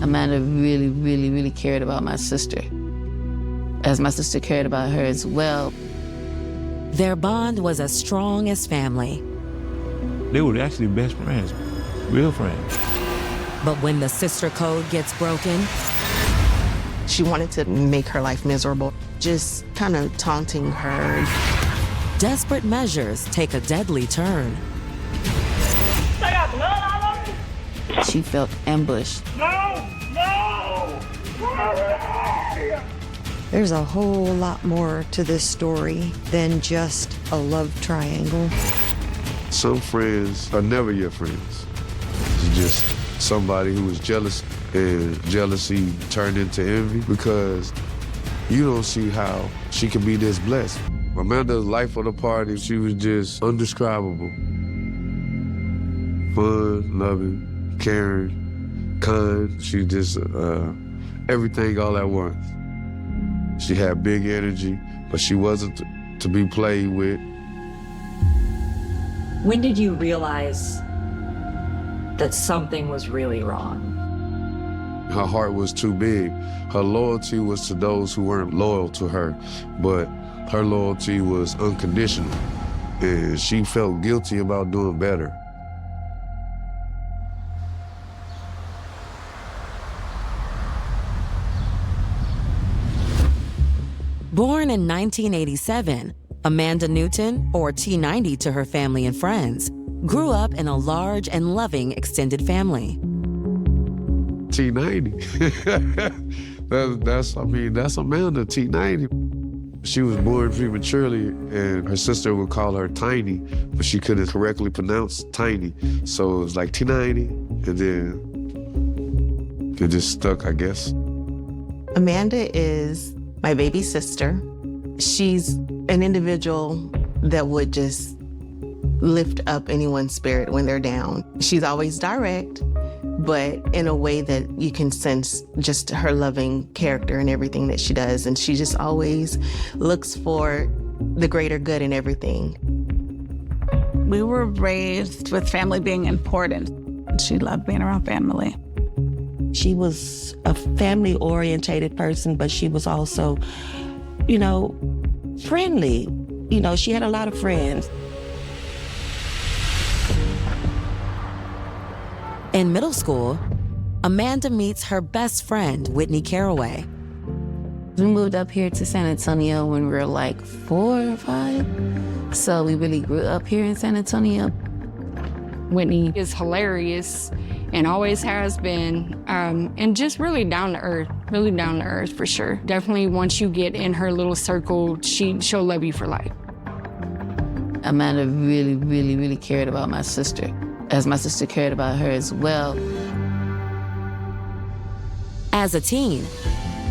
Amanda really, really, really cared about my sister, as my sister cared about her as well. Their bond was as strong as family. They were actually best friends, real friends. But when the sister code gets broken, she wanted to make her life miserable, just kind of taunting her. Desperate measures take a deadly turn. I got blood all over me. She felt ambushed. No! There's a whole lot more to this story than just a love triangle. Some friends are never your friends. It's just somebody who is jealous, and jealousy turned into envy because you don't see how she can be this blessed. Amanda's life of the party, she was just undescribable. Fun, loving, caring, kind. She just, everything all at once. She had big energy, but she wasn't to be played with. When did you realize that something was really wrong? Her heart was too big. Her loyalty was to those who weren't loyal to her, but her loyalty was unconditional, and she felt guilty about doing better. Born in 1987, Amanda Newton, or T90 to her family and friends, grew up in a large and loving extended family. T90. that's Amanda, T90. She was born prematurely, and her sister would call her Tiny, but she couldn't correctly pronounce Tiny. So it was like T90, and then it just stuck, I guess. Amanda is my baby sister. She's an individual that would just lift up anyone's spirit when they're down. She's always direct, but in a way that you can sense just her loving character and everything that she does. And she just always looks for the greater good in everything. We were raised with family being important. She loved being around family. She was a family-orientated person, but she was also, friendly. She had a lot of friends. In middle school, Amanda meets her best friend, Whitney Caraway. We moved up here to San Antonio when we were like 4 or 5. So we really grew up here in San Antonio. Whitney is hilarious and always has been, and just really down to earth for sure. Definitely once you get in her little circle, she'll love you for life. Amanda really, really, really cared about my sister, as my sister cared about her as well. As a teen,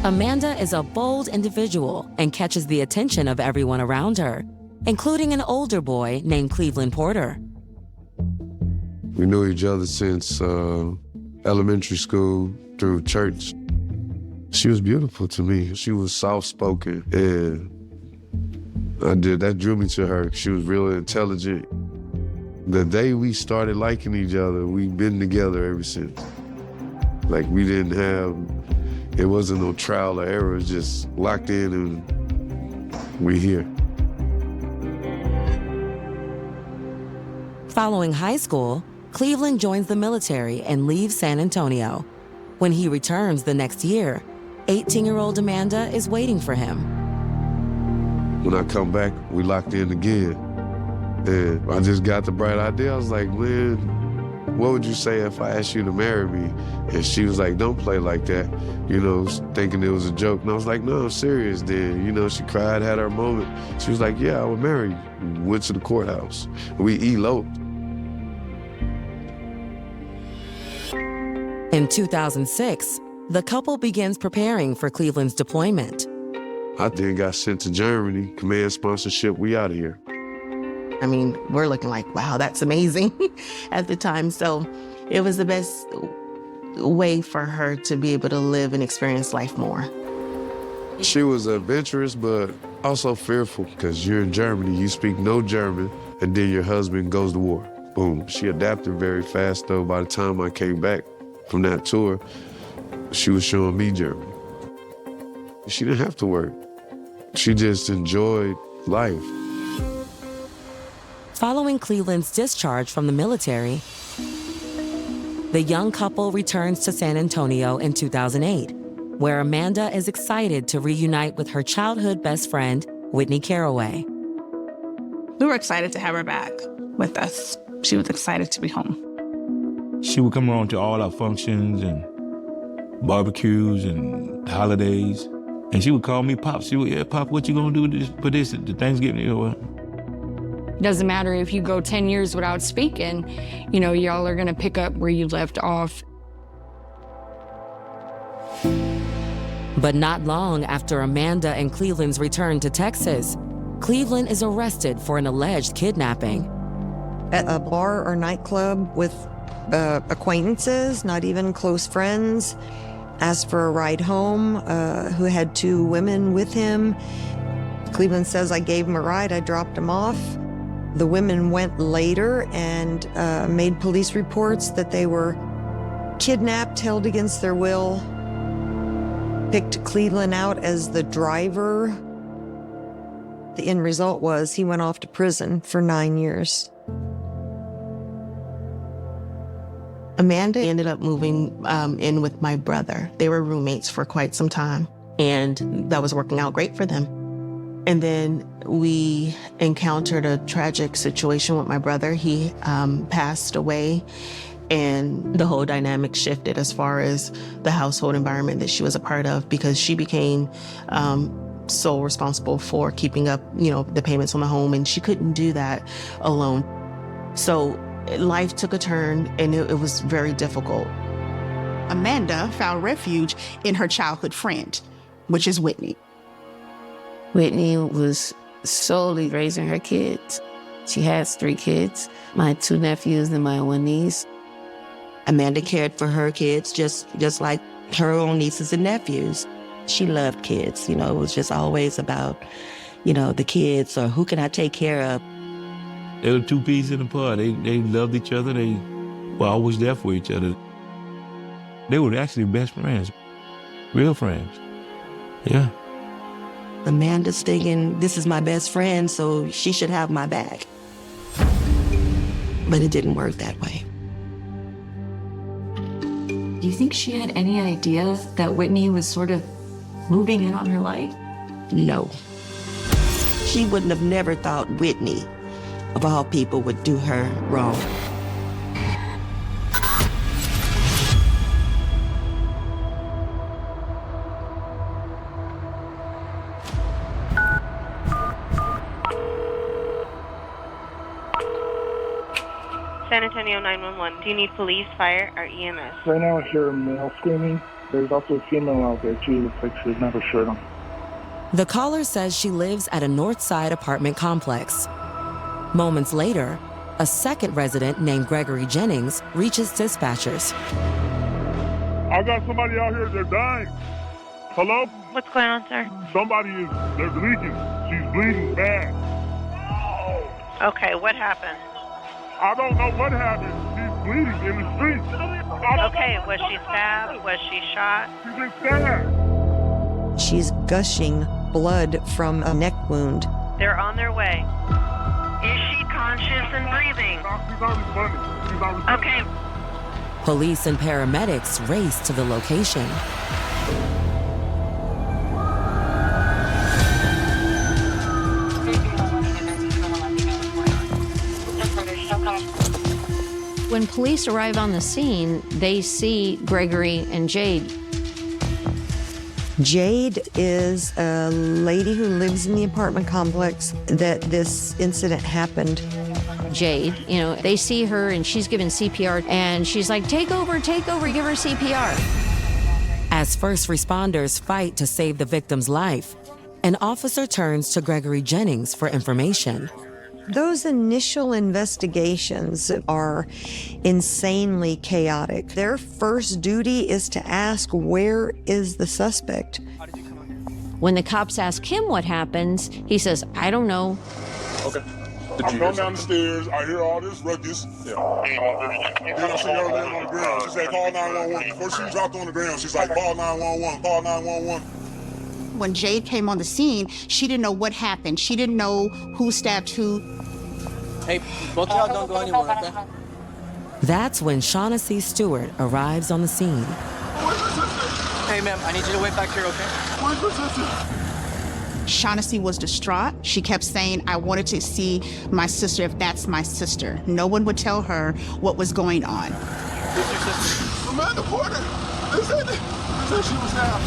Amanda is a bold individual and catches the attention of everyone around her, including an older boy named Cleveland Porter. We knew each other since elementary school through church. She was beautiful to me. She was soft-spoken, and that drew me to her. She was really intelligent. The day we started liking each other, we've been together ever since. Like, it wasn't no trial or error, it was just locked in and we're here. Following high school, Cleveland joins the military and leaves San Antonio. When he returns the next year, 18-year-old Amanda is waiting for him. When I come back, we locked in again. And I just got the bright idea. I was like, man, what would you say if I asked you to marry me? And she was like, don't play like that, thinking it was a joke. And I was like, no, I'm serious then. She cried, had her moment. She was like, yeah, I would marry you. We went to the courthouse. We eloped. In 2006, the couple begins preparing for Cleveland's deployment. I then got sent to Germany, command sponsorship, we out of here. I mean, we're looking like, wow, that's amazing at the time. So it was the best way for her to be able to live and experience life more. She was adventurous, but also fearful, because you're in Germany, you speak no German, and then your husband goes to war. Boom. She adapted very fast, though. By the time I came back from that tour, She was showing me Germany. She didn't have to work. She just enjoyed life. Following Cleveland's discharge from the military, the young couple returns to San Antonio in 2008, where Amanda is excited to reunite with her childhood best friend, Whitney Caraway. We were excited to have her back with us. She was excited to be home. She would come around to all our functions and barbecues and holidays. And she would call me Pop. She would, yeah, Pop, what you gonna do for this at the Thanksgiving? You know, Doesn't matter if you go 10 years without speaking, you know, y'all are gonna pick up where you left off. But not long after Amanda and Cleveland's return to Texas, Cleveland is arrested for an alleged kidnapping. At a bar or nightclub with acquaintances, not even close friends, asked for a ride home, who had 2 women with him. Cleveland says, I gave him a ride, I dropped him off. The women went later and made police reports that they were kidnapped, held against their will, picked Cleveland out as the driver. The end result was he went off to prison for 9 years. Amanda ended up moving in with my brother. They were roommates for quite some time, and that was working out great for them. And then we encountered a tragic situation with my brother. He passed away, and the whole dynamic shifted as far as the household environment that she was a part of, because she became sole responsible for keeping up, you know, the payments on the home, and she couldn't do that alone. So life took a turn, and it was very difficult. Amanda found refuge in her childhood friend, which is Whitney. Whitney was solely raising her kids. She has 3 kids, my 2 nephews and my 1 niece. Amanda cared for her kids just like her own nieces and nephews. She loved kids, you know, it was just always about, you know, the kids or who can I take care of. They were 2 peas in a pod. They loved each other. They were always there for each other. They were actually best friends, real friends. Yeah. Amanda's thinking, this is my best friend, so she should have my back. But it didn't work that way. Do you think she had any idea that Whitney was sort of moving in on her life? No. She wouldn't have never thought Whitney, of all people, would do her wrong. San Antonio 911. Do you need police, fire, or EMS? Right now I hear a male screaming. There's also a female out there too. Looks like she has never shirt on. The caller says she lives at a North Side apartment complex. Moments later, a second resident named Gregory Jennings reaches dispatchers. I got somebody out here, they're dying. Hello? What's going on, sir? They're leaking. She's bleeding bad. Okay, what happened? I don't know what happened. She's bleeding in the street. Okay, was she stabbed? Was she shot? She's been stabbed. She's gushing blood from a neck wound. They're on their way. Is she conscious and breathing? She's already running. Okay. Police and paramedics race to the location. When police arrive on the scene, they see Gregory and Jade. Jade is a lady who lives in the apartment complex that this incident happened. Jade, you know, they see her and she's given CPR, and she's like, take over, give her CPR. As first responders fight to save the victim's life, an officer turns to Gregory Jennings for information. Those initial investigations are insanely chaotic. Their first duty is to ask, where is the suspect? When the cops ask him what happens, he says, I don't know. Okay. I come down the stairs, I hear all this ruckus. Yeah. Then I see her laying on the ground. She said, call 911. Before she dropped on the ground, she's like, call 911, call 911. When Jade came on the scene, she didn't know what happened. She didn't know who stabbed who. Hey, both of y'all don't go anywhere, okay? That's when Shaughnessy Stewart arrives on the scene. Hey, ma'am, I need you to wait back here, okay? Where's your sister? Shaughnessy was distraught. She kept saying, I wanted to see my sister if that's my sister. No one would tell her what was going on. Who's your sister? Amanda Porter. They said she was now.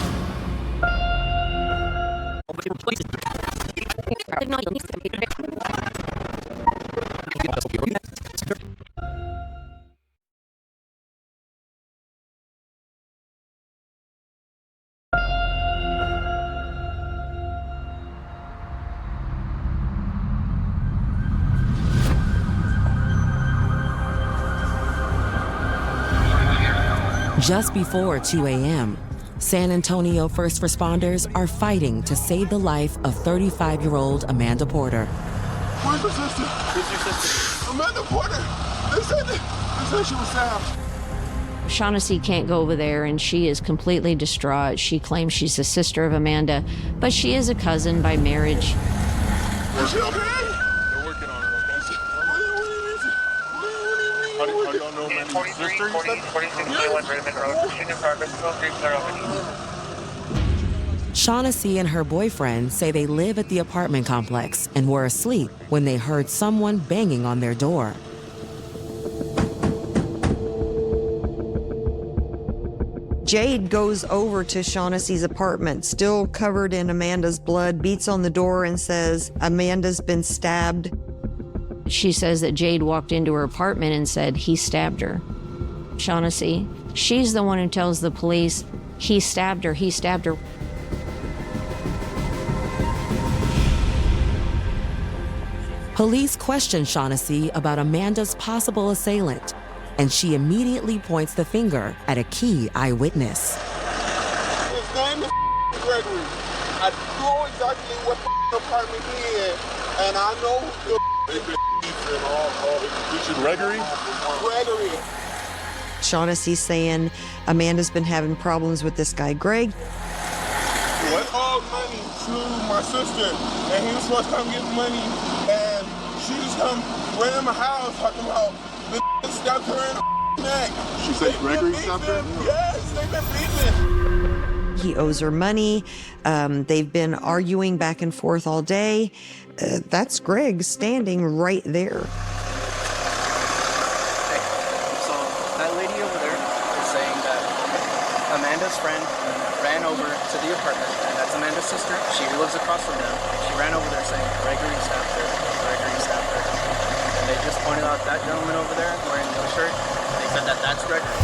Just before 2 a.m., San Antonio first responders are fighting to save the life of 35-year-old Amanda Porter. Where's your sister? Who's your sister? Amanda Porter. They said she was stabbed. Shaughnessy can't go over there, and she is completely distraught. She claims she's a sister of Amanda, but she is a cousin by marriage. Is she okay? They're working on her, okay? How do y'all know Amanda's sister, you said? Shaughnessy and her boyfriend say they live at the apartment complex and were asleep when they heard someone banging on their door. Jade goes over to Shaughnessy's apartment, still covered in Amanda's blood, beats on the door and says, Amanda's been stabbed. She says that Jade walked into her apartment and said he stabbed her. Shaughnessy, she's the one who tells the police he stabbed her, he stabbed her. Police question Shaughnessy about Amanda's possible assailant, and she immediately points the finger at a key eyewitness. His name is Gregory. I know exactly what apartment he in, and I know who Gregory? Gregory. Shaughnessy's saying Amanda's been having problems with this guy, Greg. He owed money to my sister, and he was supposed to come get money, and she just come ran in my house talking about the stabbed her in the neck. She said Gregory stabbed her? Yes, they've been beating. He owes her money. They've been arguing back and forth all day. That's Greg standing right there. Hey, so that lady over there is saying that Amanda's friend ran over to the apartment, and that's Amanda's sister. She lives across from them. She ran over there saying Gregory stabbed her, Gregory stabbed her. And they just pointed out that gentleman over there wearing no shirt. They said that that's Gregory.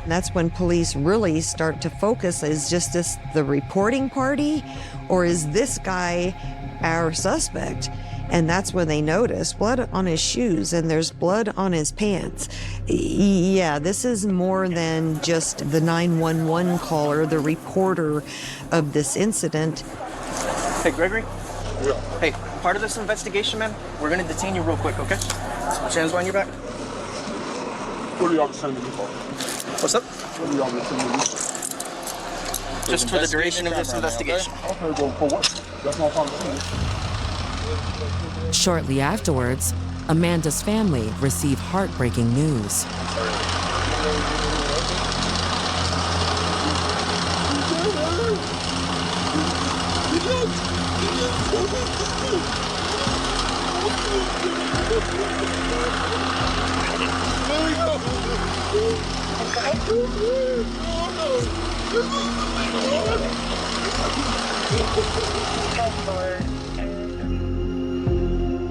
And that's when police really start to focus. Is just this the reporting party, or is this guy our suspect? And that's when they notice blood on his shoes and there's blood on his pants. Yeah, this is more than just the 911 caller, the reporter of this incident. Hey, Gregory? Yeah. Hey, part of this investigation, man, we're gonna detain you real quick, okay? So put your hands behind your back. What are y'all sending me for? What's up? What are y'all sending me for? Just for the duration of this investigation. Okay, well, for what? That's no problem. Shortly afterwards, Amanda's family received heartbreaking news.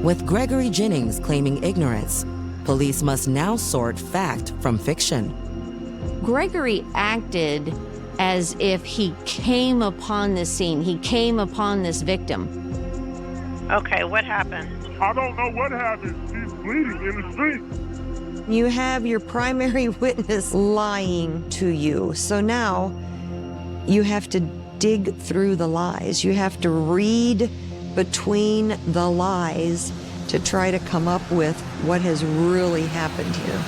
With Gregory Jennings claiming ignorance, police must now sort fact from fiction. Gregory acted as if he came upon this scene, he came upon this victim. Okay, what happened? I don't know what happened. She's bleeding in the street. You have your primary witness lying to you. So now you have to dig through the lies. You have to read between the lies to try to come up with what has really happened here.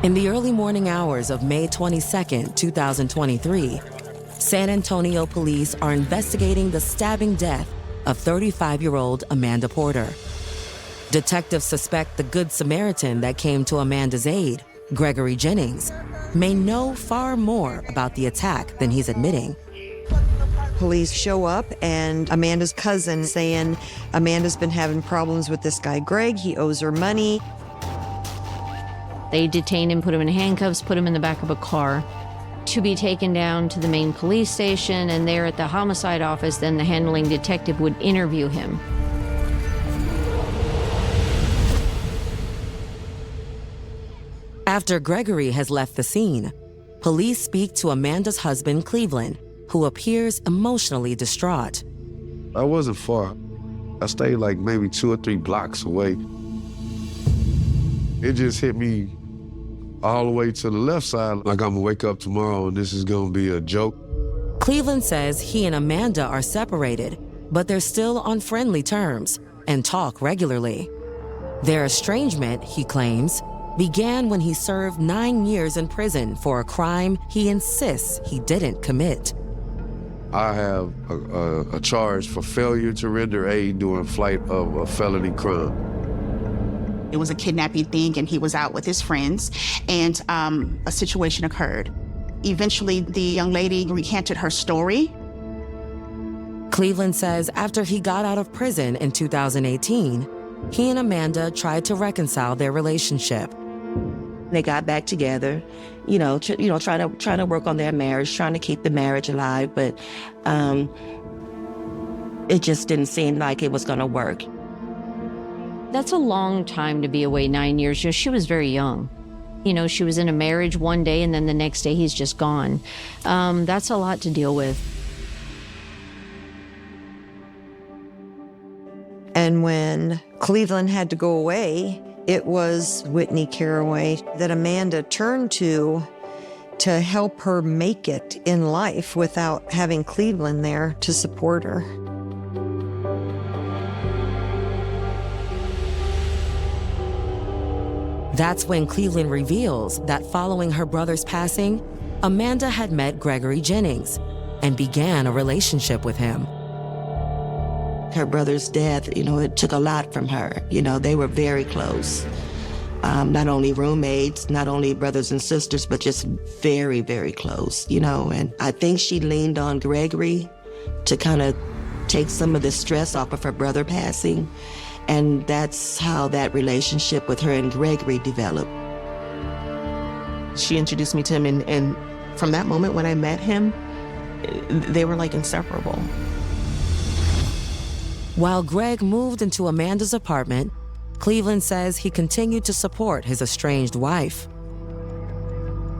In the early morning hours of May 22nd, 2023, San Antonio police are investigating the stabbing death of 35-year-old Amanda Porter. Detectives suspect the Good Samaritan that came to Amanda's aid, Gregory Jennings, may know far more about the attack than he's admitting. Police show up and Amanda's cousin saying Amanda's been having problems with this guy Greg, he owes her money. They detain him, put him in handcuffs, put him in the back of a car to be taken down to the main police station, and there at the homicide office, then the handling detective would interview him. After Gregory has left the scene, police speak to Amanda's husband, Cleveland, who appears emotionally distraught. I wasn't far. I stayed like maybe 2 or 3 blocks away. It just hit me all the way to the left side, like I'm gonna wake up tomorrow and this is gonna be a joke. Cleveland says he and Amanda are separated, but they're still on friendly terms and talk regularly. Their estrangement, he claims, began when he served 9 years in prison for a crime he insists he didn't commit. I have a charge for failure to render aid during flight of a felony crime. It was a kidnapping thing, and he was out with his friends, and a situation occurred. Eventually, the young lady recanted her story. Cleveland says after he got out of prison in 2018, he and Amanda tried to reconcile their relationship. They got back together, trying to work on their marriage, trying to keep the marriage alive, but it just didn't seem like it was going to work. That's a long time to be away, 9 years. She was very young. She was in a marriage one day and then the next day he's just gone. That's a lot to deal with. And when Cleveland had to go away, it was Whitney Caraway that Amanda turned to help her make it in life without having Cleveland there to support her. That's when Cleveland reveals that following her brother's passing, Amanda had met Gregory Jennings and began a relationship with him. Her brother's death, it took a lot from her. They were very close. Not only roommates, not only brothers and sisters, but just very, very close, And I think she leaned on Gregory to kind of take some of the stress off of her brother passing. And that's how that relationship with her and Gregory developed. She introduced me to him, and from that moment when I met him, they were like inseparable. While Greg moved into Amanda's apartment, Cleveland says he continued to support his estranged wife.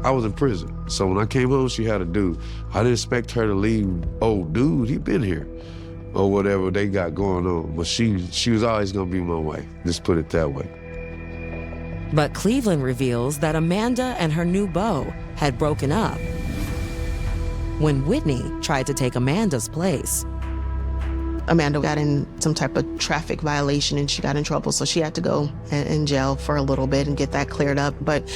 I was in prison, so when I came home, she had a dude. I didn't expect her to leave, oh, dude, he been here, or whatever they got going on. But she was always gonna be my wife, just put it that way. But Cleveland reveals that Amanda and her new beau had broken up when Whitney tried to take Amanda's place. Amanda got in some type of traffic violation and she got in trouble, so she had to go in jail for a little bit and get that cleared up. But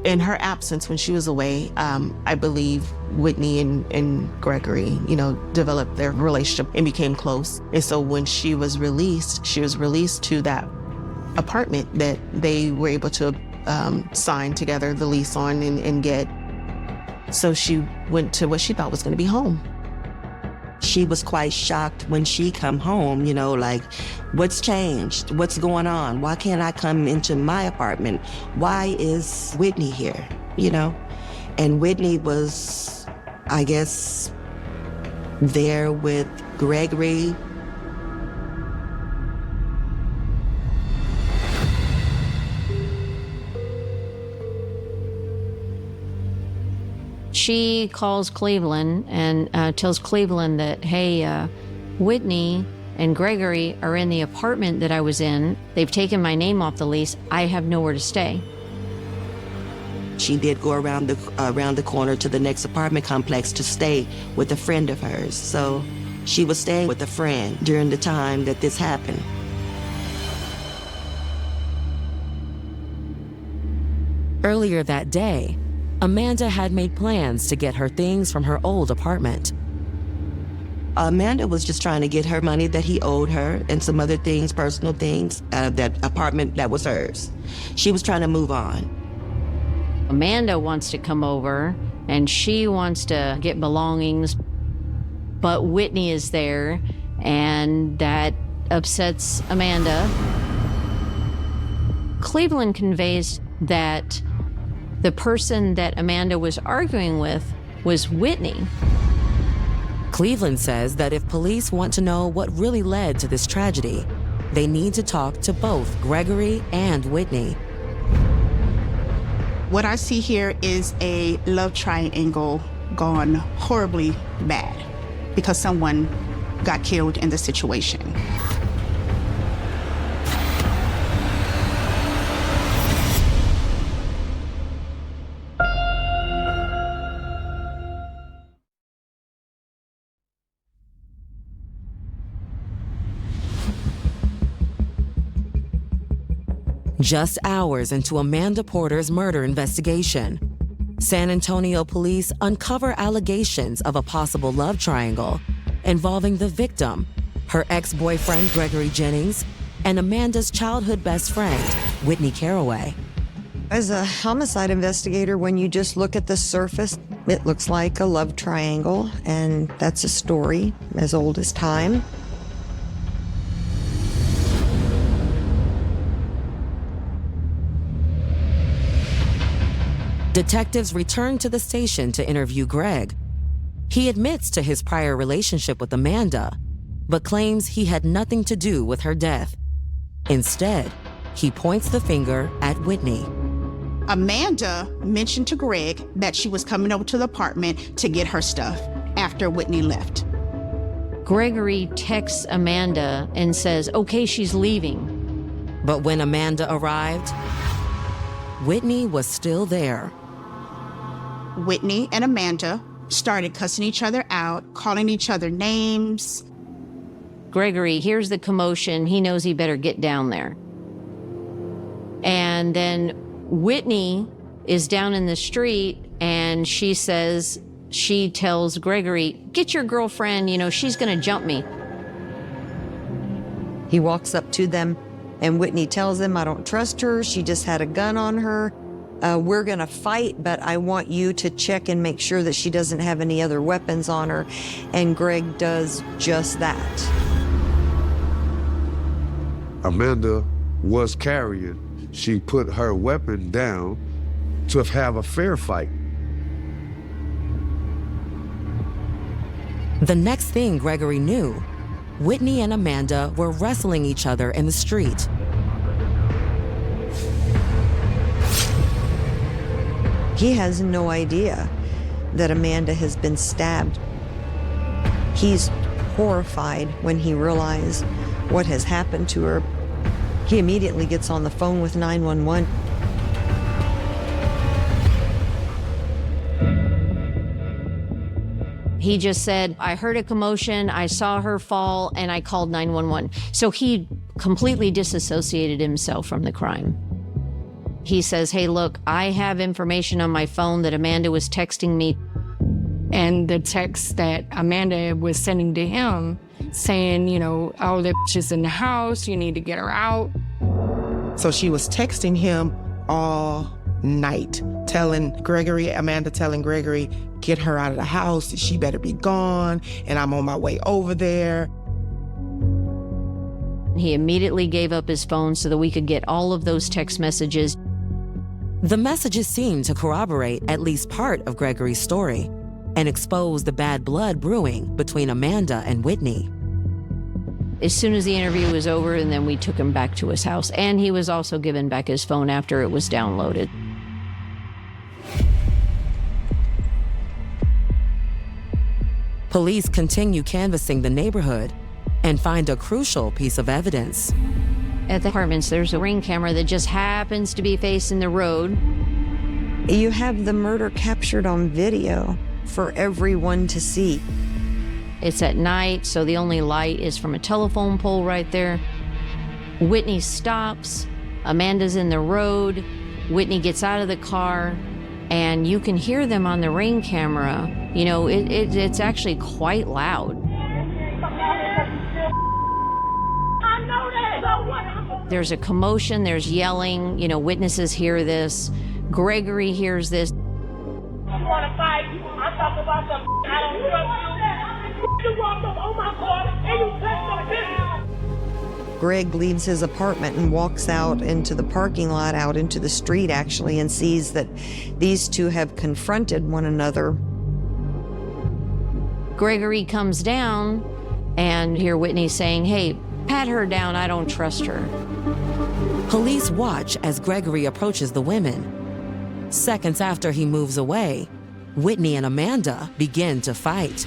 in her absence, when she was away, I believe Whitney and Gregory, developed their relationship and became close. And so when she was released to that apartment that they were able to sign together the lease on and get. So she went to what she thought was going to be home. She was quite shocked when she come home, like, what's changed? What's going on? Why can't I come into my apartment? Why is Whitney here, And Whitney was, I guess, there with Gregory. She calls Cleveland and tells Cleveland that, hey, Whitney and Gregory are in the apartment that I was in. They've taken my name off the lease. I have nowhere to stay. She did go around the corner to the next apartment complex to stay with a friend of hers. So she was staying with a friend during the time that this happened. Earlier that day, Amanda had made plans to get her things from her old apartment. Amanda was just trying to get her money that he owed her and some other things, personal things, out of that apartment that was hers. She was trying to move on. Amanda wants to come over and she wants to get belongings, but Whitney is there and that upsets Amanda. Cleveland conveys that the person that Amanda was arguing with was Whitney. Cleveland says that if police want to know what really led to this tragedy, they need to talk to both Gregory and Whitney. What I see here is a love triangle gone horribly bad because someone got killed in the situation. Just hours into Amanda Porter's murder investigation, San Antonio police uncover allegations of a possible love triangle involving the victim, her ex-boyfriend Gregory Jennings, and Amanda's childhood best friend, Whitney Caraway. As a homicide investigator, when you just look at the surface, it looks like a love triangle, and that's a story as old as time. Detectives return to the station to interview Greg. He admits to his prior relationship with Amanda, but claims he had nothing to do with her death. Instead, he points the finger at Whitney. Amanda mentioned to Greg that she was coming over to the apartment to get her stuff after Whitney left. Gregory texts Amanda and says, okay, she's leaving. But when Amanda arrived, Whitney was still there. Whitney and Amanda started cussing each other out, calling each other names. Gregory hears the commotion. He knows he better get down there. And then Whitney is down in the street and she tells Gregory, get your girlfriend, she's gonna jump me. He walks up to them and Whitney tells him, I don't trust her. She just had a gun on her. We're gonna fight, but I want you to check and make sure that she doesn't have any other weapons on her. And Greg does just that. Amanda was carrying. She put her weapon down to have a fair fight. The next thing Gregory knew, Whitney and Amanda were wrestling each other in the street. He has no idea that Amanda has been stabbed. He's horrified when he realizes what has happened to her. He immediately gets on the phone with 911. He just said, I heard a commotion, I saw her fall, and I called 911. So he completely disassociated himself from the crime. He says, hey, look, I have information on my phone that Amanda was texting me. And the text that Amanda was sending to him saying, oh, that bitch is in the house, you need to get her out. So she was texting him all night, Amanda telling Gregory, get her out of the house, she better be gone, and I'm on my way over there. He immediately gave up his phone so that we could get all of those text messages. The messages seemed to corroborate at least part of Gregory's story and expose the bad blood brewing between Amanda and Whitney. As soon as the interview was over, and then we took him back to his house, and he was also given back his phone after it was downloaded. Police continue canvassing the neighborhood, and find a crucial piece of evidence. At the apartments, there's a ring camera that just happens to be facing the road. You have the murder captured on video for everyone to see. It's at night, so the only light is from a telephone pole right there. Whitney stops. Amanda's in the road. Whitney gets out of the car, and you can hear them on the ring camera. You know, it's actually quite loud. There's a commotion, there's yelling, you know, witnesses hear this. Gregory hears this. You want to fight? I'm talking about some I don't trust you. You walked up on my car and you touched my business. Greg leaves his apartment and walks out into the parking lot, out into the street actually, and sees that these two have confronted one another. Gregory comes down and hear Whitney saying, "Hey, pat her down, I don't trust her." Police watch as Gregory approaches the women. Seconds after he moves away, Whitney and Amanda begin to fight.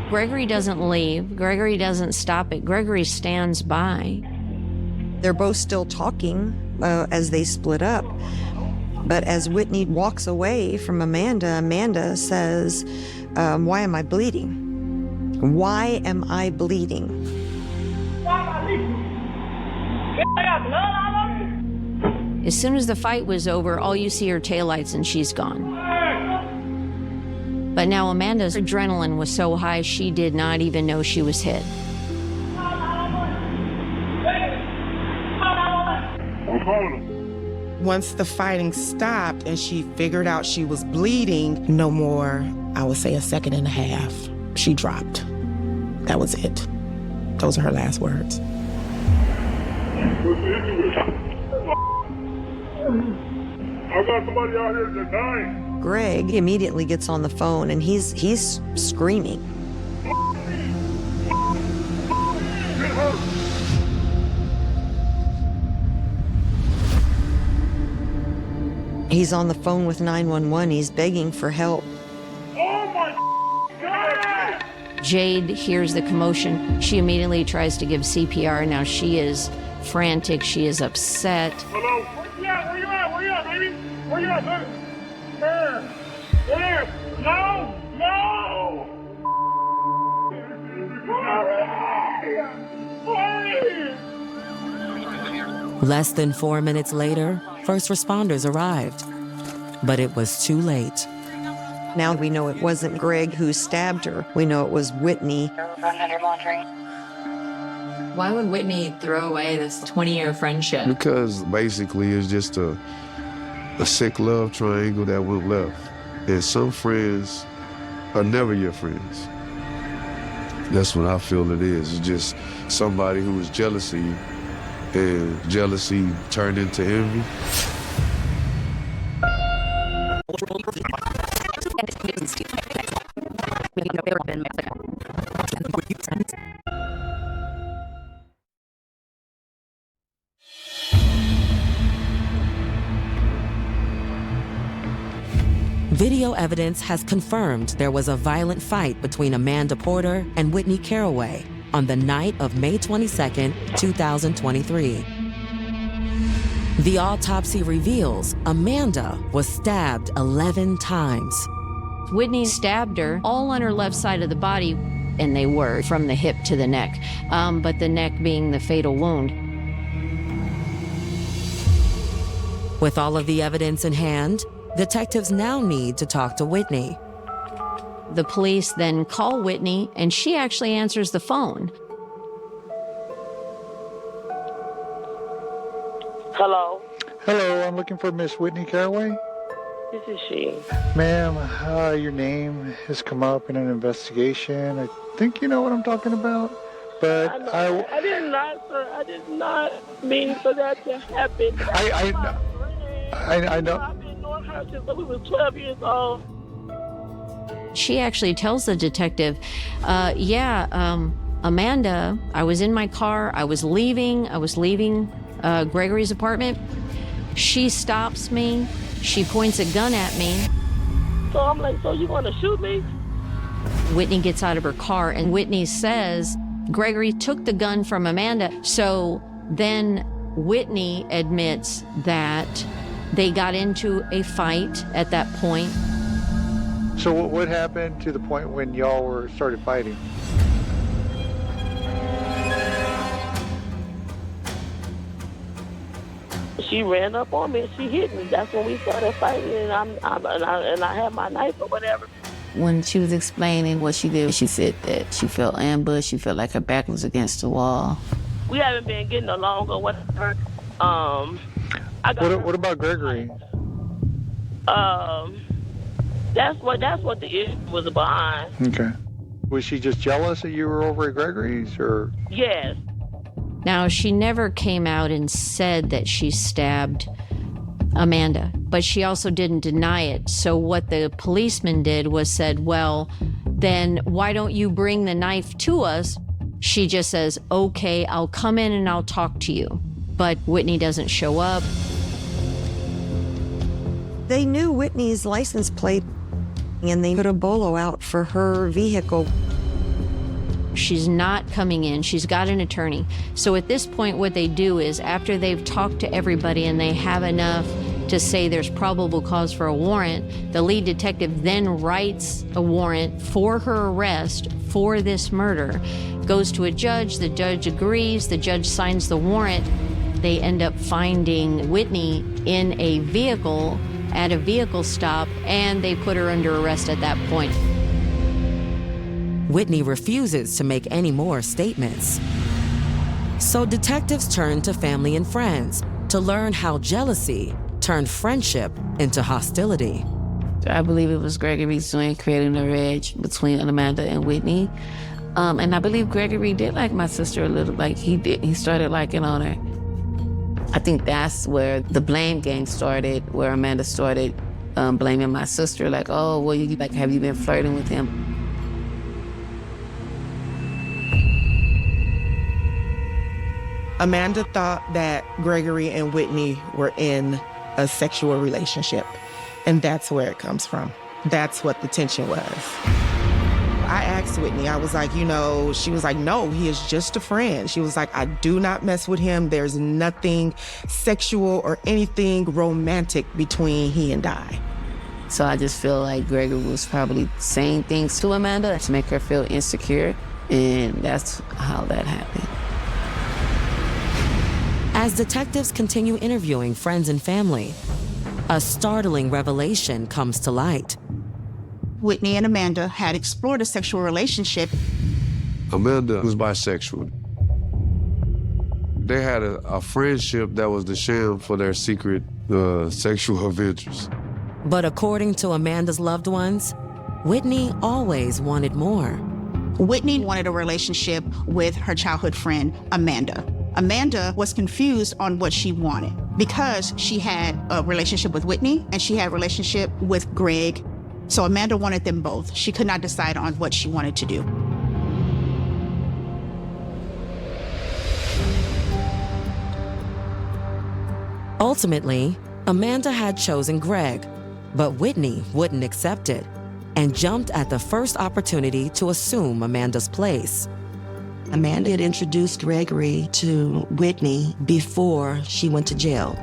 Gregory doesn't leave. Gregory doesn't stop it. Gregory stands by. They're both still talking as they split up. But as Whitney walks away from Amanda, Amanda says, "Why am I bleeding? Why am I bleeding?" As soon as the fight was over, all you see are taillights and she's gone. But now Amanda's adrenaline was so high, she did not even know she was hit. Once the fighting stopped and she figured out she was bleeding, no more, I would say a second and a half, she dropped. That was it. Those are her last words. I got somebody out here tonight. Greg immediately gets on the phone and he's screaming. He's on the phone with 911. He's begging for help. Oh my God! Jade hears the commotion. She immediately tries to give CPR. Now she is frantic. She is upset. Hello? Where you at? Where you at? Where you at, baby? Where you at, baby? There. There. No! No! Less than 4 minutes later, first responders arrived. But it was too late. Now we know it wasn't Greg who stabbed her. We know it was Whitney. Why would Whitney throw away this 20-year friendship? Because basically it's just a sick love triangle that went left. And some friends are never your friends. That's what I feel it is. It's just somebody who is jealous of you, and jealousy turned into envy. Video evidence has confirmed there was a violent fight between Amanda Porter and Whitney Caraway on the night of May 22nd, 2023. The autopsy reveals Amanda was stabbed 11 times. Whitney stabbed her all on her left side of the body, and they were from the hip to the neck, but the neck being the fatal wound. With all of the evidence in hand, detectives now need to talk to Whitney. The police then call Whitney, and she actually answers the phone. Hello, Hello, I'm looking for Miss Whitney Caraway. this is she. Ma'am, your name has come up in an investigation. I think you know what I'm talking about. But I did not, sir. I did not mean for that to happen. I know. I've been knowing her since we were 12 years old. She actually tells the detective, Amanda, I was in my car, I was leaving Gregory's apartment. She stops me. She points a gun at me. So I'm like, so you gonna shoot me? Whitney gets out of her car, and Whitney says Gregory took the gun from Amanda. So then Whitney admits that they got into a fight at that point. So what happened to the point when y'all started fighting? She ran up on me and she hit me. That's when we started fighting, and I had my knife or whatever. When she was explaining what she did, she said that she felt ambushed. She felt like her back was against the wall. We haven't been getting along or whatever. What about Gregory? That's what the issue was behind. Okay. Was she just jealous that you were over at Gregory's, or? Yes. Now, she never came out and said that she stabbed Amanda, but she also didn't deny it. So what the policeman did was said, well, then why don't you bring the knife to us? She just says, okay, I'll come in and I'll talk to you. But Whitney doesn't show up. They knew Whitney's license plate, and they put a bolo out for her vehicle. She's not coming in. She's got an attorney. So at this point, what they do is after they've talked to everybody and they have enough to say there's probable cause for a warrant, the lead detective then writes a warrant for her arrest for this murder, goes to a judge, the judge agrees, the judge signs the warrant. They end up finding Whitney in a vehicle at a vehicle stop, and they put her under arrest at that point. Whitney refuses to make any more statements. So detectives turn to family and friends to learn how jealousy turned friendship into hostility. I believe it was Gregory's doing, creating a wedge between Amanda and Whitney. And I believe Gregory did like my sister a little, like he did. He started liking on her. I think that's where the blame game started, where Amanda started blaming my sister, like, oh, well, have you been flirting with him? Amanda thought that Gregory and Whitney were in a sexual relationship, and that's where it comes from. That's what the tension was. I asked Whitney, I was like, she was like, no, he is just a friend. She was like, I do not mess with him. There's nothing sexual or anything romantic between he and I. So I just feel like Gregory was probably saying things to Amanda to make her feel insecure, and that's how that happened. As detectives continue interviewing friends and family, a startling revelation comes to light. Whitney and Amanda had explored a sexual relationship. Amanda was bisexual. They had a friendship that was the sham for their secret sexual adventures. But according to Amanda's loved ones, Whitney always wanted more. Whitney wanted a relationship with her childhood friend, Amanda. Amanda was confused on what she wanted because she had a relationship with Whitney and she had a relationship with Greg. So Amanda wanted them both. She could not decide on what she wanted to do. Ultimately, Amanda had chosen Greg, but Whitney wouldn't accept it and jumped at the first opportunity to assume Amanda's place. Amanda had introduced Gregory to Whitney before she went to jail.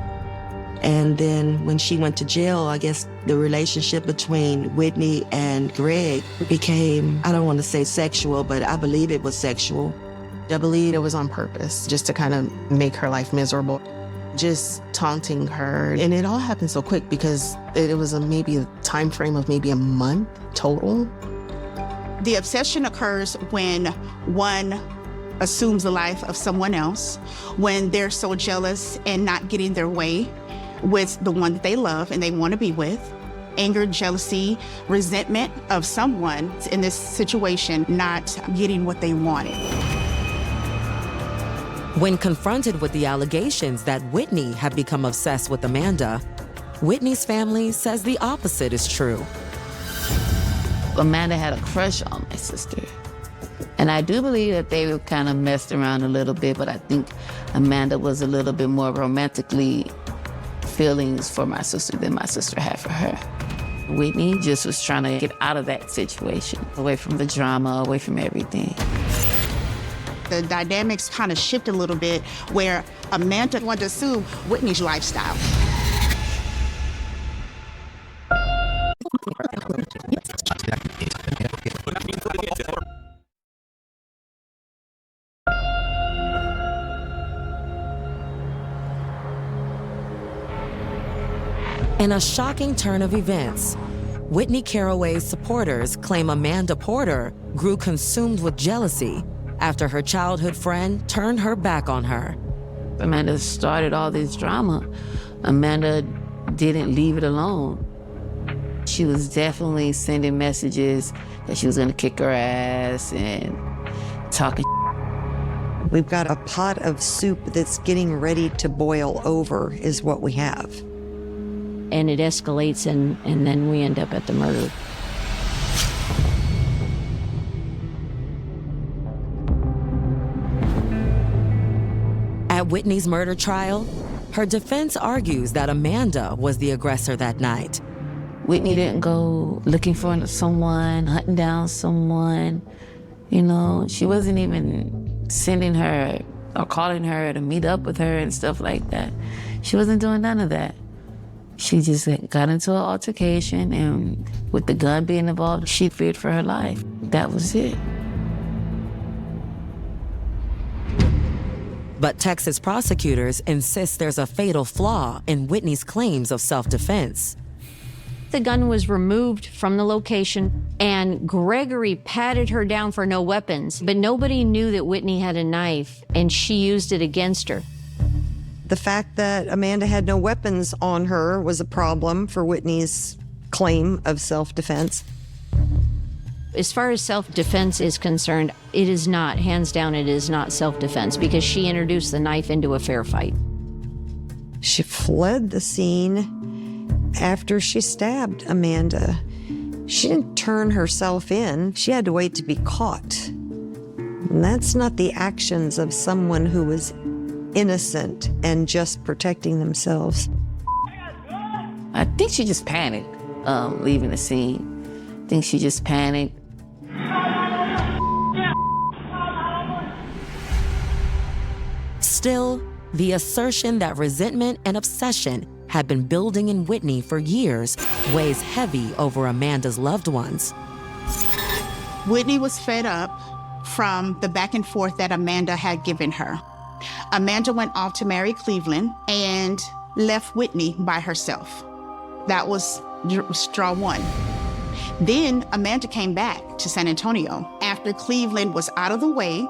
And then when she went to jail, I guess the relationship between Whitney and Greg became, I don't want to say sexual, but I believe it was sexual. I believe it was on purpose, just to kind of make her life miserable. Just taunting her. And it all happened so quick because it was maybe a time frame of maybe a month total. The obsession occurs when one assumes the life of someone else, when they're so jealous and not getting their way with the one that they love and they want to be with. Anger, jealousy, resentment of someone in this situation not getting what they wanted. When confronted with the allegations that Whitney had become obsessed with Amanda, Whitney's family says the opposite is true. Amanda had a crush on my sister. And I do believe that they were kind of messed around a little bit, but I think Amanda was a little bit more romantically feelings for my sister than my sister had for her. Whitney just was trying to get out of that situation, away from the drama, away from everything. The dynamics kind of shift a little bit where Amanda wanted to assume Whitney's lifestyle. In a shocking turn of events, Whitney Caraway's supporters claim Amanda Porter grew consumed with jealousy after her childhood friend turned her back on her. Amanda started all this drama. Amanda didn't leave it alone. She was definitely sending messages that she was gonna kick her ass and talking. We've got a pot of soup that's getting ready to boil over is what we have. And it escalates, and then we end up at the murder. At Whitney's murder trial, her defense argues that Amanda was the aggressor that night. Whitney didn't go looking for someone, hunting down someone. You know, she wasn't even sending her or calling her to meet up with her and stuff like that. She wasn't doing none of that. She just got into an altercation, and with the gun being involved, she feared for her life. That was it. But Texas prosecutors insist there's a fatal flaw in Whitney's claims of self-defense. The gun was removed from the location, and Gregory patted her down for no weapons, but nobody knew that Whitney had a knife, and she used it against her. The fact that Amanda had no weapons on her was a problem for Whitney's claim of self-defense. As far as self-defense is concerned, it is not, hands down, it is not self-defense because she introduced the knife into a fair fight. She fled the scene after she stabbed Amanda. She didn't turn herself in. She had to wait to be caught. And that's not the actions of someone who was innocent and just protecting themselves. I think she just panicked, leaving the scene. I think she just panicked. Still, the assertion that resentment and obsession had been building in Whitney for years weighs heavy over Amanda's loved ones. Whitney was fed up from the back and forth that Amanda had given her. Amanda went off to marry Cleveland and left Whitney by herself. That was straw one. Then Amanda came back to San Antonio. After Cleveland was out of the way,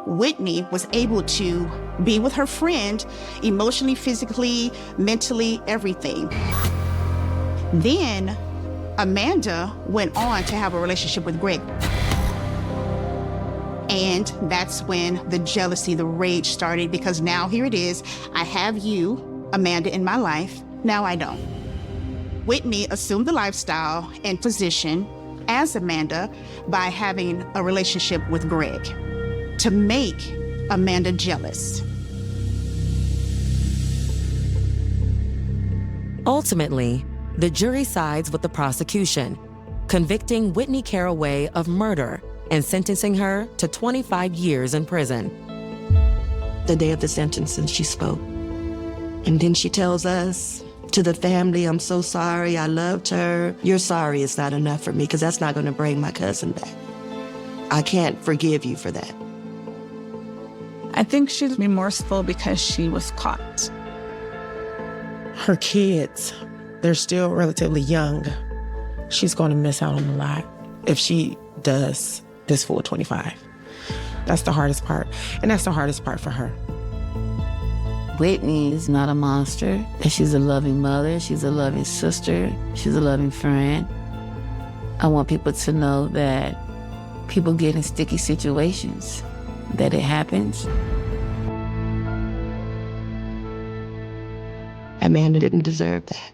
Whitney was able to be with her friend emotionally, physically, mentally, everything. Then Amanda went on to have a relationship with Greg. And that's when the jealousy, the rage started, because now here it is. I have you, Amanda, in my life. Now I don't. Whitney assumed the lifestyle and position as Amanda by having a relationship with Greg to make Amanda jealous. Ultimately, the jury sides with the prosecution, convicting Whitney Caraway of murder and sentencing her to 25 years in prison. The day of the sentencing, she spoke. And then she tells us, to the family, I'm so sorry, I loved her. Your sorry is not enough for me, because that's not going to bring my cousin back. I can't forgive you for that. I think she's remorseful because she was caught. Her kids, they're still relatively young. She's going to miss out on a lot if she does this full 25. That's the hardest part. And that's the hardest part for her. Whitney is not a monster. She's a loving mother. She's a loving sister. She's a loving friend. I want people to know that people get in sticky situations, that it happens. Amanda didn't deserve that.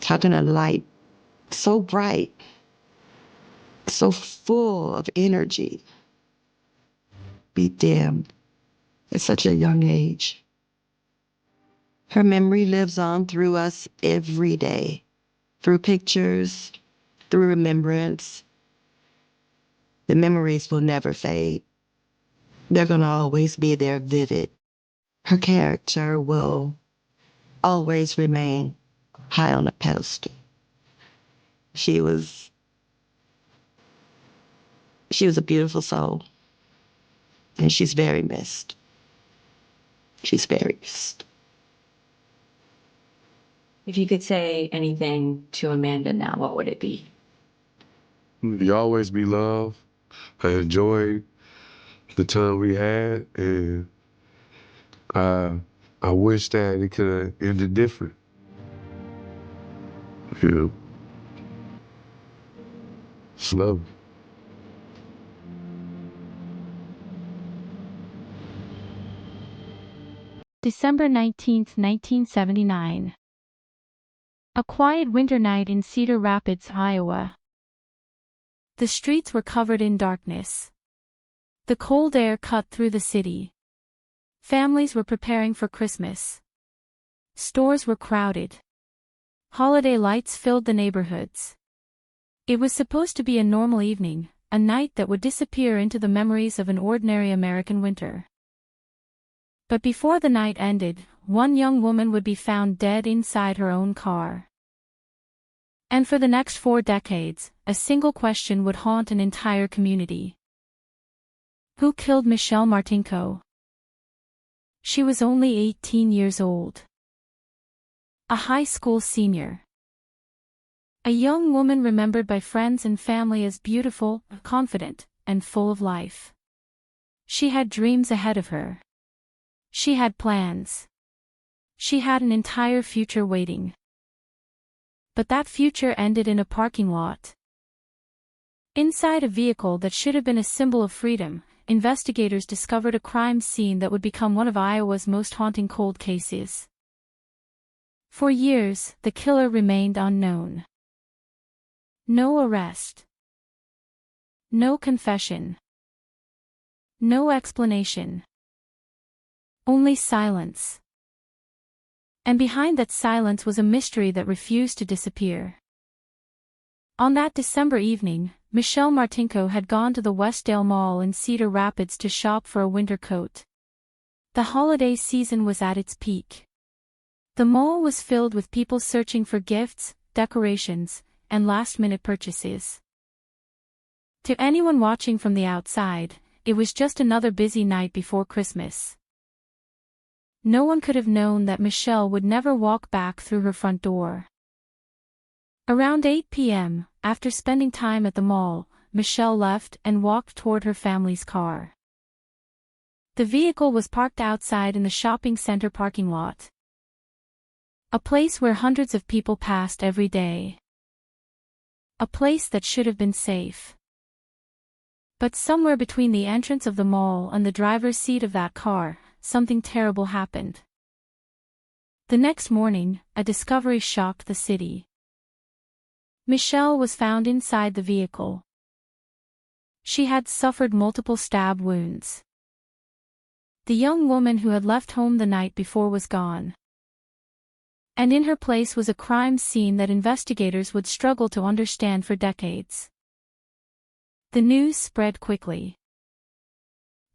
How can a light so bright so full of energy, be dimmed at such a young age. Her memory lives on through us every day, through pictures, through remembrance. The memories will never fade. They're going to always be there vivid. Her character will always remain high on a pedestal. She was a beautiful soul, and she's very missed. She's very missed. If you could say anything to Amanda now, what would it be? You always be loved. I enjoyed the time we had, and I wish that it could have ended different. Yeah. It's love. December 19th, 1979. A quiet winter night in Cedar Rapids, Iowa. The streets were covered in darkness. The cold air cut through the city. Families were preparing for Christmas. Stores were crowded. Holiday lights filled the neighborhoods. It was supposed to be a normal evening, a night that would disappear into the memories of an ordinary American winter. But before the night ended, one young woman would be found dead inside her own car. And for the next 4 decades, a single question would haunt an entire community. Who killed Michelle Martinko? She was only 18 years old. A high school senior. A young woman remembered by friends and family as beautiful, confident, and full of life. She had dreams ahead of her. She had plans. She had an entire future waiting. But that future ended in a parking lot. Inside a vehicle that should have been a symbol of freedom, investigators discovered a crime scene that would become one of Iowa's most haunting cold cases. For years, the killer remained unknown. No arrest. No confession. No explanation. Only silence. And behind that silence was a mystery that refused to disappear. On that December evening, Michelle Martinko had gone to the Westdale Mall in Cedar Rapids to shop for a winter coat. The holiday season was at its peak. The mall was filled with people searching for gifts, decorations, and last-minute purchases. To anyone watching from the outside, it was just another busy night before Christmas. No one could have known that Michelle would never walk back through her front door. Around 8 p.m., after spending time at the mall, Michelle left and walked toward her family's car. The vehicle was parked outside in the shopping center parking lot. A place where hundreds of people passed every day. A place that should have been safe. But somewhere between the entrance of the mall and the driver's seat of that car, something terrible happened. The next morning, a discovery shocked the city. Michelle was found inside the vehicle. She had suffered multiple stab wounds. The young woman who had left home the night before was gone. And in her place was a crime scene that investigators would struggle to understand for decades. The news spread quickly.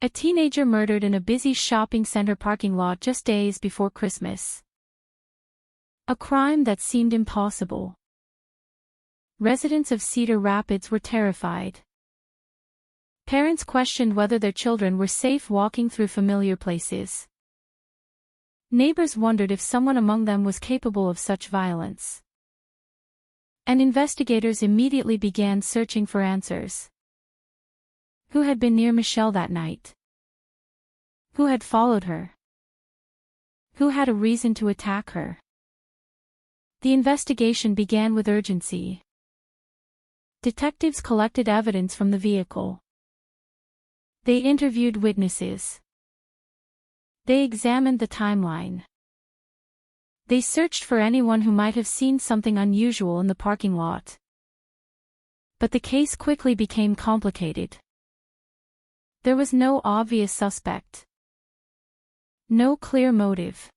A teenager murdered in a busy shopping center parking lot just days before Christmas. A crime that seemed impossible. Residents of Cedar Rapids were terrified. Parents questioned whether their children were safe walking through familiar places. Neighbors wondered if someone among them was capable of such violence. And investigators immediately began searching for answers. Who had been near Michelle that night? Who had followed her? Who had a reason to attack her? The investigation began with urgency. Detectives collected evidence from the vehicle. They interviewed witnesses. They examined the timeline. They searched for anyone who might have seen something unusual in the parking lot. But the case quickly became complicated. There was no obvious suspect. No clear motive.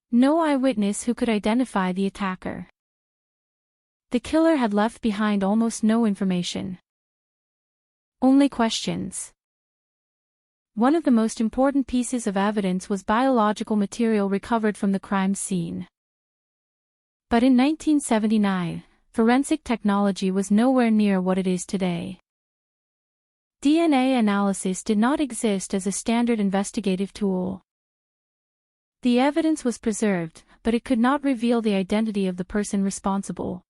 No eyewitness who could identify the attacker. The killer had left behind almost no information. Only questions. One of the most important pieces of evidence was biological material recovered from the crime scene. But in 1979, forensic technology was nowhere near what it is today. DNA analysis did not exist as a standard investigative tool. The evidence was preserved, but it could not reveal the identity of the person responsible.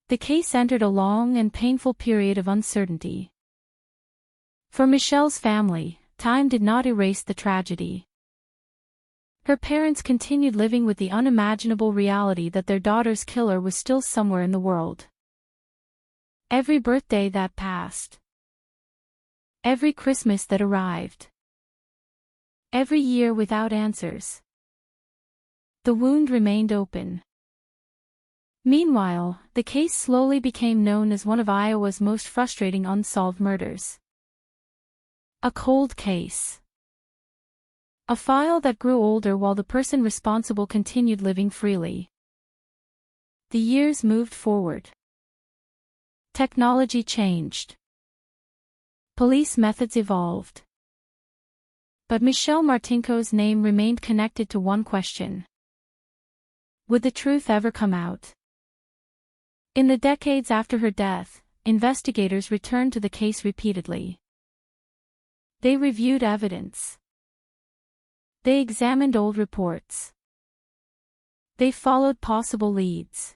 The case entered a long and painful period of uncertainty. For Michelle's family, time did not erase the tragedy. Her parents continued living with the unimaginable reality that their daughter's killer was still somewhere in the world. Every birthday that passed. Every Christmas that arrived. Every year without answers. The wound remained open. Meanwhile, the case slowly became known as one of Iowa's most frustrating unsolved murders. A cold case. A file that grew older while the person responsible continued living freely. The years moved forward. Technology changed. Police methods evolved. But Michelle Martinko's name remained connected to one question. Would the truth ever come out? In the decades after her death, investigators returned to the case repeatedly. They reviewed evidence. They examined old reports. They followed possible leads.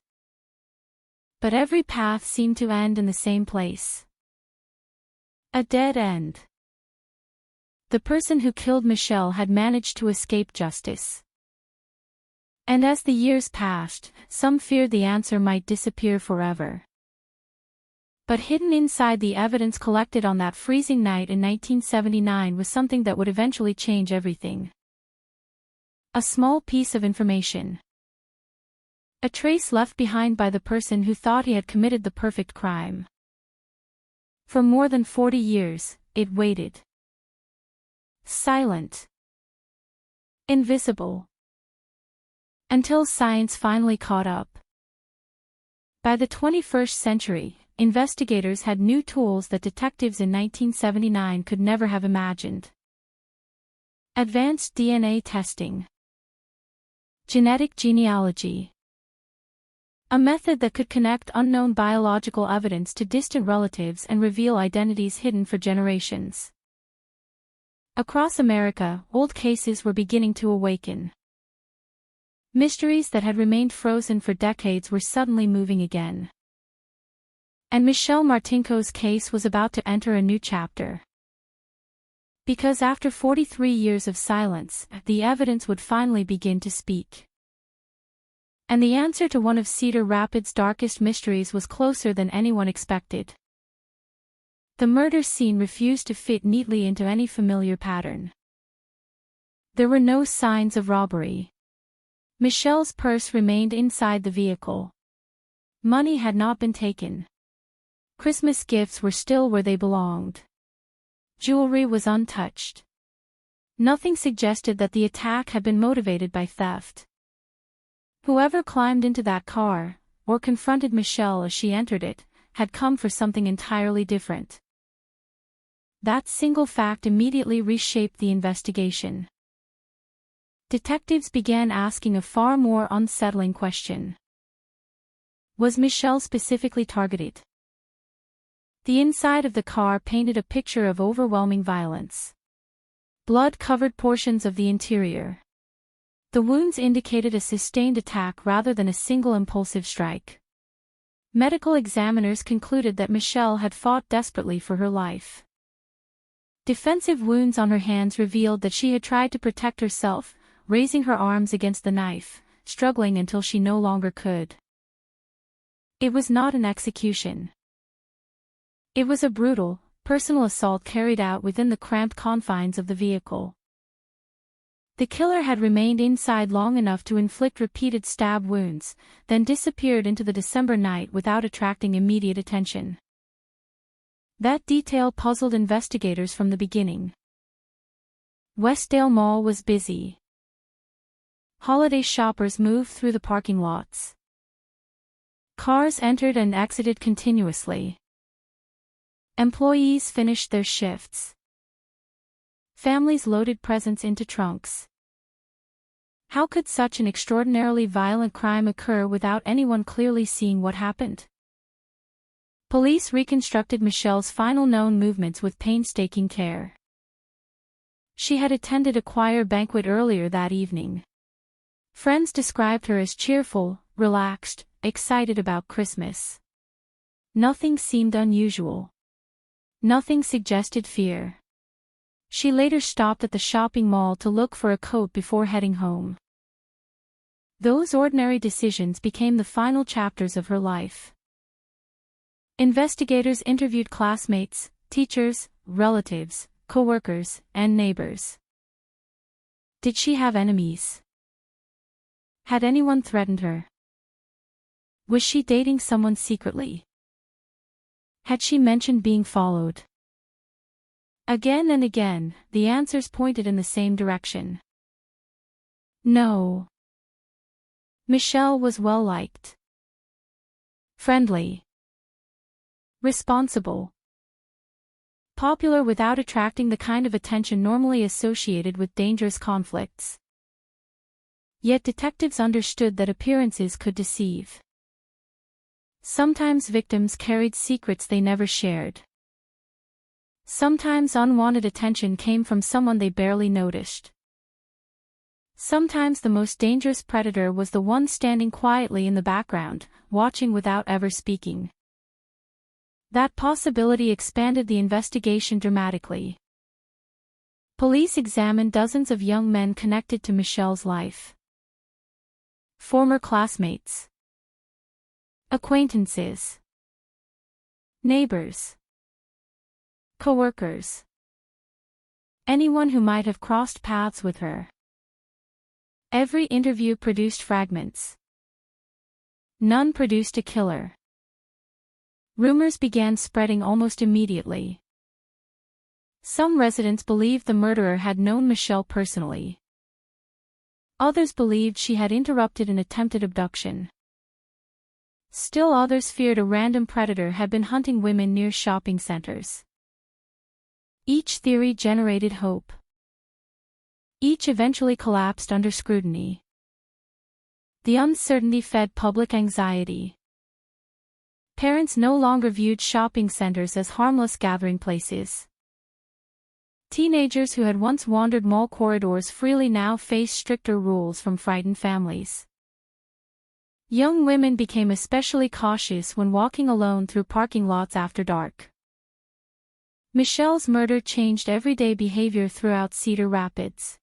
But every path seemed to end in the same place. A dead end. The person who killed Michelle had managed to escape justice. And as the years passed, some feared the answer might disappear forever. But hidden inside the evidence collected on that freezing night in 1979 was something that would eventually change everything. A small piece of information. A trace left behind by the person who thought he had committed the perfect crime. For more than 40 years, it waited. Silent. Invisible. Until science finally caught up. By the 21st century, investigators had new tools that detectives in 1979 could never have imagined. Advanced DNA testing. Genetic genealogy. A method that could connect unknown biological evidence to distant relatives and reveal identities hidden for generations. Across America, old cases were beginning to awaken. Mysteries that had remained frozen for decades were suddenly moving again. And Michelle Martinko's case was about to enter a new chapter. Because after 43 years of silence, the evidence would finally begin to speak. And the answer to one of Cedar Rapids' darkest mysteries was closer than anyone expected. The murder scene refused to fit neatly into any familiar pattern. There were no signs of robbery. Michelle's purse remained inside the vehicle. Money had not been taken. Christmas gifts were still where they belonged. Jewelry was untouched. Nothing suggested that the attack had been motivated by theft. Whoever climbed into that car, or confronted Michelle as she entered it, had come for something entirely different. That single fact immediately reshaped the investigation. Detectives began asking a far more unsettling question. Was Michelle specifically targeted? The inside of the car painted a picture of overwhelming violence. Blood covered portions of the interior. The wounds indicated a sustained attack rather than a single impulsive strike. Medical examiners concluded that Michelle had fought desperately for her life. Defensive wounds on her hands revealed that she had tried to protect herself, raising her arms against the knife, struggling until she no longer could. It was not an execution. It was a brutal, personal assault carried out within the cramped confines of the vehicle. The killer had remained inside long enough to inflict repeated stab wounds, then disappeared into the December night without attracting immediate attention. That detail puzzled investigators from the beginning. Westdale Mall was busy. Holiday shoppers moved through the parking lots. Cars entered and exited continuously. Employees finished their shifts. Families loaded presents into trunks. How could such an extraordinarily violent crime occur without anyone clearly seeing what happened? Police reconstructed Michelle's final known movements with painstaking care. She had attended a choir banquet earlier that evening. Friends described her as cheerful, relaxed, excited about Christmas. Nothing seemed unusual. Nothing suggested fear. She later stopped at the shopping mall to look for a coat before heading home. Those ordinary decisions became the final chapters of her life. Investigators interviewed classmates, teachers, relatives, co-workers, and neighbors. Did she have enemies? Had anyone threatened her? Was she dating someone secretly? Had she mentioned being followed? Again and again, the answers pointed in the same direction. No. Michelle was well-liked. Friendly. Responsible. Popular without attracting the kind of attention normally associated with dangerous conflicts. Yet detectives understood that appearances could deceive. Sometimes victims carried secrets they never shared. Sometimes unwanted attention came from someone they barely noticed. Sometimes the most dangerous predator was the one standing quietly in the background, watching without ever speaking. That possibility expanded the investigation dramatically. Police examined dozens of young men connected to Michelle's life. Former classmates. Acquaintances. Neighbors. Co-workers. Anyone who might have crossed paths with her. Every interview produced fragments. None produced a killer. Rumors began spreading almost immediately. Some residents believed the murderer had known Michelle personally. Others believed she had interrupted an attempted abduction. Still others feared a random predator had been hunting women near shopping centers. Each theory generated hope. Each eventually collapsed under scrutiny. The uncertainty fed public anxiety. Parents no longer viewed shopping centers as harmless gathering places. Teenagers who had once wandered mall corridors freely now faced stricter rules from frightened families. Young women became especially cautious when walking alone through parking lots after dark. Michelle's murder changed everyday behavior throughout Cedar Rapids.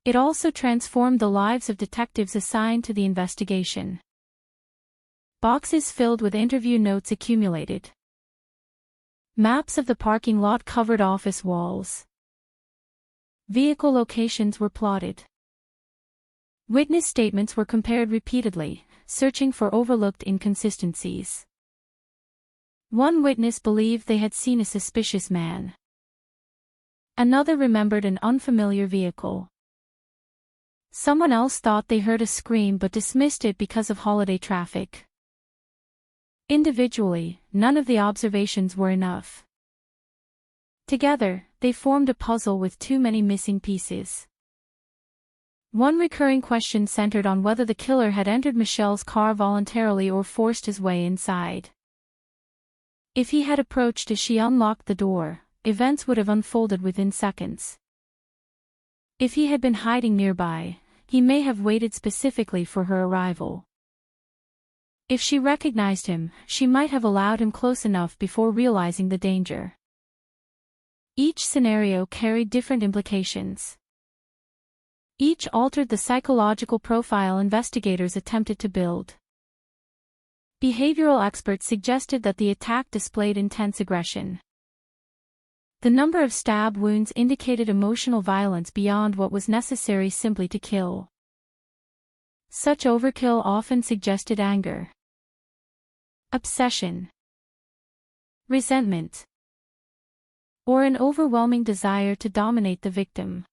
It also transformed the lives of detectives assigned to the investigation. Boxes filled with interview notes accumulated. Maps of the parking lot covered office walls. Vehicle locations were plotted. Witness statements were compared repeatedly, searching for overlooked inconsistencies. One witness believed they had seen a suspicious man. Another remembered an unfamiliar vehicle. Someone else thought they heard a scream but dismissed it because of holiday traffic. Individually, none of the observations were enough. Together, they formed a puzzle with too many missing pieces. One recurring question centered on whether the killer had entered Michelle's car voluntarily or forced his way inside. If he had approached as she unlocked the door, events would have unfolded within seconds. If he had been hiding nearby, he may have waited specifically for her arrival. If she recognized him, she might have allowed him close enough before realizing the danger. Each scenario carried different implications. Each altered the psychological profile investigators attempted to build. Behavioral experts suggested that the attack displayed intense aggression. The number of stab wounds indicated emotional violence beyond what was necessary simply to kill. Such overkill often suggested anger, obsession, resentment, or an overwhelming desire to dominate the victim.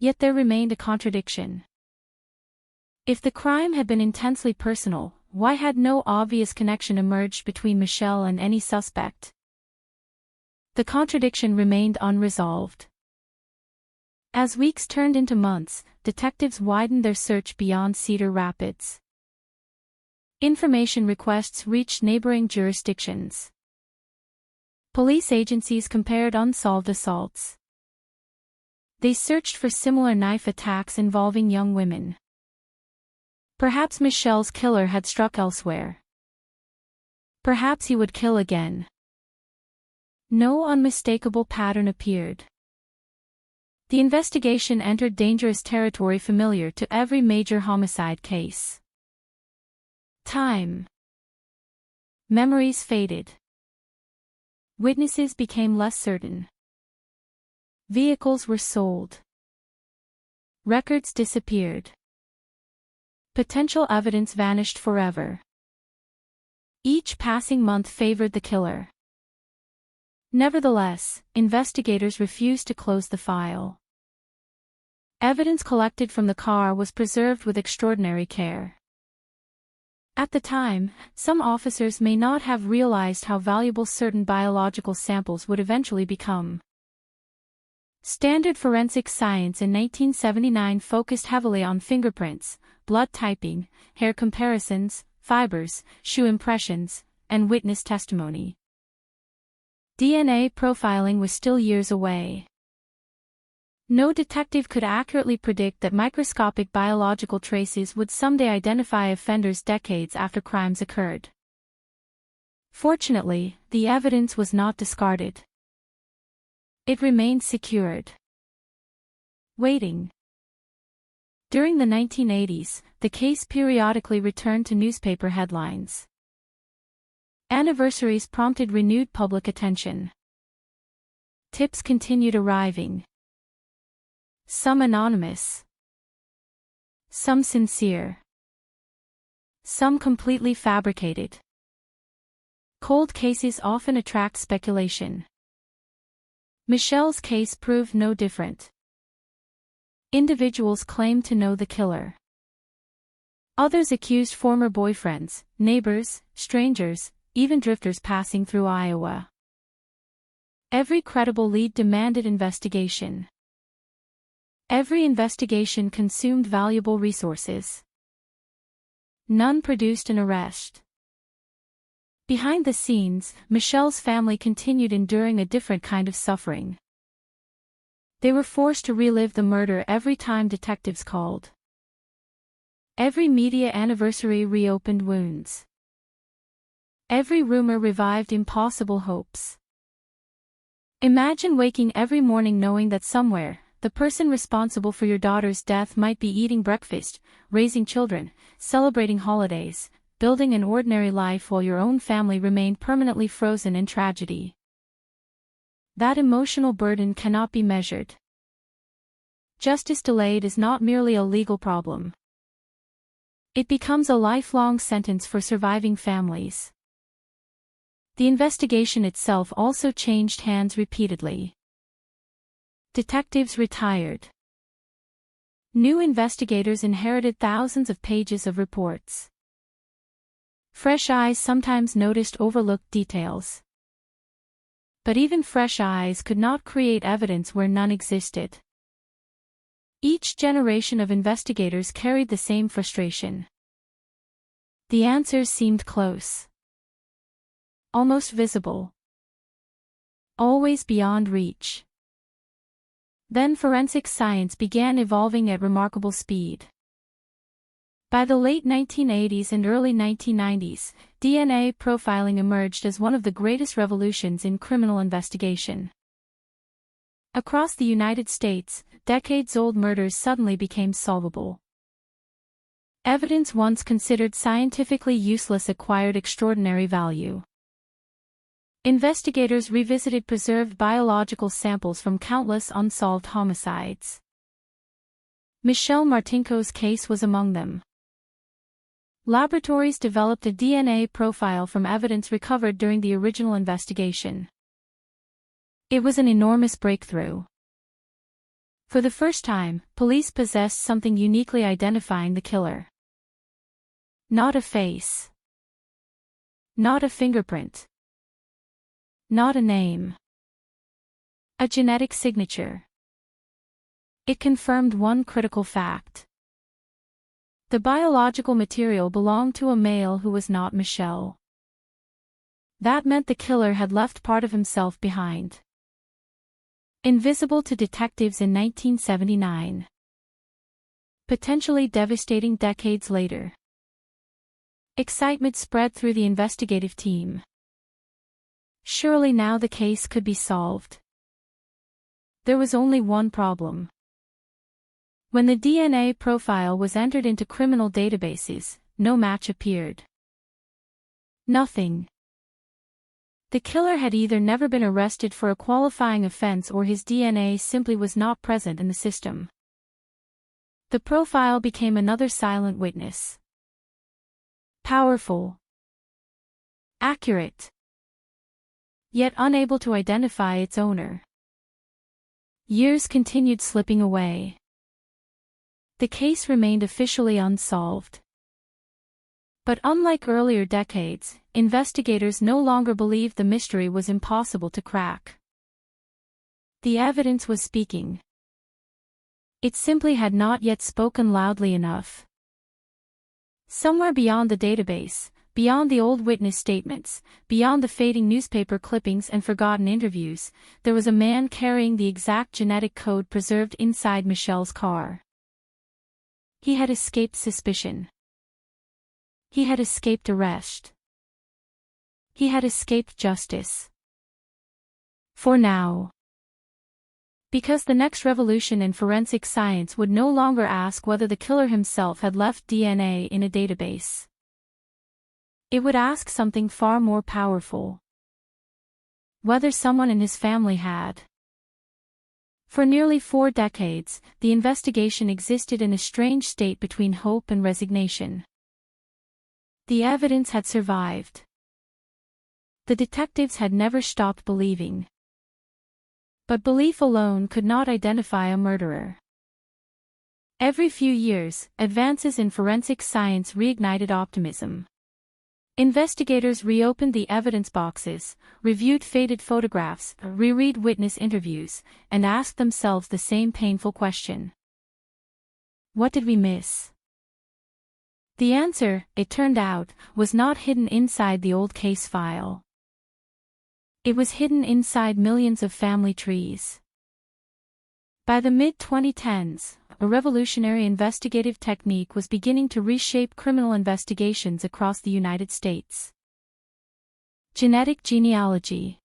Yet there remained a contradiction. If the crime had been intensely personal, why had no obvious connection emerged between Michelle and any suspect? The contradiction remained unresolved. As weeks turned into months, detectives widened their search beyond Cedar Rapids. Information requests reached neighboring jurisdictions. Police agencies compared unsolved assaults. They searched for similar knife attacks involving young women. Perhaps Michelle's killer had struck elsewhere. Perhaps he would kill again. No unmistakable pattern appeared. The investigation entered dangerous territory familiar to every major homicide case. Time. Memories faded. Witnesses became less certain. Vehicles were sold. Records disappeared. Potential evidence vanished forever. Each passing month favored the killer. Nevertheless, investigators refused to close the file. Evidence collected from the car was preserved with extraordinary care. At the time, some officers may not have realized how valuable certain biological samples would eventually become. Standard forensic science in 1979 focused heavily on fingerprints, blood typing, hair comparisons, fibers, shoe impressions, and witness testimony. DNA profiling was still years away. No detective could accurately predict that microscopic biological traces would someday identify offenders decades after crimes occurred. Fortunately, the evidence was not discarded. It remained secured. Waiting. During the 1980s, the case periodically returned to newspaper headlines. Anniversaries prompted renewed public attention. Tips continued arriving. Some anonymous. Some sincere. Some completely fabricated. Cold cases often attract speculation. Michelle's case proved no different. Individuals claimed to know the killer. Others accused former boyfriends, neighbors, strangers, even drifters passing through Iowa. Every credible lead demanded investigation. Every investigation consumed valuable resources. None produced an arrest. Behind the scenes, Michelle's family continued enduring a different kind of suffering. They were forced to relive the murder every time detectives called. Every media anniversary reopened wounds. Every rumor revived impossible hopes. Imagine waking every morning knowing that somewhere, the person responsible for your daughter's death might be eating breakfast, raising children, celebrating holidays, building an ordinary life while your own family remained permanently frozen in tragedy. That emotional burden cannot be measured. Justice delayed is not merely a legal problem. It becomes a lifelong sentence for surviving families. The investigation itself also changed hands repeatedly. Detectives retired. New investigators inherited thousands of pages of reports. Fresh eyes sometimes noticed overlooked details. But even fresh eyes could not create evidence where none existed. Each generation of investigators carried the same frustration. The answers seemed close. Almost visible. Always beyond reach. Then forensic science began evolving at remarkable speed. By the late 1980s and early 1990s, DNA profiling emerged as one of the greatest revolutions in criminal investigation. Across the United States, decades-old murders suddenly became solvable. Evidence once considered scientifically useless acquired extraordinary value. Investigators revisited preserved biological samples from countless unsolved homicides. Michelle Martinko's case was among them. Laboratories developed a DNA profile from evidence recovered during the original investigation. It was an enormous breakthrough. For the first time, police possessed something uniquely identifying the killer. Not a face. Not a fingerprint. Not a name. A genetic signature. It confirmed one critical fact. The biological material belonged to a male who was not Michelle. That meant the killer had left part of himself behind. Invisible to detectives in 1979. Potentially devastating decades later. Excitement spread through the investigative team. Surely now the case could be solved. There was only one problem. When the DNA profile was entered into criminal databases, no match appeared. Nothing. The killer had either never been arrested for a qualifying offense or his DNA simply was not present in the system. The profile became another silent witness. Powerful. Accurate. Yet unable to identify its owner. Years continued slipping away. The case remained officially unsolved. But unlike earlier decades, investigators no longer believed the mystery was impossible to crack. The evidence was speaking. It simply had not yet spoken loudly enough. Somewhere beyond the database, beyond the old witness statements, beyond the fading newspaper clippings and forgotten interviews, there was a man carrying the exact genetic code preserved inside Michelle's car. He had escaped suspicion. He had escaped arrest. He had escaped justice. For now. Because the next revolution in forensic science would no longer ask whether the killer himself had left DNA in a database. It would ask something far more powerful. Whether someone in his family had. For nearly 4 decades, the investigation existed in a strange state between hope and resignation. The evidence had survived. The detectives had never stopped believing. But belief alone could not identify a murderer. Every few years, advances in forensic science reignited optimism. Investigators reopened the evidence boxes, reviewed faded photographs, reread witness interviews, and asked themselves the same painful question. What did we miss? The answer, it turned out, was not hidden inside the old case file. It was hidden inside millions of family trees. By the mid-2010s, a revolutionary investigative technique was beginning to reshape criminal investigations across the United States. Genetic genealogy.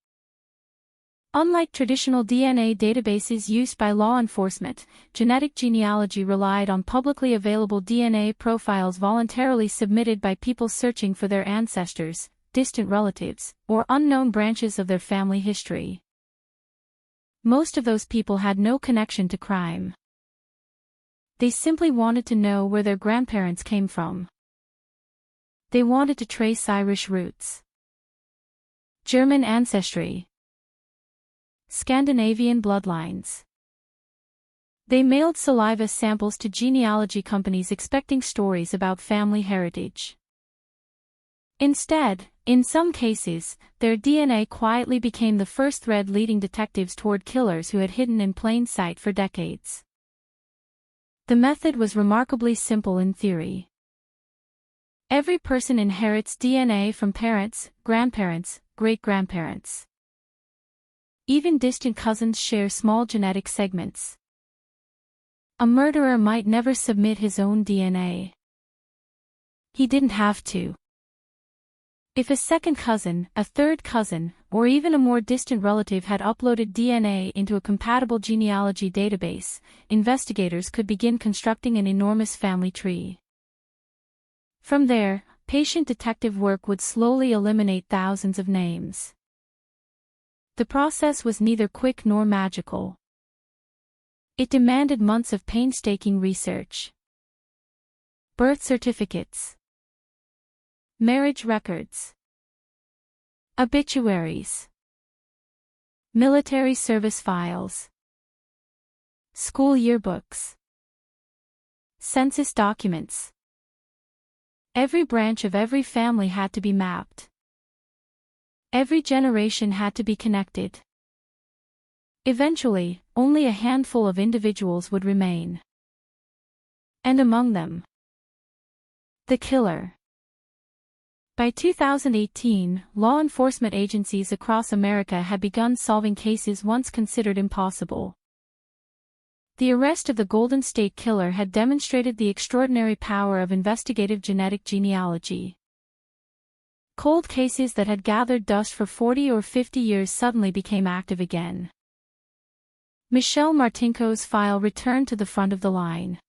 Unlike traditional DNA databases used by law enforcement, genetic genealogy relied on publicly available DNA profiles voluntarily submitted by people searching for their ancestors, distant relatives, or unknown branches of their family history. Most of those people had no connection to crime. They simply wanted to know where their grandparents came from. They wanted to trace Irish roots, German ancestry, Scandinavian bloodlines. They mailed saliva samples to genealogy companies expecting stories about family heritage. Instead, in some cases, their DNA quietly became the first thread leading detectives toward killers who had hidden in plain sight for decades. The method was remarkably simple in theory. Every person inherits DNA from parents, grandparents, great-grandparents. Even distant cousins share small genetic segments. A murderer might never submit his own DNA. He didn't have to. If a second cousin, a third cousin, or even a more distant relative had uploaded DNA into a compatible genealogy database, investigators could begin constructing an enormous family tree. From there, patient detective work would slowly eliminate thousands of names. The process was neither quick nor magical. It demanded months of painstaking research. Birth certificates, marriage records, obituaries, military service files, school yearbooks, census documents. Every branch of every family had to be mapped. Every generation had to be connected. Eventually, only a handful of individuals would remain. And among them, the killer. By 2018, law enforcement agencies across America had begun solving cases once considered impossible. The arrest of the Golden State Killer had demonstrated the extraordinary power of investigative genetic genealogy. Cold cases that had gathered dust for 40 or 50 years suddenly became active again. Michelle Martinko's file returned to the front of the line.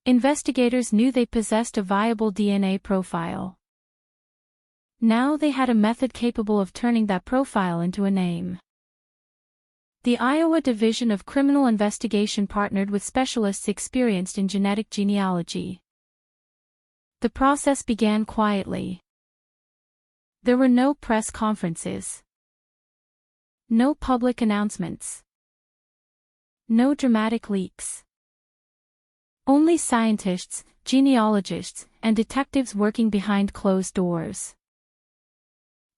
Investigators knew they possessed a viable DNA profile. Now they had a method capable of turning that profile into a name. The Iowa Division of Criminal Investigation partnered with specialists experienced in genetic genealogy. The process began quietly. There were no press conferences. No public announcements. No dramatic leaks. Only scientists, genealogists, and detectives working behind closed doors.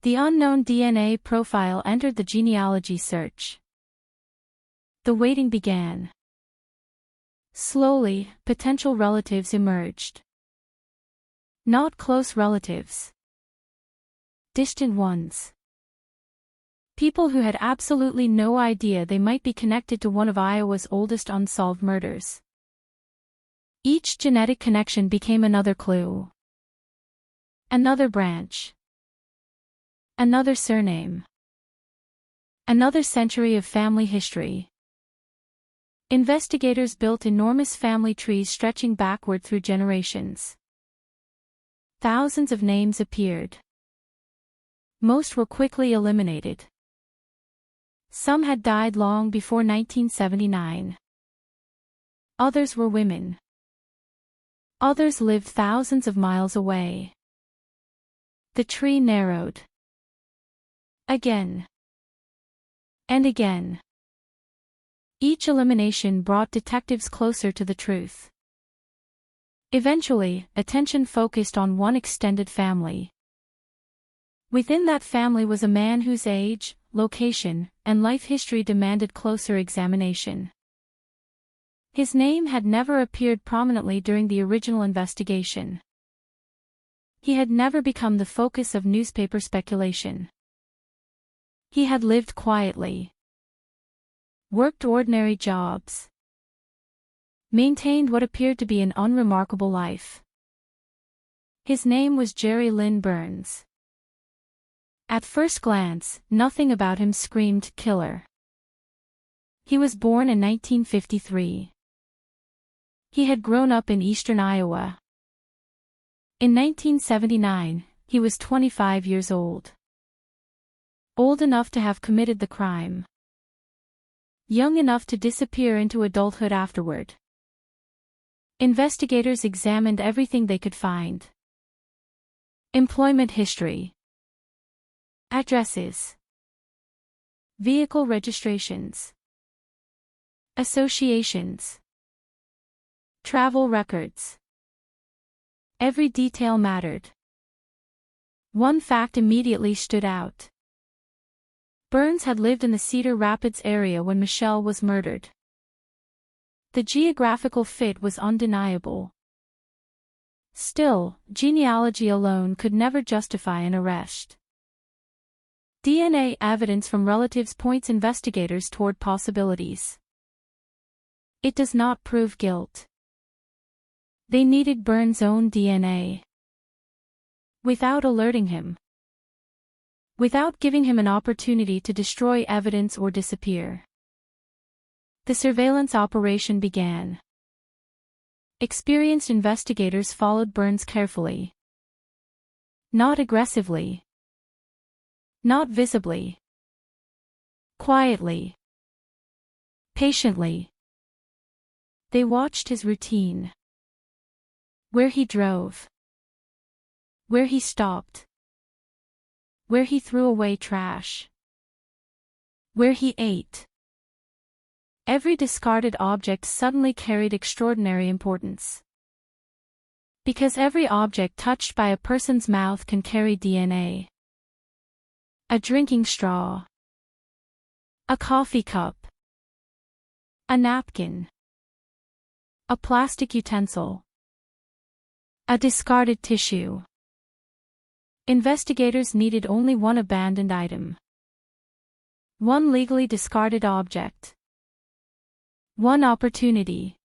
The unknown DNA profile entered the genealogy search. The waiting began. Slowly, potential relatives emerged. Not close relatives. Distant ones. People who had absolutely no idea they might be connected to one of Iowa's oldest unsolved murders. Each genetic connection became another clue. Another branch. Another surname. Another century of family history. Investigators built enormous family trees stretching backward through generations. Thousands of names appeared. Most were quickly eliminated. Some had died long before 1979. Others were women. Others lived thousands of miles away. The tree narrowed. Again. And again. Each elimination brought detectives closer to the truth. Eventually, attention focused on one extended family. Within that family was a man whose age, location, and life history demanded closer examination. His name had never appeared prominently during the original investigation. He had never become the focus of newspaper speculation. He had lived quietly. Worked ordinary jobs. Maintained what appeared to be an unremarkable life. His name was Jerry Lynn Burns. At first glance, nothing about him screamed killer. He was born in 1953. He had grown up in eastern Iowa. In 1979, he was 25 years old. Old enough to have committed the crime. Young enough to disappear into adulthood afterward. Investigators examined everything they could find. Employment history. Addresses. Vehicle registrations. Associations. Travel records. Every detail mattered. One fact immediately stood out. Burns had lived in the Cedar Rapids area when Michelle was murdered. The geographical fit was undeniable. Still, genealogy alone could never justify an arrest. DNA evidence from relatives points investigators toward possibilities. It does not prove guilt. They needed Burns' own DNA. Without alerting him. Without giving him an opportunity to destroy evidence or disappear. The surveillance operation began. Experienced investigators followed Burns carefully. Not aggressively. Not visibly. Quietly, patiently, they watched his routine. Where he drove, where he stopped, where he threw away trash, where he ate. Every discarded object suddenly carried extraordinary importance. Because every object touched by a person's mouth can carry DNA. A drinking straw, a coffee cup, a napkin, a plastic utensil, a discarded tissue. Investigators needed only one abandoned item. One legally discarded object. One opportunity.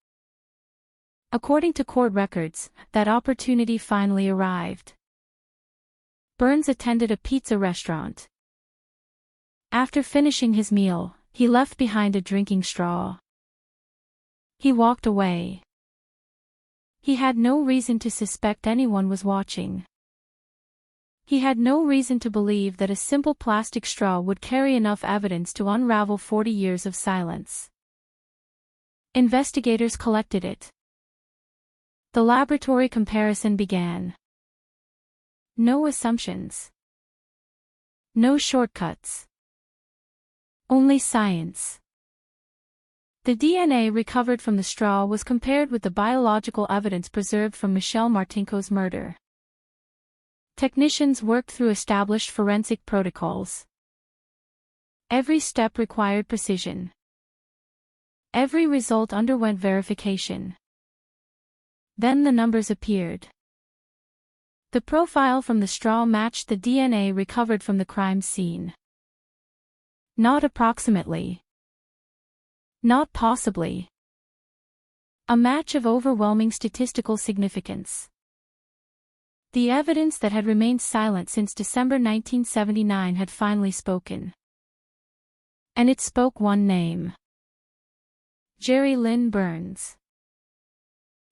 According to court records, that opportunity finally arrived. Burns attended a pizza restaurant. After finishing his meal, he left behind a drinking straw. He walked away. He had no reason to suspect anyone was watching. He had no reason to believe that a simple plastic straw would carry enough evidence to unravel 40 years of silence. Investigators collected it. The laboratory comparison began. No assumptions. No shortcuts. Only science. The DNA recovered from the straw was compared with the biological evidence preserved from Michelle Martinko's murder. Technicians worked through established forensic protocols. Every step required precision. Every result underwent verification. Then the numbers appeared. The profile from the straw matched the DNA recovered from the crime scene. Not approximately. Not possibly. A match of overwhelming statistical significance. The evidence that had remained silent since December 1979 had finally spoken. And it spoke one name. Jerry Lynn Burns.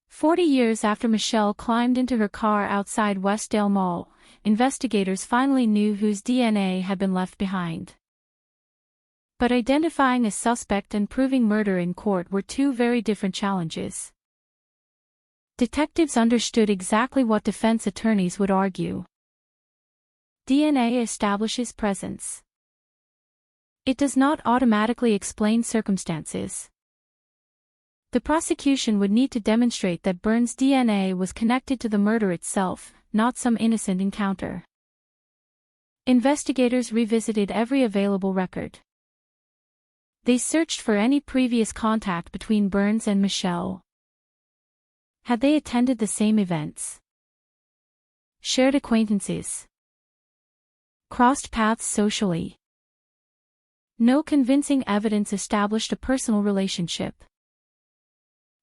40 years after Michelle climbed into her car outside Westdale Mall, investigators finally knew whose DNA had been left behind. But identifying a suspect and proving murder in court were two very different challenges. Detectives understood exactly what defense attorneys would argue. DNA establishes presence. It does not automatically explain circumstances. The prosecution would need to demonstrate that Burns' DNA was connected to the murder itself, not some innocent encounter. Investigators revisited every available record. They searched for any previous contact between Burns and Michelle. Had they attended the same events? Shared acquaintances? Crossed paths socially? No convincing evidence established a personal relationship.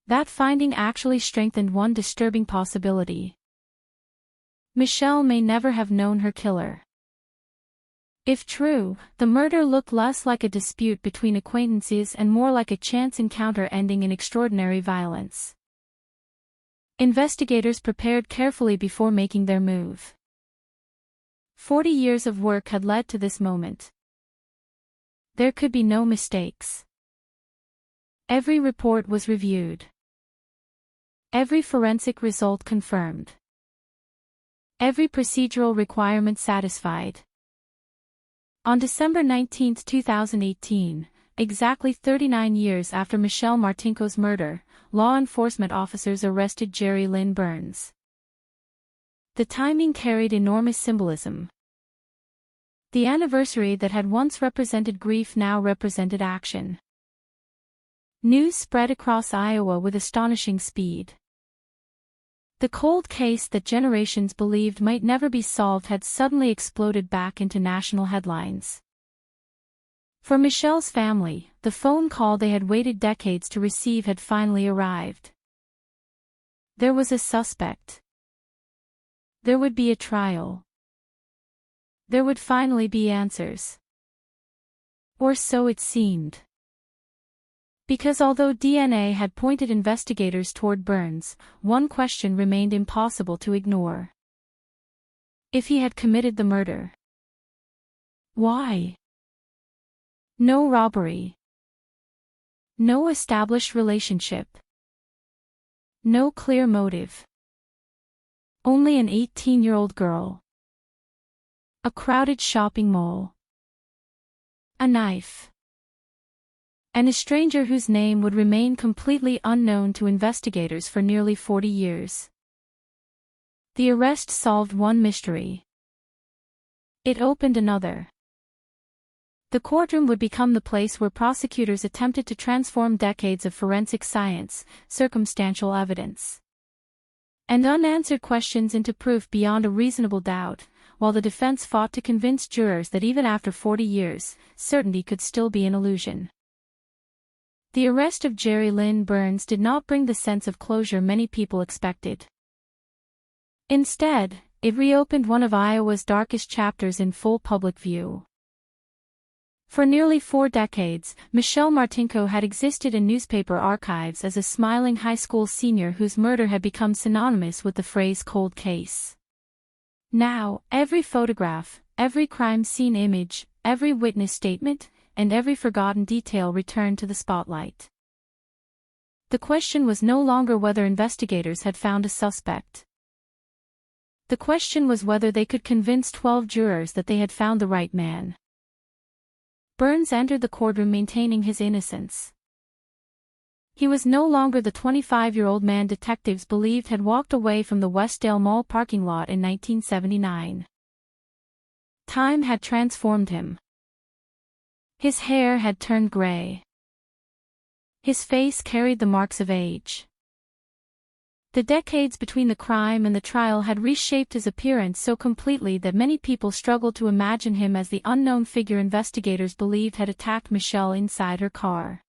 That finding actually strengthened one disturbing possibility. Michelle may never have known her killer. If true, the murder looked less like a dispute between acquaintances and more like a chance encounter ending in extraordinary violence. Investigators prepared carefully before making their move. 40 years of work had led to this moment. There could be no mistakes. Every report was reviewed. Every forensic result confirmed. Every procedural requirement satisfied. On December 19, 2018, exactly 39 years after Michelle Martinko's murder, law enforcement officers arrested Jerry Lynn Burns. The timing carried enormous symbolism. The anniversary that had once represented grief now represented action. News spread across Iowa with astonishing speed. The cold case that generations believed might never be solved had suddenly exploded back into national headlines. For Michelle's family, the phone call they had waited decades to receive had finally arrived. There was a suspect. There would be a trial. There would finally be answers. Or so it seemed. Because although DNA had pointed investigators toward Burns, one question remained impossible to ignore. If he had committed the murder, why? No robbery. No established relationship. No clear motive. Only an 18-year-old girl. A crowded shopping mall. A knife. And a stranger whose name would remain completely unknown to investigators for nearly 40 years. The arrest solved one mystery. It opened another. The courtroom would become the place where prosecutors attempted to transform decades of forensic science, circumstantial evidence, and unanswered questions into proof beyond a reasonable doubt, while the defense fought to convince jurors that even after 40 years, certainty could still be an illusion. The arrest of Jerry Lynn Burns did not bring the sense of closure many people expected. Instead, it reopened one of Iowa's darkest chapters in full public view. For nearly 4 decades, Michelle Martinko had existed in newspaper archives as a smiling high school senior whose murder had become synonymous with the phrase cold case. Now, every photograph, every crime scene image, every witness statement, and every forgotten detail returned to the spotlight. The question was no longer whether investigators had found a suspect. The question was whether they could convince 12 jurors that they had found the right man. Burns entered the courtroom maintaining his innocence. He was no longer the 25-year-old man detectives believed had walked away from the Westdale Mall parking lot in 1979. Time had transformed him. His hair had turned gray. His face carried the marks of age. The decades between the crime and the trial had reshaped his appearance so completely that many people struggled to imagine him as the unknown figure investigators believed had attacked Michelle inside her car.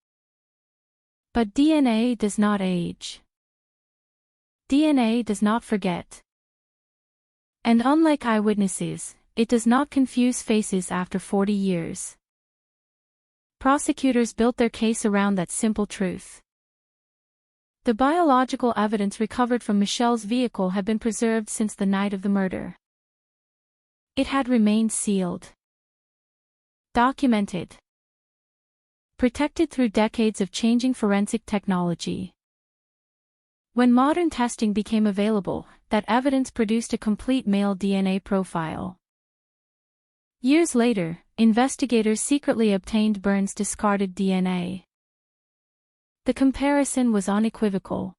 But DNA does not age. DNA does not forget. And unlike eyewitnesses, it does not confuse faces after 40 years. Prosecutors built their case around that simple truth. The biological evidence recovered from Michelle's vehicle had been preserved since the night of the murder. It had remained sealed, documented, protected through decades of changing forensic technology. When modern testing became available, that evidence produced a complete male DNA profile. Years later, investigators secretly obtained Burns' discarded DNA. The comparison was unequivocal.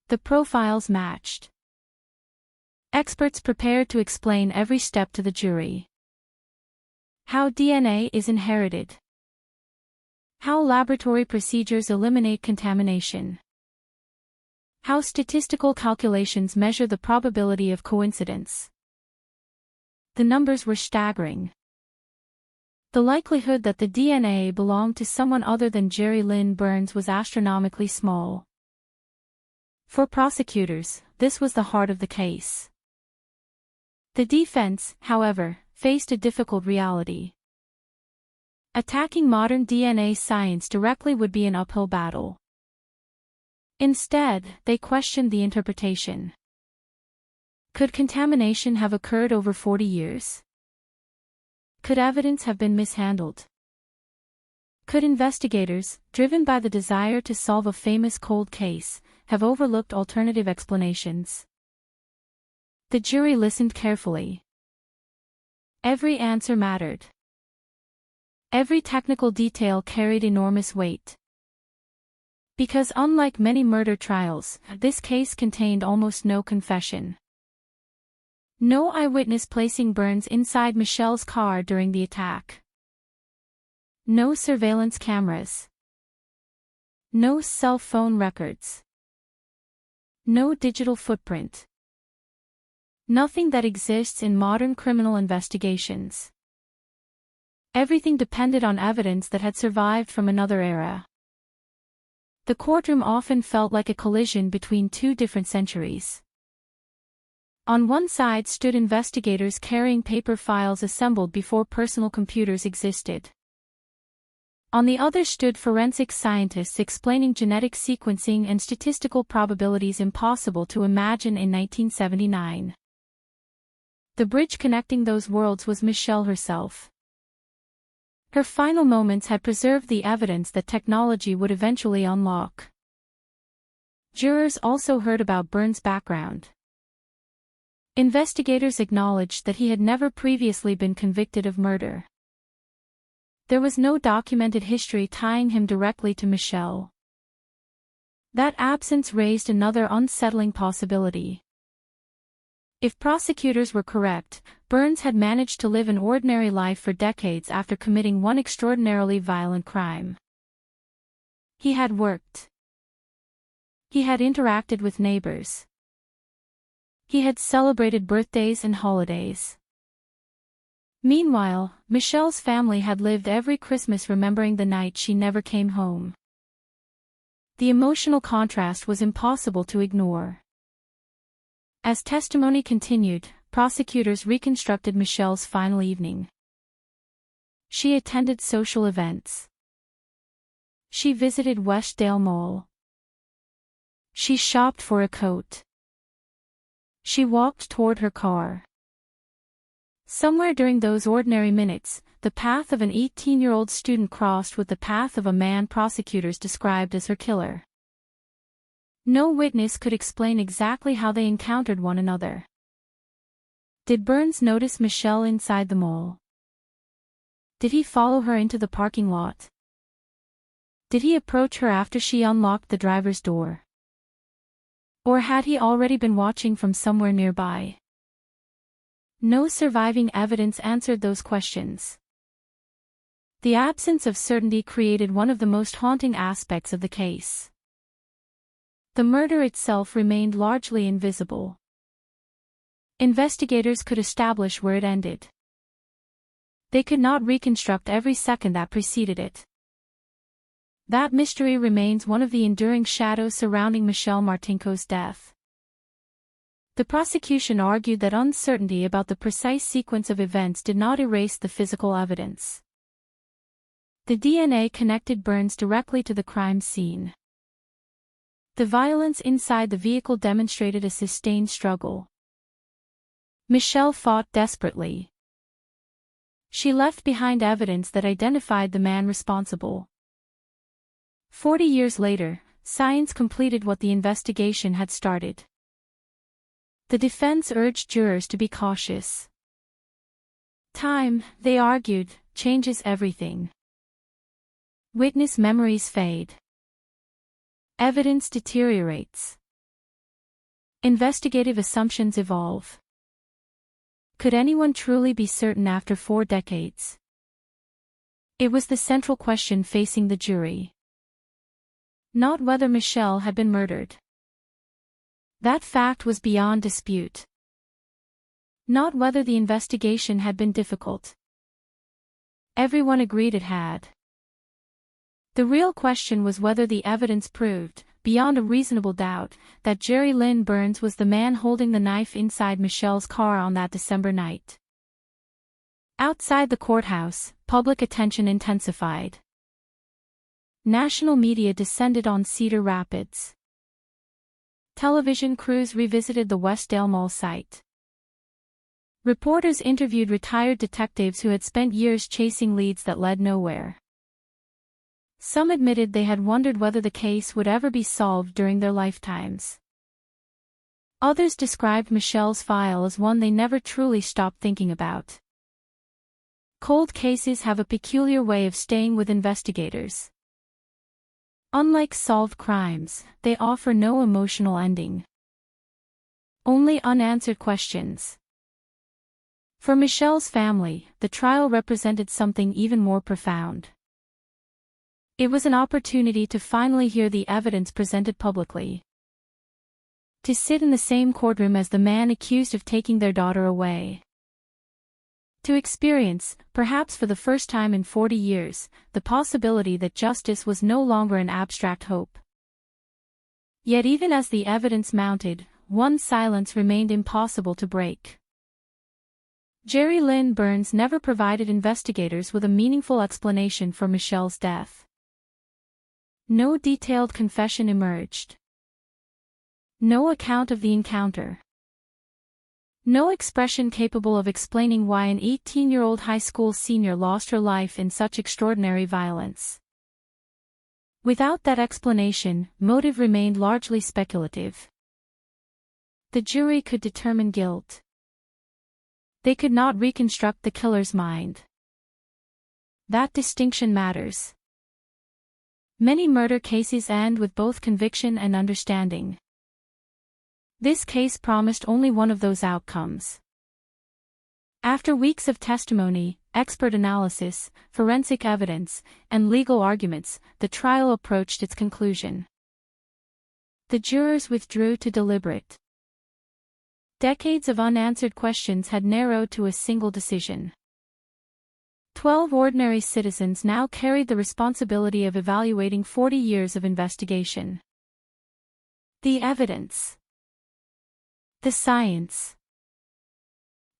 The profiles matched. Experts prepared to explain every step to the jury. How DNA is inherited. How laboratory procedures eliminate contamination. How statistical calculations measure the probability of coincidence. The numbers were staggering. The likelihood that the DNA belonged to someone other than Jerry Lynn Burns was astronomically small. For prosecutors, this was the heart of the case. The defense, however, faced a difficult reality. Attacking modern DNA science directly would be an uphill battle. Instead, they questioned the interpretation. Could contamination have occurred over 40 years? Could evidence have been mishandled? Could investigators, driven by the desire to solve a famous cold case, have overlooked alternative explanations? The jury listened carefully. Every answer mattered. Every technical detail carried enormous weight. Because unlike many murder trials, this case contained almost no confession. No eyewitness placing Burns inside Michelle's car during the attack. No surveillance cameras. No cell phone records. No digital footprint. Nothing that exists in modern criminal investigations. Everything depended on evidence that had survived from another era. The courtroom often felt like a collision between 2 different centuries. On one side stood investigators carrying paper files assembled before personal computers existed. On the other stood forensic scientists explaining genetic sequencing and statistical probabilities impossible to imagine in 1979. The bridge connecting those worlds was Michelle herself. Her final moments had preserved the evidence that technology would eventually unlock. Jurors also heard about Burns' background. Investigators acknowledged that he had never previously been convicted of murder. There was no documented history tying him directly to Michelle. That absence raised another unsettling possibility. If prosecutors were correct, Burns had managed to live an ordinary life for decades after committing one extraordinarily violent crime. He had worked. He had interacted with neighbors. He had celebrated birthdays and holidays. Meanwhile, Michelle's family had lived every Christmas remembering the night she never came home. The emotional contrast was impossible to ignore. As testimony continued, prosecutors reconstructed Michelle's final evening. She attended social events. She visited Westdale Mall. She shopped for a coat. She walked toward her car. Somewhere during those ordinary minutes, the path of an 18-year-old student crossed with the path of a man prosecutors described as her killer. No witness could explain exactly how they encountered one another. Did Burns notice Michelle inside the mall? Did he follow her into the parking lot? Did he approach her after she unlocked the driver's door? Or had he already been watching from somewhere nearby? No surviving evidence answered those questions. The absence of certainty created one of the most haunting aspects of the case. The murder itself remained largely invisible. Investigators could establish where it ended. They could not reconstruct every second that preceded it. That mystery remains one of the enduring shadows surrounding Michelle Martinko's death. The prosecution argued that uncertainty about the precise sequence of events did not erase the physical evidence. The DNA connected Burns directly to the crime scene. The violence inside the vehicle demonstrated a sustained struggle. Michelle fought desperately. She left behind evidence that identified the man responsible. 40 years later, science completed what the investigation had started. The defense urged jurors to be cautious. Time, they argued, changes everything. Witness memories fade. Evidence deteriorates. Investigative assumptions evolve. Could anyone truly be certain after 4 decades? It was the central question facing the jury. Not whether Michelle had been murdered. That fact was beyond dispute. Not whether the investigation had been difficult. Everyone agreed it had. The real question was whether the evidence proved, beyond a reasonable doubt, that Jerry Lynn Burns was the man holding the knife inside Michelle's car on that December night. Outside the courthouse, public attention intensified. National media descended on Cedar Rapids. Television crews revisited the Westdale Mall site. Reporters interviewed retired detectives who had spent years chasing leads that led nowhere. Some admitted they had wondered whether the case would ever be solved during their lifetimes. Others described Michelle's file as one they never truly stopped thinking about. Cold cases have a peculiar way of staying with investigators. Unlike solved crimes, they offer no emotional ending. Only unanswered questions. For Michelle's family, the trial represented something even more profound. It was an opportunity to finally hear the evidence presented publicly. To sit in the same courtroom as the man accused of taking their daughter away. To experience, perhaps for the first time in 40 years, the possibility that justice was no longer an abstract hope. Yet even as the evidence mounted, one silence remained impossible to break. Jerry Lynn Burns never provided investigators with a meaningful explanation for Michelle's death. No detailed confession emerged. No account of the encounter. No expression capable of explaining why an 18-year-old high school senior lost her life in such extraordinary violence. Without that explanation, motive remained largely speculative. The jury could determine guilt. They could not reconstruct the killer's mind. That distinction matters. Many murder cases end with both conviction and understanding. This case promised only one of those outcomes. After weeks of testimony, expert analysis, forensic evidence, and legal arguments, the trial approached its conclusion. The jurors withdrew to deliberate. Decades of unanswered questions had narrowed to a single decision. 12 ordinary citizens now carried the responsibility of evaluating 40 years of investigation. The evidence. The science.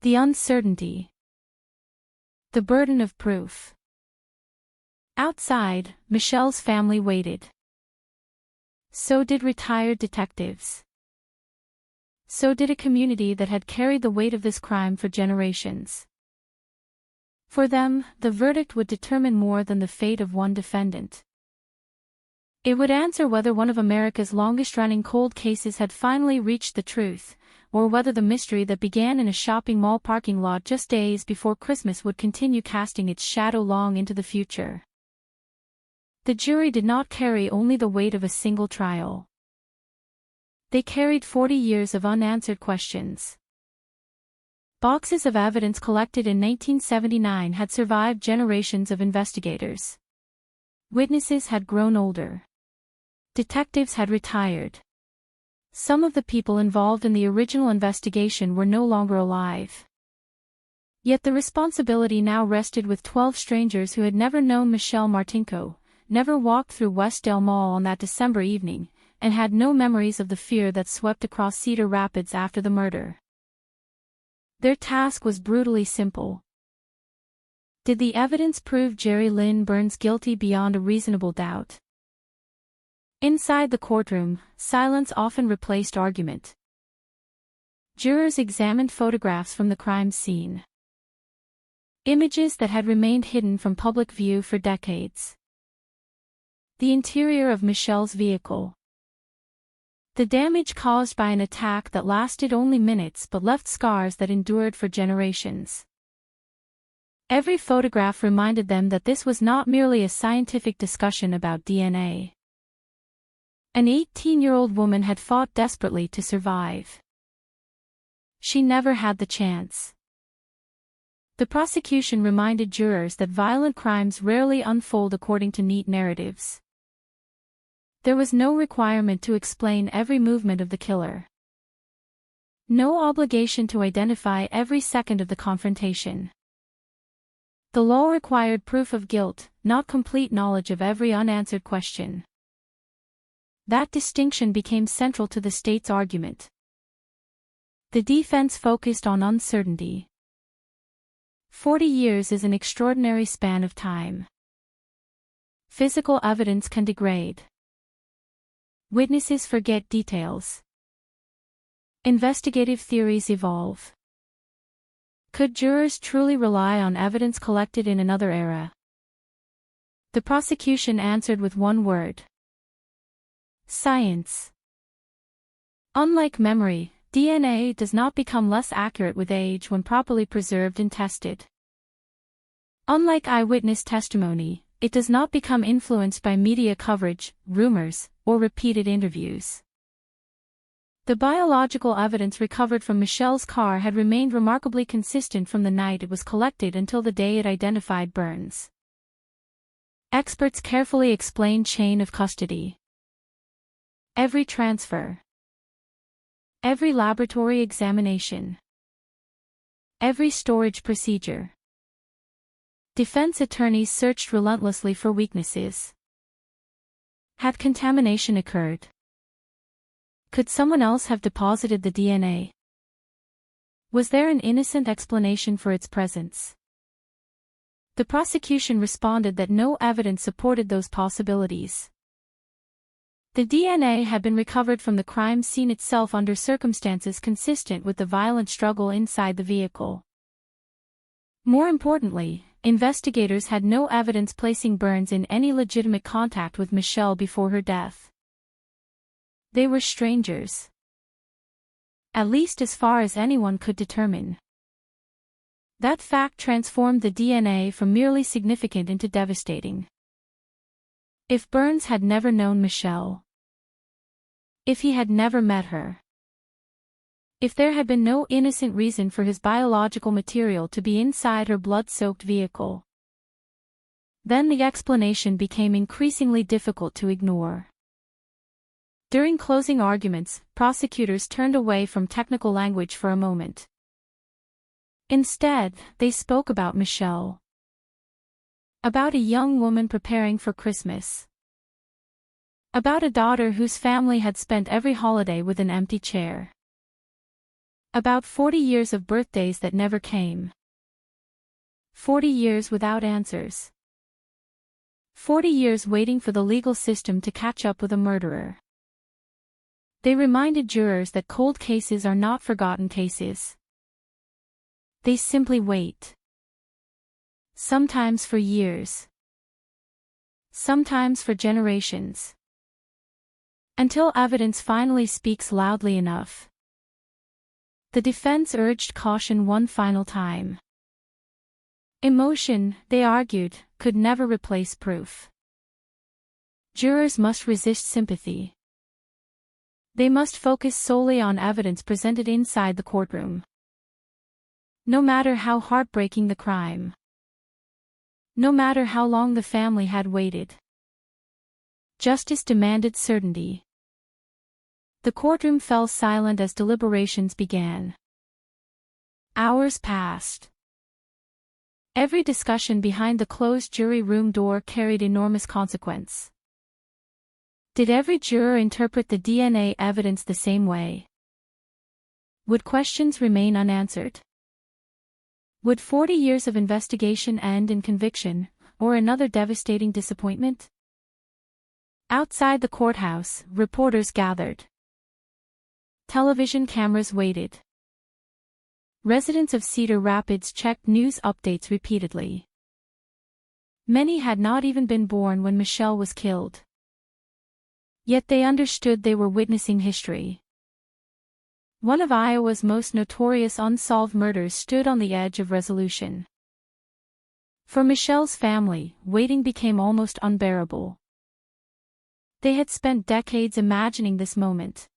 The uncertainty. The burden of proof. Outside, Michelle's family waited. So did retired detectives. So did a community that had carried the weight of this crime for generations. For them, the verdict would determine more than the fate of one defendant. It would answer whether one of America's longest-running cold cases had finally reached the truth, or whether the mystery that began in a shopping mall parking lot just days before Christmas would continue casting its shadow long into the future. The jury did not carry only the weight of a single trial. They carried 40 years of unanswered questions. Boxes of evidence collected in 1979 had survived generations of investigators. Witnesses had grown older. Detectives had retired. Some of the people involved in the original investigation were no longer alive. Yet the responsibility now rested with 12 strangers who had never known Michelle Martinko, never walked through Westdale Mall on that December evening, and had no memories of the fear that swept across Cedar Rapids after the murder. Their task was brutally simple. Did the evidence prove Jerry Lynn Burns guilty beyond a reasonable doubt? Inside the courtroom, silence often replaced argument. Jurors examined photographs from the crime scene. Images that had remained hidden from public view for decades. The interior of Michelle's vehicle. The damage caused by an attack that lasted only minutes but left scars that endured for generations. Every photograph reminded them that this was not merely a scientific discussion about DNA. An 18-year-old woman had fought desperately to survive. She never had the chance. The prosecution reminded jurors that violent crimes rarely unfold according to neat narratives. There was no requirement to explain every movement of the killer. No obligation to identify every second of the confrontation. The law required proof of guilt, not complete knowledge of every unanswered question. That distinction became central to the state's argument. The defense focused on uncertainty. 40 years is an extraordinary span of time. Physical evidence can degrade. Witnesses forget details. Investigative theories evolve. Could jurors truly rely on evidence collected in another era? The prosecution answered with one word. Science. Unlike memory, DNA does not become less accurate with age when properly preserved and tested. Unlike eyewitness testimony, it does not become influenced by media coverage, rumors, or repeated interviews. The biological evidence recovered from Michelle's car had remained remarkably consistent from the night it was collected until the day it identified Burns. Experts carefully explained chain of custody. Every transfer. Every laboratory examination. Every storage procedure. Defense attorneys searched relentlessly for weaknesses. Had contamination occurred? Could someone else have deposited the DNA? Was there an innocent explanation for its presence? The prosecution responded that no evidence supported those possibilities. The DNA had been recovered from the crime scene itself under circumstances consistent with the violent struggle inside the vehicle. More importantly, investigators had no evidence placing Burns in any legitimate contact with Michelle before her death. They were strangers. At least as far as anyone could determine. That fact transformed the DNA from merely significant into devastating. If Burns had never known Michelle, if he had never met her, if there had been no innocent reason for his biological material to be inside her blood-soaked vehicle, then the explanation became increasingly difficult to ignore. During closing arguments, prosecutors turned away from technical language for a moment. Instead, they spoke about Michelle. About a young woman preparing for Christmas. About a daughter whose family had spent every holiday with an empty chair. About 40 years of birthdays that never came. 40 years without answers. 40 years waiting for the legal system to catch up with a murderer. They reminded jurors that cold cases are not forgotten cases. They simply wait. Sometimes for years. Sometimes for generations. Until evidence finally speaks loudly enough. The defense urged caution one final time. Emotion, they argued, could never replace proof. Jurors must resist sympathy. They must focus solely on evidence presented inside the courtroom. No matter how heartbreaking the crime. No matter how long the family had waited. Justice demanded certainty. The courtroom fell silent as deliberations began. Hours passed. Every discussion behind the closed jury room door carried enormous consequence. Did every juror interpret the DNA evidence the same way? Would questions remain unanswered? Would 40 years of investigation end in conviction, or another devastating disappointment? Outside the courthouse, reporters gathered. Television cameras waited. Residents of Cedar Rapids checked news updates repeatedly. Many had not even been born when Michelle was killed. Yet they understood they were witnessing history. One of Iowa's most notorious unsolved murders stood on the edge of resolution. For Michelle's family, waiting became almost unbearable. They had spent decades imagining this moment.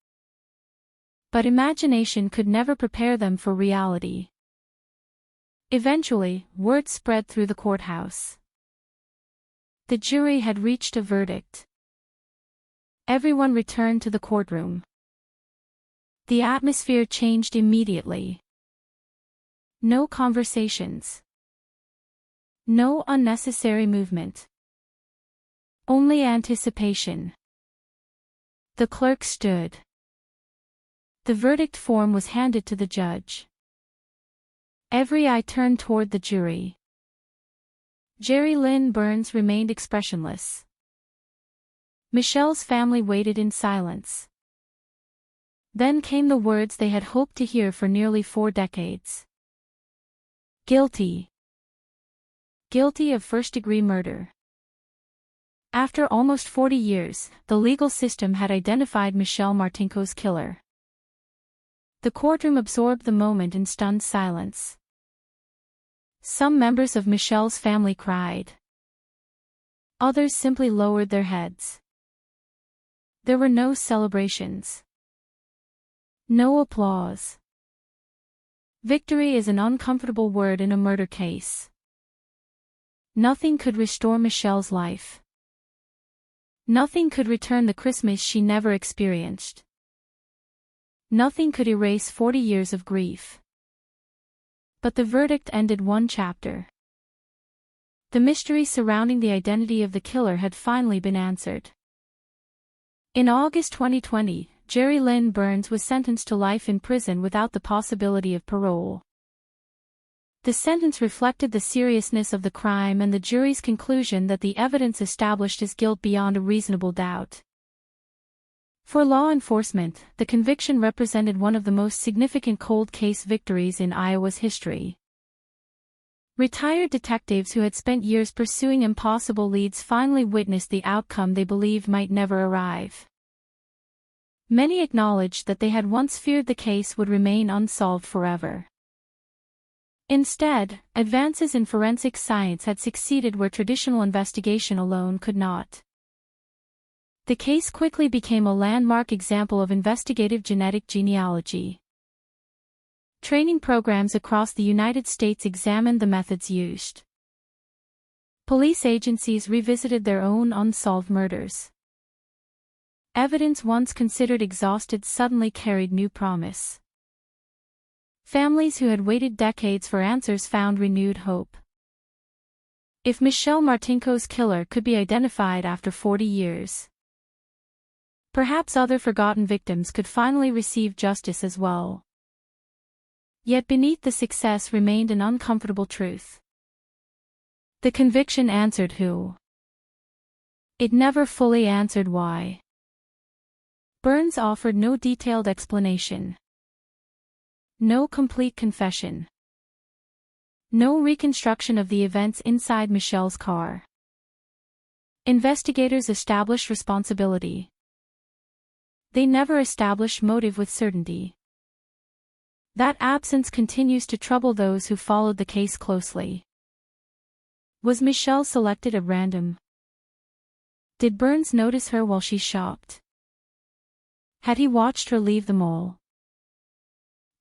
But imagination could never prepare them for reality. Eventually, word spread through the courthouse. The jury had reached a verdict. Everyone returned to the courtroom. The atmosphere changed immediately. No conversations. No unnecessary movement. Only anticipation. The clerk stood. The verdict form was handed to the judge. Every eye turned toward the jury. Jerry Lynn Burns remained expressionless. Michelle's family waited in silence. Then came the words they had hoped to hear for nearly 4 decades. Guilty. Guilty of first-degree murder. After almost 40 years, the legal system had identified Michelle Martinko's killer. The courtroom absorbed the moment in stunned silence. Some members of Michelle's family cried. Others simply lowered their heads. There were no celebrations. No applause. Victory is an uncomfortable word in a murder case. Nothing could restore Michelle's life. Nothing could return the Christmas she never experienced. Nothing could erase 40 years of grief. But the verdict ended one chapter. The mystery surrounding the identity of the killer had finally been answered. In August 2020, Jerry Lynn Burns was sentenced to life in prison without the possibility of parole. The sentence reflected the seriousness of the crime and the jury's conclusion that the evidence established his guilt beyond a reasonable doubt. For law enforcement, the conviction represented one of the most significant cold case victories in Iowa's history. Retired detectives who had spent years pursuing impossible leads finally witnessed the outcome they believed might never arrive. Many acknowledged that they had once feared the case would remain unsolved forever. Instead, advances in forensic science had succeeded where traditional investigation alone could not. The case quickly became a landmark example of investigative genetic genealogy. Training programs across the United States examined the methods used. Police agencies revisited their own unsolved murders. Evidence once considered exhausted suddenly carried new promise. Families who had waited decades for answers found renewed hope. If Michelle Martinko's killer could be identified after 40 years, perhaps other forgotten victims could finally receive justice as well. Yet beneath the success remained an uncomfortable truth. The conviction answered who. It never fully answered why. Burns offered no detailed explanation. No complete confession. No reconstruction of the events inside Michelle's car. Investigators established responsibility. They never established motive with certainty. That absence continues to trouble those who followed the case closely. Was Michelle selected at random? Did Burns notice her while she shopped? Had he watched her leave the mall?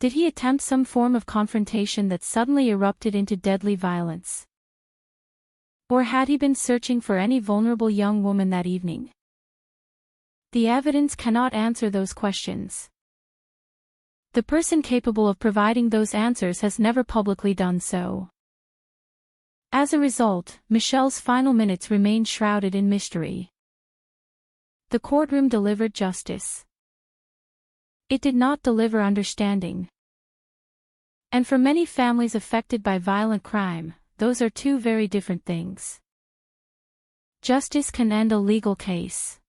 Did he attempt some form of confrontation that suddenly erupted into deadly violence? Or had he been searching for any vulnerable young woman that evening? The evidence cannot answer those questions. The person capable of providing those answers has never publicly done so. As a result, Michelle's final minutes remained shrouded in mystery. The courtroom delivered justice. It did not deliver understanding. And for many families affected by violent crime, those are two very different things. Justice can end a legal case.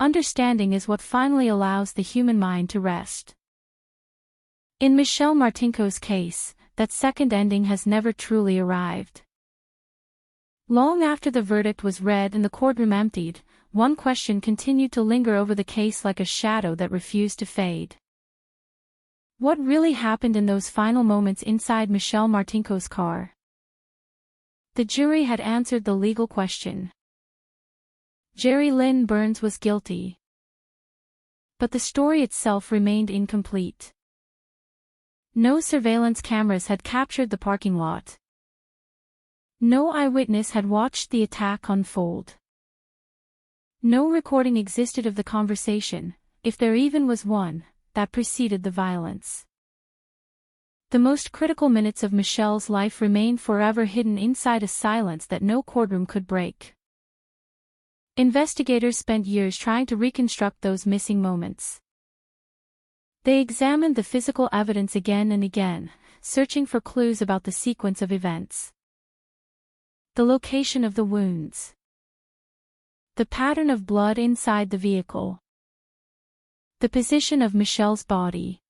Understanding is what finally allows the human mind to rest. In Michelle Martinko's case, that second ending has never truly arrived. Long after the verdict was read and the courtroom emptied, one question continued to linger over the case like a shadow that refused to fade. What really happened in those final moments inside Michelle Martinko's car? The jury had answered the legal question. Jerry Lynn Burns was guilty. But the story itself remained incomplete. No surveillance cameras had captured the parking lot. No eyewitness had watched the attack unfold. No recording existed of the conversation, if there even was one, that preceded the violence. The most critical minutes of Michelle's life remained forever hidden inside a silence that no courtroom could break. Investigators spent years trying to reconstruct those missing moments. They examined the physical evidence again and again, searching for clues about the sequence of events. The location of the wounds. The pattern of blood inside the vehicle. The position of Michelle's body.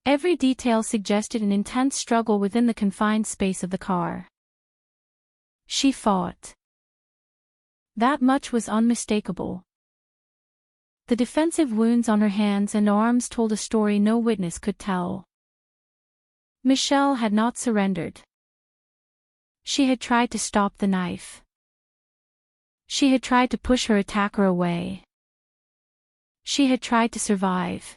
Every detail suggested an intense struggle within the confined space of the car. She fought. That much was unmistakable. The defensive wounds on her hands and arms told a story no witness could tell. Michelle had not surrendered. She had tried to stop the knife. She had tried to push her attacker away. She had tried to survive.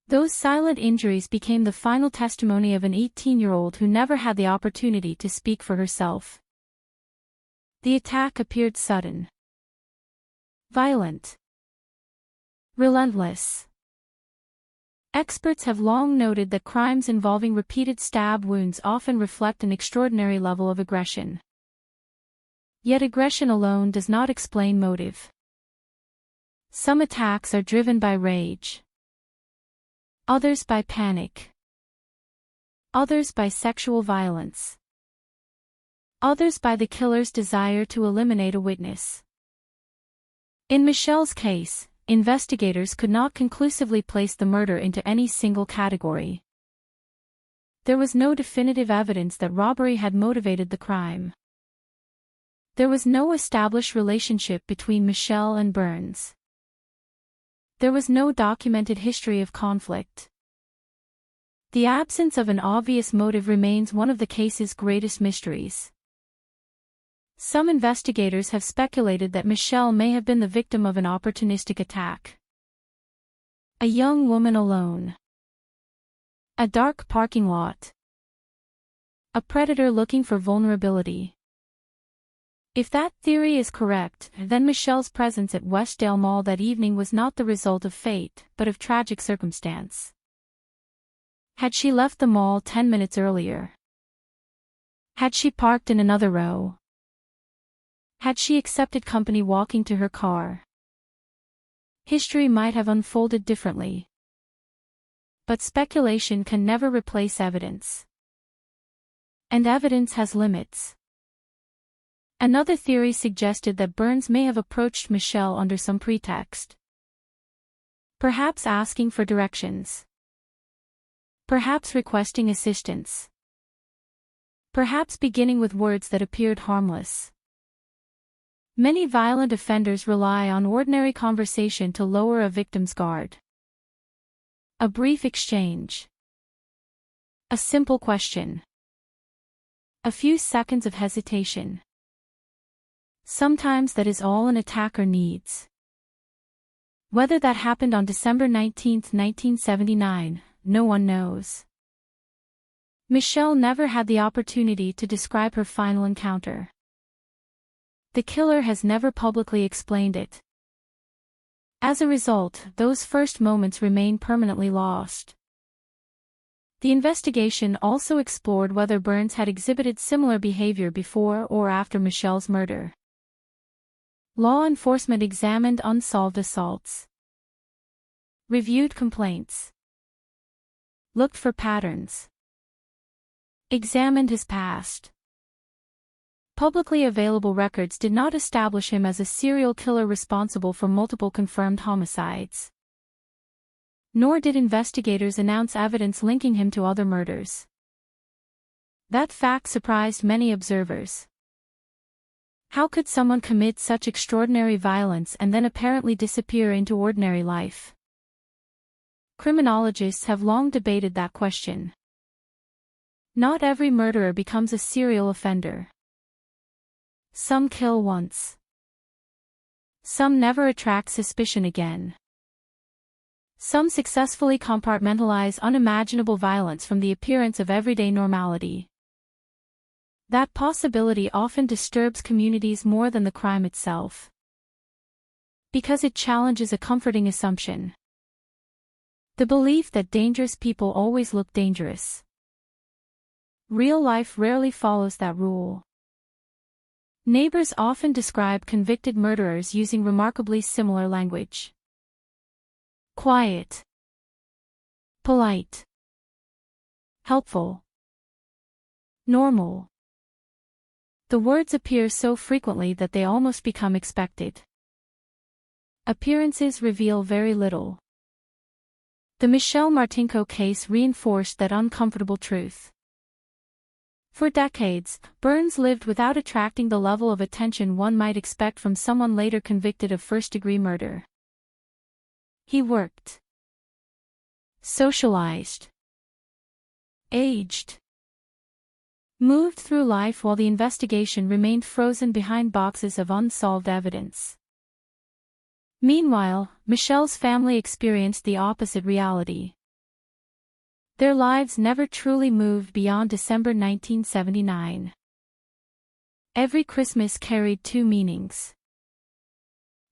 Those silent injuries became the final testimony of an 18-year-old who never had the opportunity to speak for herself. The attack appeared sudden. Violent. Relentless. Experts have long noted that crimes involving repeated stab wounds often reflect an extraordinary level of aggression. Yet aggression alone does not explain motive. Some attacks are driven by rage. Others by panic. Others by sexual violence. Others by the killer's desire to eliminate a witness. In Michelle's case, investigators could not conclusively place the murder into any single category. There was no definitive evidence that robbery had motivated the crime. There was no established relationship between Michelle and Burns. There was no documented history of conflict. The absence of an obvious motive remains one of the case's greatest mysteries. Some investigators have speculated that Michelle may have been the victim of an opportunistic attack. A young woman alone. A dark parking lot. A predator looking for vulnerability. If that theory is correct, then Michelle's presence at Westdale Mall that evening was not the result of fate, but of tragic circumstance. Had she left the mall 10 minutes earlier? Had she parked in another row? Had she accepted company walking to her car? History might have unfolded differently. But speculation can never replace evidence. And evidence has limits. Another theory suggested that Burns may have approached Michelle under some pretext. Perhaps asking for directions. Perhaps requesting assistance. Perhaps beginning with words that appeared harmless. Many violent offenders rely on ordinary conversation to lower a victim's guard. A brief exchange. A simple question. A few seconds of hesitation. Sometimes that is all an attacker needs. Whether that happened on December 19, 1979, no one knows. Michelle never had the opportunity to describe her final encounter. The killer has never publicly explained it. As a result, those first moments remain permanently lost. The investigation also explored whether Burns had exhibited similar behavior before or after Michelle's murder. Law enforcement examined unsolved assaults, reviewed complaints, looked for patterns, examined his past. Publicly available records did not establish him as a serial killer responsible for multiple confirmed homicides. Nor did investigators announce evidence linking him to other murders. That fact surprised many observers. How could someone commit such extraordinary violence and then apparently disappear into ordinary life? Criminologists have long debated that question. Not every murderer becomes a serial offender. Some kill once. Some never attract suspicion again. Some successfully compartmentalize unimaginable violence from the appearance of everyday normality. That possibility often disturbs communities more than the crime itself. Because it challenges a comforting assumption. The belief that dangerous people always look dangerous. Real life rarely follows that rule. Neighbors often describe convicted murderers using remarkably similar language. Quiet. Polite. Helpful. Normal. The words appear so frequently that they almost become expected. Appearances reveal very little. The Michelle Martinko case reinforced that uncomfortable truth. For decades, Burns lived without attracting the level of attention one might expect from someone later convicted of first-degree murder. He worked, socialized, aged, moved through life while the investigation remained frozen behind boxes of unsolved evidence. Meanwhile, Michelle's family experienced the opposite reality. Their lives never truly moved beyond December 1979. Every Christmas carried two meanings.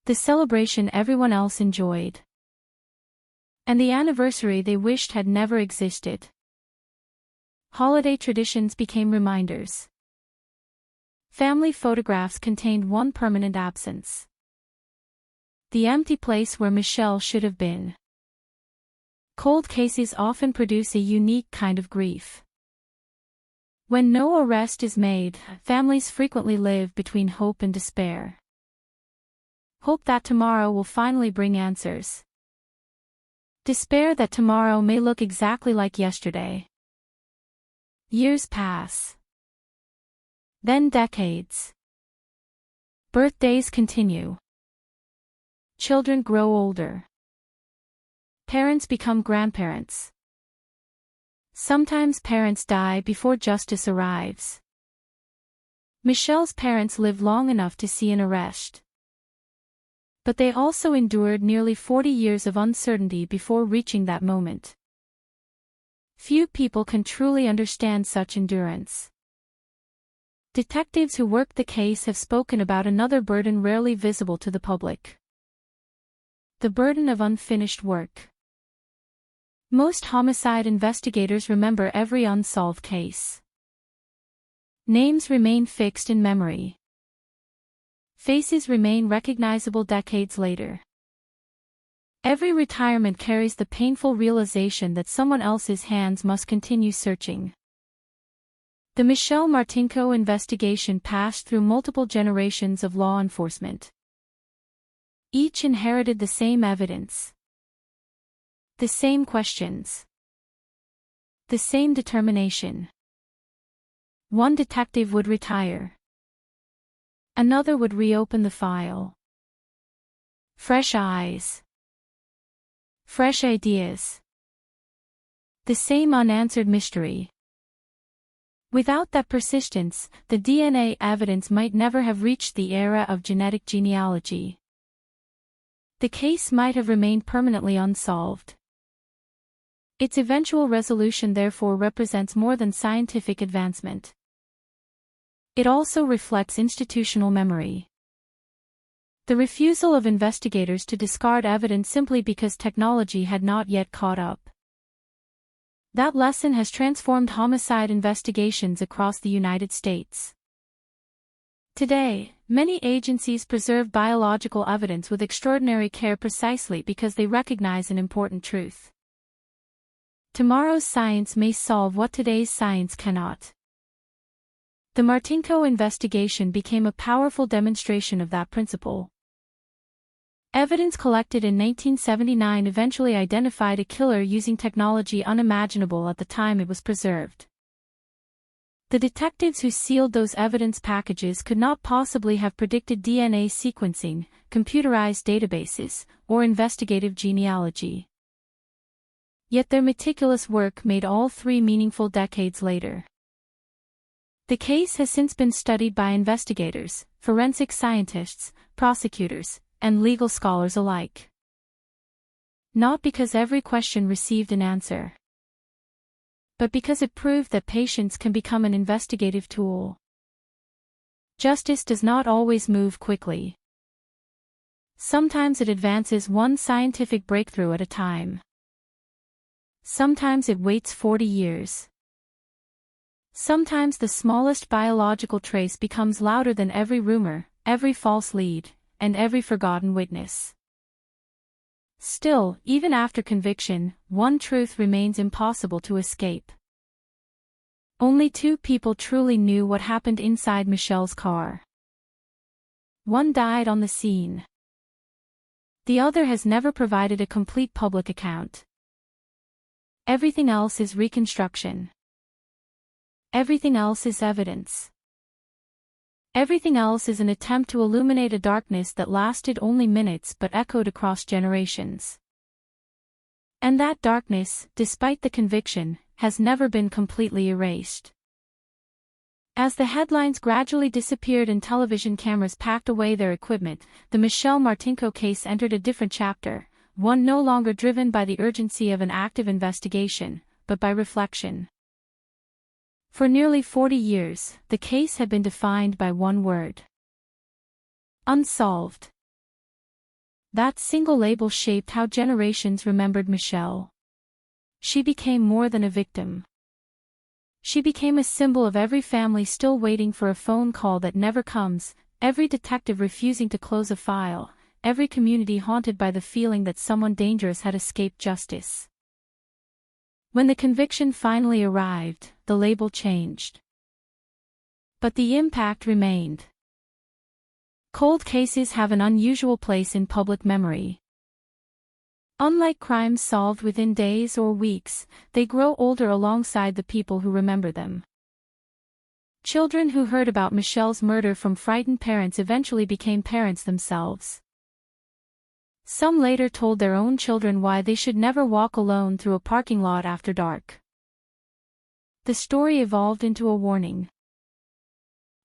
The celebration everyone else enjoyed. And the anniversary they wished had never existed. Holiday traditions became reminders. Family photographs contained one permanent absence. The empty place where Michelle should have been. Cold cases often produce a unique kind of grief. When no arrest is made, families frequently live between hope and despair. hope that tomorrow will finally bring answers. Despair that tomorrow may look exactly like yesterday. Years pass. Then decades. Birthdays continue. Children grow older. Parents become grandparents. Sometimes parents die before justice arrives. Michelle's parents lived long enough to see an arrest. But they also endured nearly 40 years of uncertainty before reaching that moment. Few people can truly understand such endurance. Detectives who worked the case have spoken about another burden rarely visible to the public. The burden of unfinished work. Most homicide investigators remember every unsolved case. Names remain fixed in memory. Faces remain recognizable decades later. Every retirement carries the painful realization that someone else's hands must continue searching. The Michelle Martinko investigation passed through multiple generations of law enforcement. Each inherited the same evidence, the same questions, the same determination. One detective would retire. Another would reopen the file. Fresh eyes. Fresh ideas. The same unanswered mystery. Without that persistence, the DNA evidence might never have reached the era of genetic genealogy. The case might have remained permanently unsolved. Its eventual resolution therefore represents more than scientific advancement. It also reflects institutional memory. The refusal of investigators to discard evidence simply because technology had not yet caught up. That lesson has transformed homicide investigations across the United States. Today, many agencies preserve biological evidence with extraordinary care precisely because they recognize an important truth. Tomorrow's science may solve what today's science cannot. The Martinko investigation became a powerful demonstration of that principle. Evidence collected in 1979 eventually identified a killer using technology unimaginable at the time it was preserved. The detectives who sealed those evidence packages could not possibly have predicted DNA sequencing, computerized databases, or investigative genealogy. Yet their meticulous work made all three meaningful decades later. The case has since been studied by investigators, forensic scientists, prosecutors, and legal scholars alike. Not because every question received an answer, but because it proved that patience can become an investigative tool. Justice does not always move quickly. Sometimes it advances one scientific breakthrough at a time. Sometimes it waits 40 years. Sometimes the smallest biological trace becomes louder than every rumor, every false lead, and every forgotten witness. Still, even after conviction, one truth remains impossible to escape. Only two people truly knew what happened inside Michelle's car. One died on the scene. The other has never provided a complete public account. Everything else is reconstruction. Everything else is evidence. Everything else is an attempt to illuminate a darkness that lasted only minutes but echoed across generations. And that darkness, despite the conviction, has never been completely erased. As the headlines gradually disappeared and television cameras packed away their equipment, the Michelle Martinko case entered a different chapter, one no longer driven by the urgency of an active investigation, but by reflection. For nearly 40 years, the case had been defined by one word: unsolved. That single label shaped how generations remembered Michelle. She became more than a victim. She became a symbol of every family still waiting for a phone call that never comes, every detective refusing to close a file, every community haunted by the feeling that someone dangerous had escaped justice. When the conviction finally arrived, the label changed. But the impact remained. Cold cases have an unusual place in public memory. Unlike crimes solved within days or weeks, they grow older alongside the people who remember them. Children who heard about Michelle's murder from frightened parents eventually became parents themselves. Some later told their own children why they should never walk alone through a parking lot after dark. The story evolved into a warning.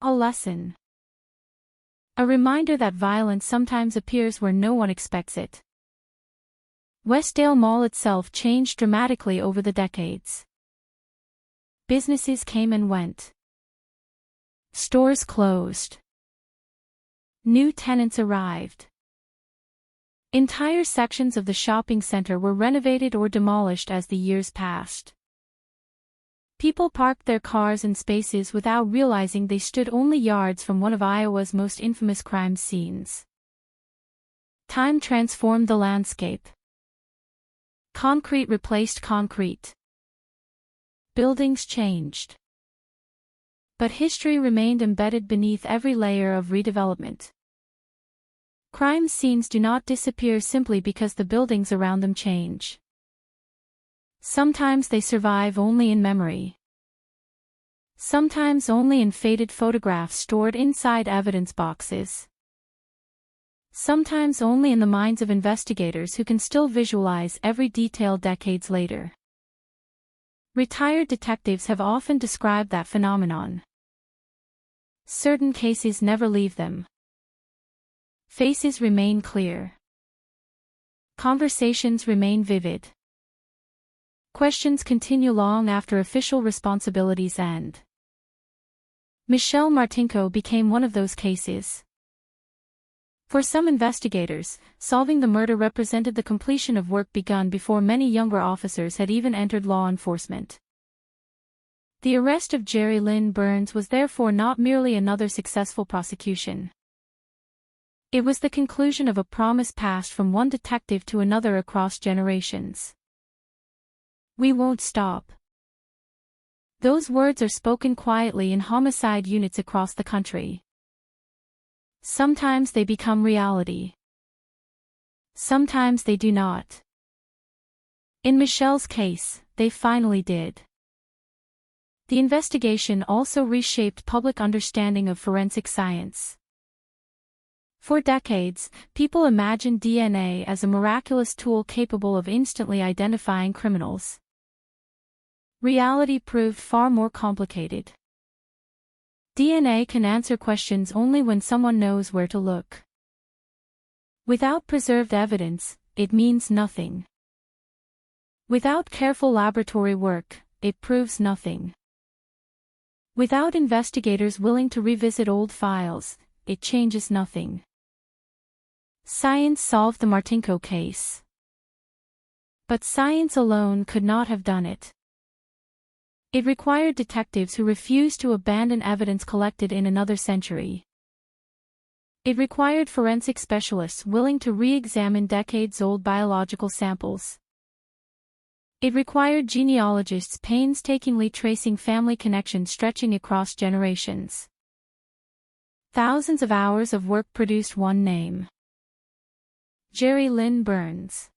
A lesson. A reminder that violence sometimes appears where no one expects it. Westdale Mall itself changed dramatically over the decades. Businesses came and went. Stores closed. New tenants arrived. Entire sections of the shopping center were renovated or demolished as the years passed. People parked their cars in spaces without realizing they stood only yards from one of Iowa's most infamous crime scenes. Time transformed the landscape. Concrete replaced concrete. Buildings changed. But history remained embedded beneath every layer of redevelopment. Crime scenes do not disappear simply because the buildings around them change. Sometimes they survive only in memory. Sometimes only in faded photographs stored inside evidence boxes. Sometimes only in the minds of investigators who can still visualize every detail decades later. Retired detectives have often described that phenomenon. Certain cases never leave them. Faces remain clear. Conversations remain vivid. Questions continue long after official responsibilities end. Michelle Martinko became one of those cases. For some investigators, solving the murder represented the completion of work begun before many younger officers had even entered law enforcement. The arrest of Jerry Lynn Burns was therefore not merely another successful prosecution. It was the conclusion of a promise passed from one detective to another across generations. We won't stop. Those words are spoken quietly in homicide units across the country. Sometimes they become reality. Sometimes they do not. In Michelle's case, they finally did. The investigation also reshaped public understanding of forensic science. For decades, people imagined DNA as a miraculous tool capable of instantly identifying criminals. Reality proved far more complicated. DNA can answer questions only when someone knows where to look. Without preserved evidence, it means nothing. Without careful laboratory work, it proves nothing. Without investigators willing to revisit old files, it changes nothing. Science solved the Martinko case. But science alone could not have done it. It required detectives who refused to abandon evidence collected in another century. It required forensic specialists willing to re-examine decades-old biological samples. It required genealogists painstakingly tracing family connections stretching across generations. Thousands of hours of work produced one name. Jerry Lynn Burns.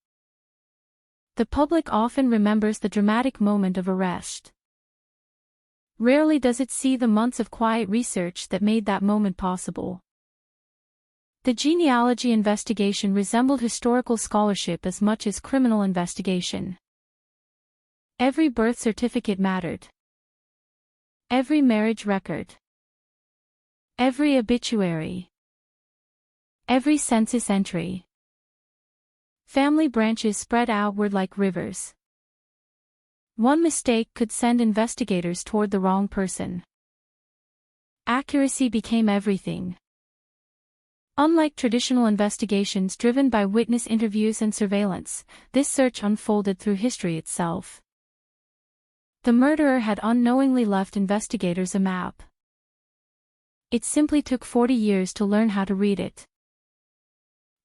The public often remembers the dramatic moment of arrest. Rarely does it see the months of quiet research that made that moment possible. The genealogy investigation resembled historical scholarship as much as criminal investigation. Every birth certificate mattered. Every marriage record. Every obituary. Every census entry. Family branches spread outward like rivers. One mistake could send investigators toward the wrong person. Accuracy became everything. Unlike traditional investigations driven by witness interviews and surveillance, this search unfolded through history itself. The murderer had unknowingly left investigators a map. It simply took 40 years to learn how to read it.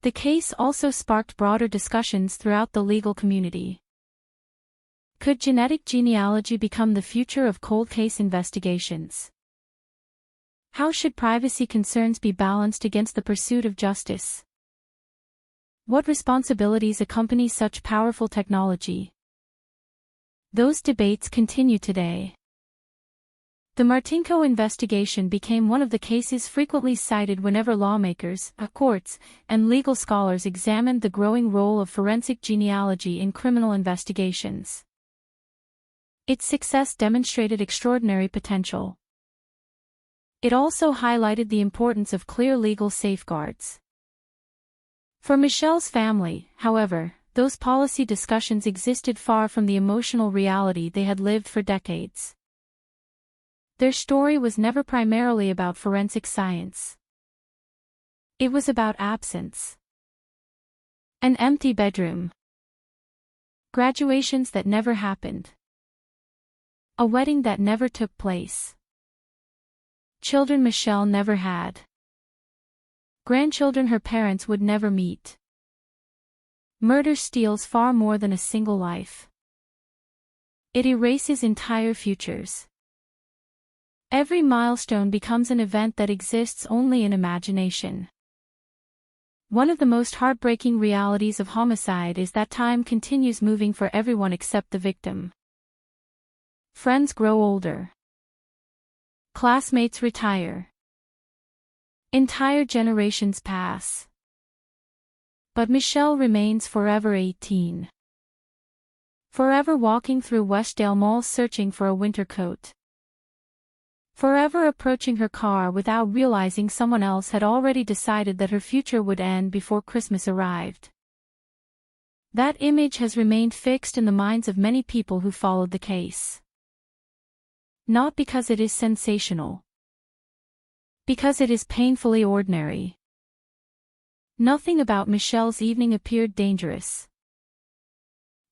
The case also sparked broader discussions throughout the legal community. Could genetic genealogy become the future of cold case investigations? How should privacy concerns be balanced against the pursuit of justice? What responsibilities accompany such powerful technology? Those debates continue today. The Martinko investigation became one of the cases frequently cited whenever lawmakers, courts, and legal scholars examined the growing role of forensic genealogy in criminal investigations. Its success demonstrated extraordinary potential. It also highlighted the importance of clear legal safeguards. For Michelle's family, however, those policy discussions existed far from the emotional reality they had lived for decades. Their story was never primarily about forensic science. It was about absence. An empty bedroom. Graduations that never happened. A wedding that never took place. Children Michelle never had. Grandchildren her parents would never meet. Murder steals far more than a single life. It erases entire futures. Every milestone becomes an event that exists only in imagination. One of the most heartbreaking realities of homicide is that time continues moving for everyone except the victim. Friends grow older. Classmates retire. Entire generations pass. But Michelle remains forever 18. Forever walking through Westdale Mall searching for a winter coat. Forever approaching her car without realizing someone else had already decided that her future would end before Christmas arrived. That image has remained fixed in the minds of many people who followed the case. Not because it is sensational. Because it is painfully ordinary. Nothing about Michelle's evening appeared dangerous.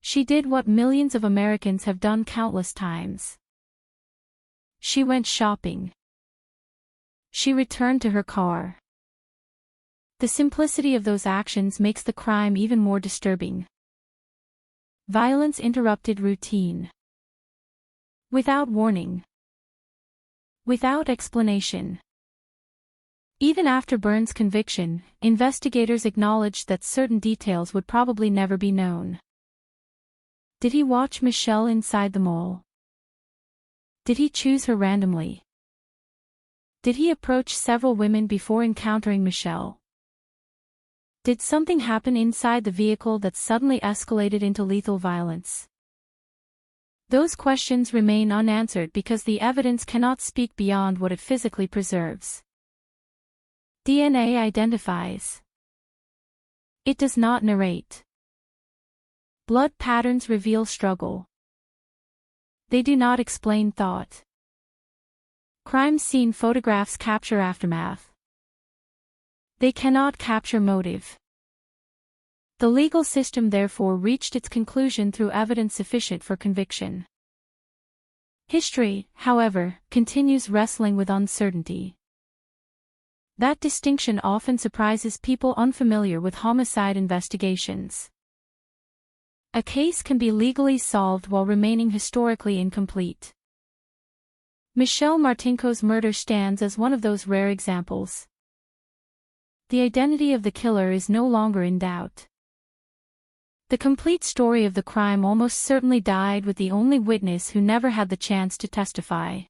She did what millions of Americans have done countless times. She went shopping. She returned to her car. The simplicity of those actions makes the crime even more disturbing. Violence interrupted routine. Without warning. Without explanation. Even after Byrne's conviction, investigators acknowledged that certain details would probably never be known. Did he watch Michelle inside the mall? Did he choose her randomly? Did he approach several women before encountering Michelle? Did something happen inside the vehicle that suddenly escalated into lethal violence? Those questions remain unanswered because the evidence cannot speak beyond what it physically preserves. DNA identifies. It does not narrate. Blood patterns reveal struggle. They do not explain thought. Crime scene photographs capture aftermath. They cannot capture motive. The legal system therefore reached its conclusion through evidence sufficient for conviction. History, however, continues wrestling with uncertainty. That distinction often surprises people unfamiliar with homicide investigations. A case can be legally solved while remaining historically incomplete. Michelle Martinko's murder stands as one of those rare examples. The identity of the killer is no longer in doubt. The complete story of the crime almost certainly died with the only witness who never had the chance to testify.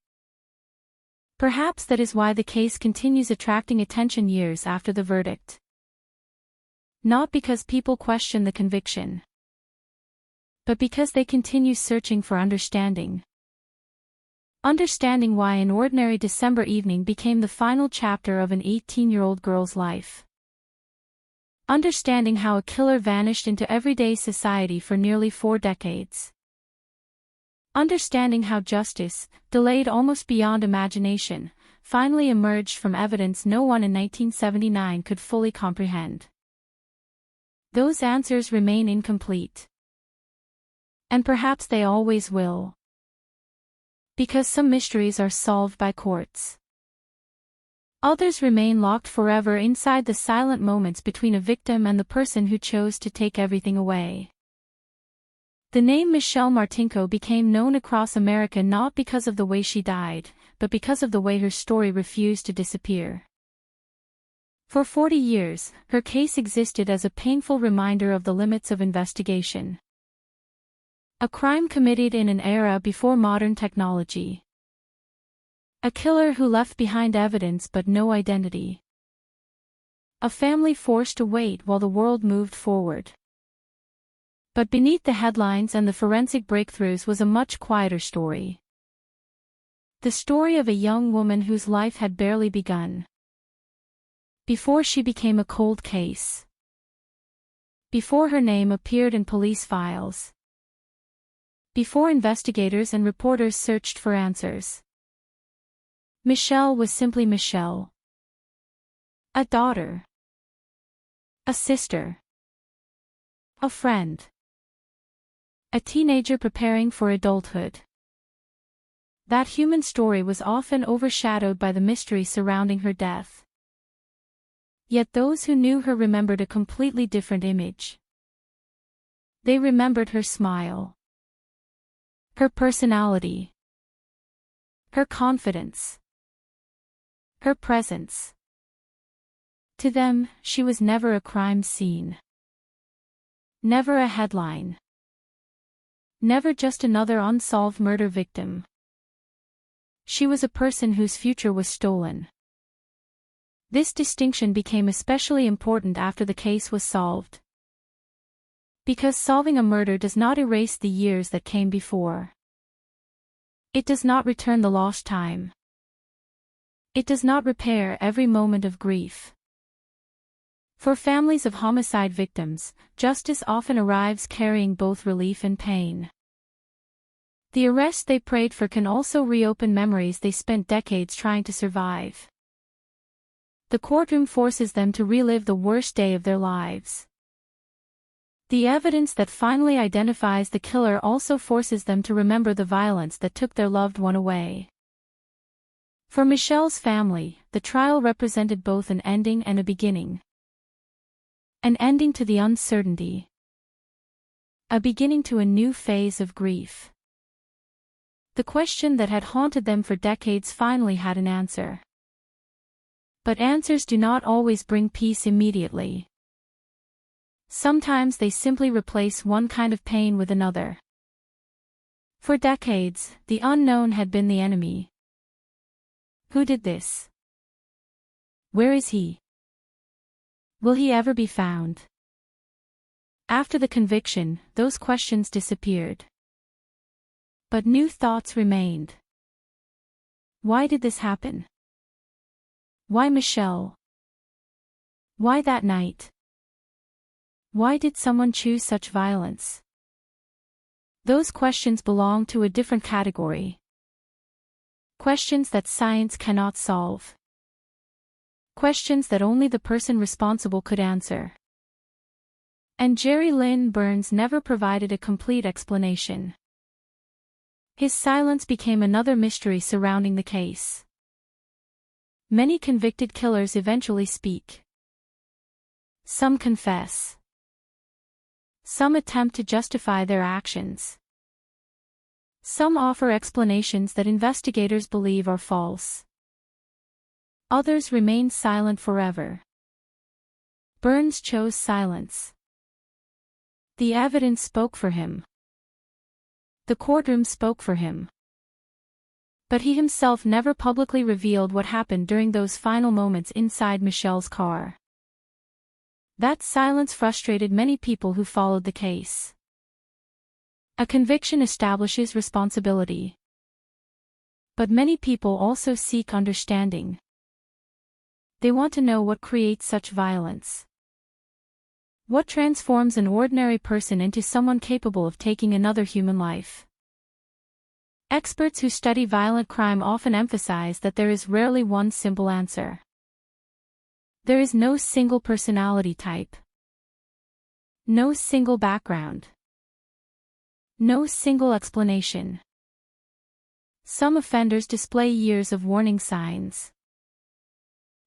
Perhaps that is why the case continues attracting attention years after the verdict. Not because people question the conviction, but because they continue searching for understanding. Understanding why an ordinary December evening became the final chapter of an 18-year-old girl's life. Understanding how a killer vanished into everyday society for nearly 4 decades. Understanding how justice, delayed almost beyond imagination, finally emerged from evidence no one in 1979 could fully comprehend. Those answers remain incomplete. And perhaps they always will. Because some mysteries are solved by courts. Others remain locked forever inside the silent moments between a victim and the person who chose to take everything away. The name Michelle Martinko became known across America not because of the way she died, but but because of the way her story refused to disappear. For 40 years, her case existed as a painful reminder of the limits of investigation. A crime committed in an era before modern technology. A killer who left behind evidence but no identity. A family forced to wait while the world moved forward. But beneath the headlines and the forensic breakthroughs was a much quieter story. The story of a young woman whose life had barely begun. Before she became a cold case. Before her name appeared in police files. Before investigators and reporters searched for answers. Michelle was simply Michelle. A daughter. A sister. A friend. A teenager preparing for adulthood. That human story was often overshadowed by the mystery surrounding her death. Yet those who knew her remembered a completely different image. They remembered her smile. Her personality. Her confidence. Her presence. To them, she was never a crime scene. Never a headline. Never just another unsolved murder victim. She was a person whose future was stolen. This distinction became especially important after the case was solved. Because solving a murder does not erase the years that came before. It does not return the lost time. It does not repair every moment of grief. For families of homicide victims, justice often arrives carrying both relief and pain. The arrest they prayed for can also reopen memories they spent decades trying to survive. The courtroom forces them to relive the worst day of their lives. The evidence that finally identifies the killer also forces them to remember the violence that took their loved one away. For Michelle's family, the trial represented both an ending and a beginning. An ending to the uncertainty. A beginning to a new phase of grief. The question that had haunted them for decades finally had an answer. But answers do not always bring peace immediately. Sometimes they simply replace one kind of pain with another. For decades, the unknown had been the enemy. Who did this? Where is he? Will he ever be found? After the conviction, those questions disappeared. But new thoughts remained. Why did this happen? Why Michelle? Why that night? Why did someone choose such violence? Those questions belong to a different category. Questions that science cannot solve. Questions that only the person responsible could answer. And Jerry Lynn Burns never provided a complete explanation. His silence became another mystery surrounding the case. Many convicted killers eventually speak. Some confess. Some attempt to justify their actions. Some offer explanations that investigators believe are false. Others remain silent forever. Burns chose silence. The evidence spoke for him. The courtroom spoke for him. But he himself never publicly revealed what happened during those final moments inside Michelle's car. That silence frustrated many people who followed the case. A conviction establishes responsibility. But many people also seek understanding. They want to know what creates such violence. What transforms an ordinary person into someone capable of taking another human life? Experts who study violent crime often emphasize that there is rarely one simple answer. There is no single personality type. No single background. No single explanation. Some offenders display years of warning signs.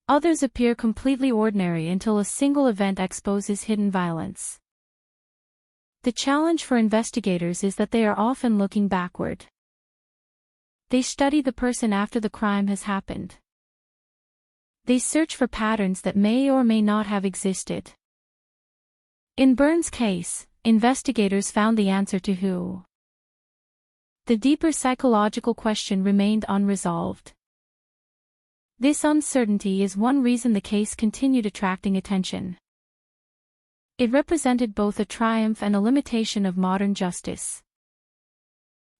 Others appear completely ordinary until a single event exposes hidden violence. The challenge for investigators is that they are often looking backward. They study the person after the crime has happened. They search for patterns that may or may not have existed. In Burns' case, investigators found the answer to who. The deeper psychological question remained unresolved. This uncertainty is one reason the case continued attracting attention. It represented both a triumph and a limitation of modern justice.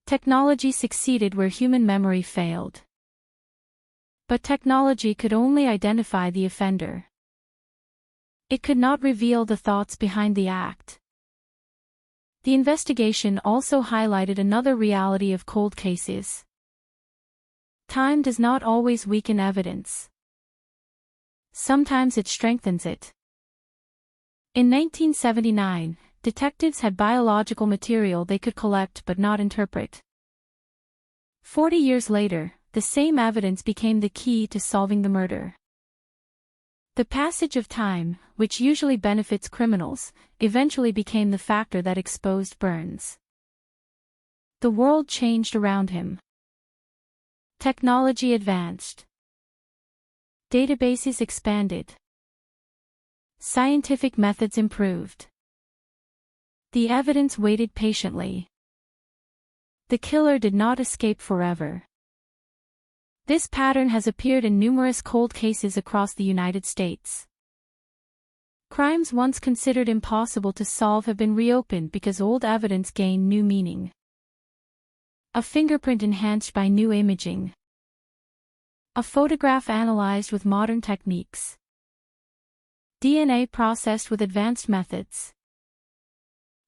Technology succeeded where human memory failed. But technology could only identify the offender. It could not reveal the thoughts behind the act. The investigation also highlighted another reality of cold cases. Time does not always weaken evidence. Sometimes it strengthens it. In 1979, detectives had biological material they could collect but not interpret. 40 years later, the same evidence became the key to solving the murder. The passage of time, which usually benefits criminals, eventually became the factor that exposed Burns. The world changed around him. Technology advanced. Databases expanded. Scientific methods improved. The evidence waited patiently. The killer did not escape forever. This pattern has appeared in numerous cold cases across the United States. Crimes once considered impossible to solve have been reopened because old evidence gained new meaning. A fingerprint enhanced by new imaging. A photograph analyzed with modern techniques. DNA processed with advanced methods.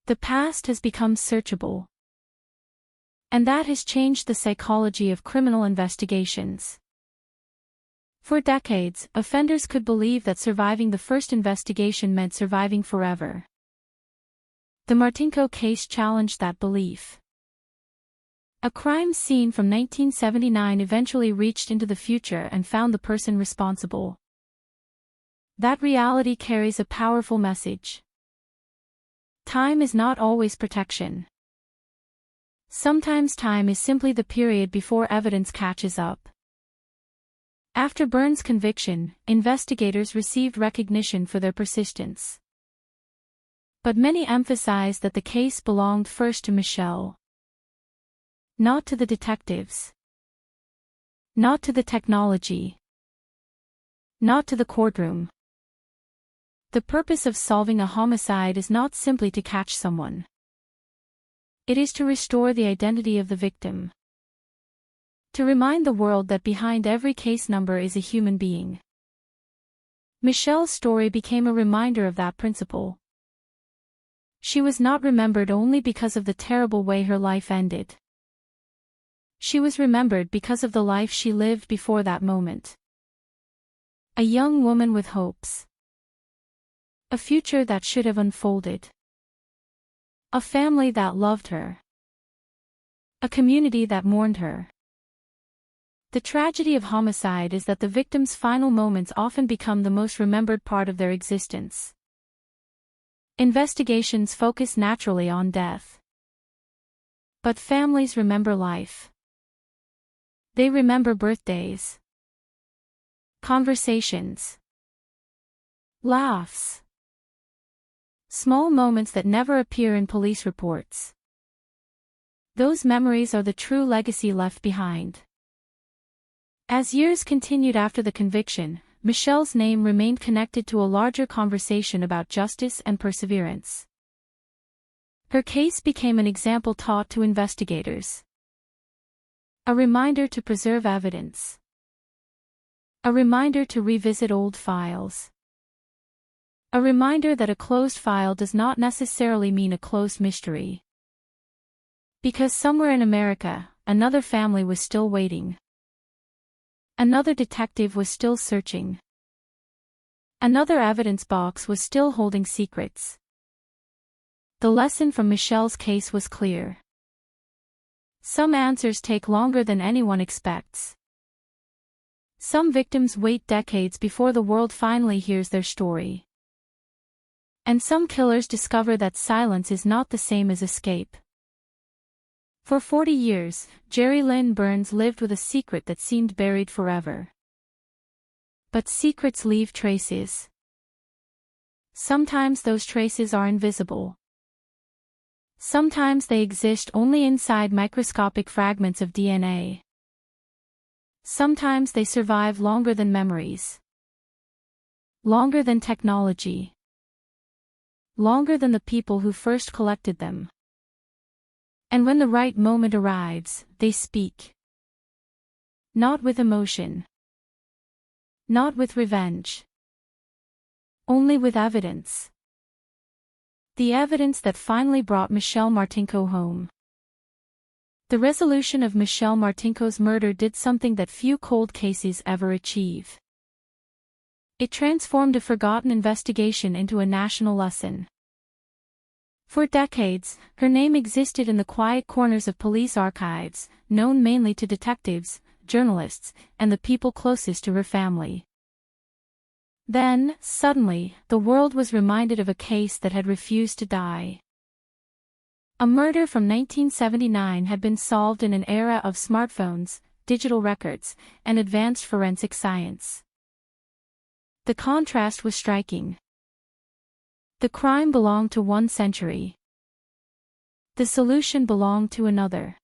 The past has become searchable. And that has changed the psychology of criminal investigations. For decades, offenders could believe that surviving the first investigation meant surviving forever. The Martinko case challenged that belief. A crime scene from 1979 eventually reached into the future and found the person responsible. That reality carries a powerful message. Time is not always protection. Sometimes time is simply the period before evidence catches up. After Burns' conviction, investigators received recognition for their persistence. But many emphasized that the case belonged first to Michelle. Not to the detectives. Not to the technology. Not to the courtroom. The purpose of solving a homicide is not simply to catch someone. It is to restore the identity of the victim. To remind the world that behind every case number is a human being. Michelle's story became a reminder of that principle. She was not remembered only because of the terrible way her life ended. She was remembered because of the life she lived before that moment. A young woman with hopes. A future that should have unfolded. A family that loved her. A community that mourned her. The tragedy of homicide is that the victim's final moments often become the most remembered part of their existence. Investigations focus naturally on death. But families remember life. They remember birthdays. Conversations. Laughs. Small moments that never appear in police reports. Those memories are the true legacy left behind. As years continued after the conviction, Michelle's name remained connected to a larger conversation about justice and perseverance. Her case became an example taught to investigators. A reminder to preserve evidence. A reminder to revisit old files. A reminder that a closed file does not necessarily mean a closed mystery. Because somewhere in America, another family was still waiting. Another detective was still searching. Another evidence box was still holding secrets. The lesson from Michelle's case was clear. Some answers take longer than anyone expects. Some victims wait decades before the world finally hears their story. And some killers discover that silence is not the same as escape. For 40 years, Jerry Lynn Burns lived with a secret that seemed buried forever. But secrets leave traces. Sometimes those traces are invisible. Sometimes they exist only inside microscopic fragments of DNA. Sometimes they survive longer than memories. Longer than technology. Longer than the people who first collected them. And when the right moment arrives, they speak. Not with emotion. Not with revenge. Only with evidence. The evidence that finally brought Michelle Martinko home. The resolution of Michelle Martinko's murder did something that few cold cases ever achieve. It transformed a forgotten investigation into a national lesson. For decades, her name existed in the quiet corners of police archives, known mainly to detectives, journalists, and the people closest to her family. Then, suddenly, the world was reminded of a case that had refused to die. A murder from 1979 had been solved in an era of smartphones, digital records, and advanced forensic science. The contrast was striking. The crime belonged to one century. The solution belonged to another.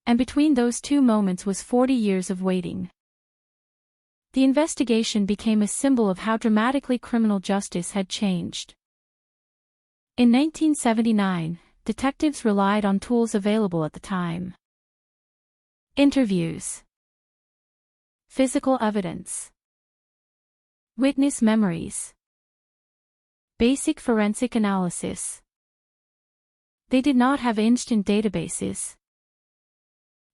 And between those two moments was 40 years of waiting. The investigation became a symbol of how dramatically criminal justice had changed. In 1979, detectives relied on tools available at the time. Interviews. Physical evidence. Witness memories. Basic forensic analysis. They did not have instant databases.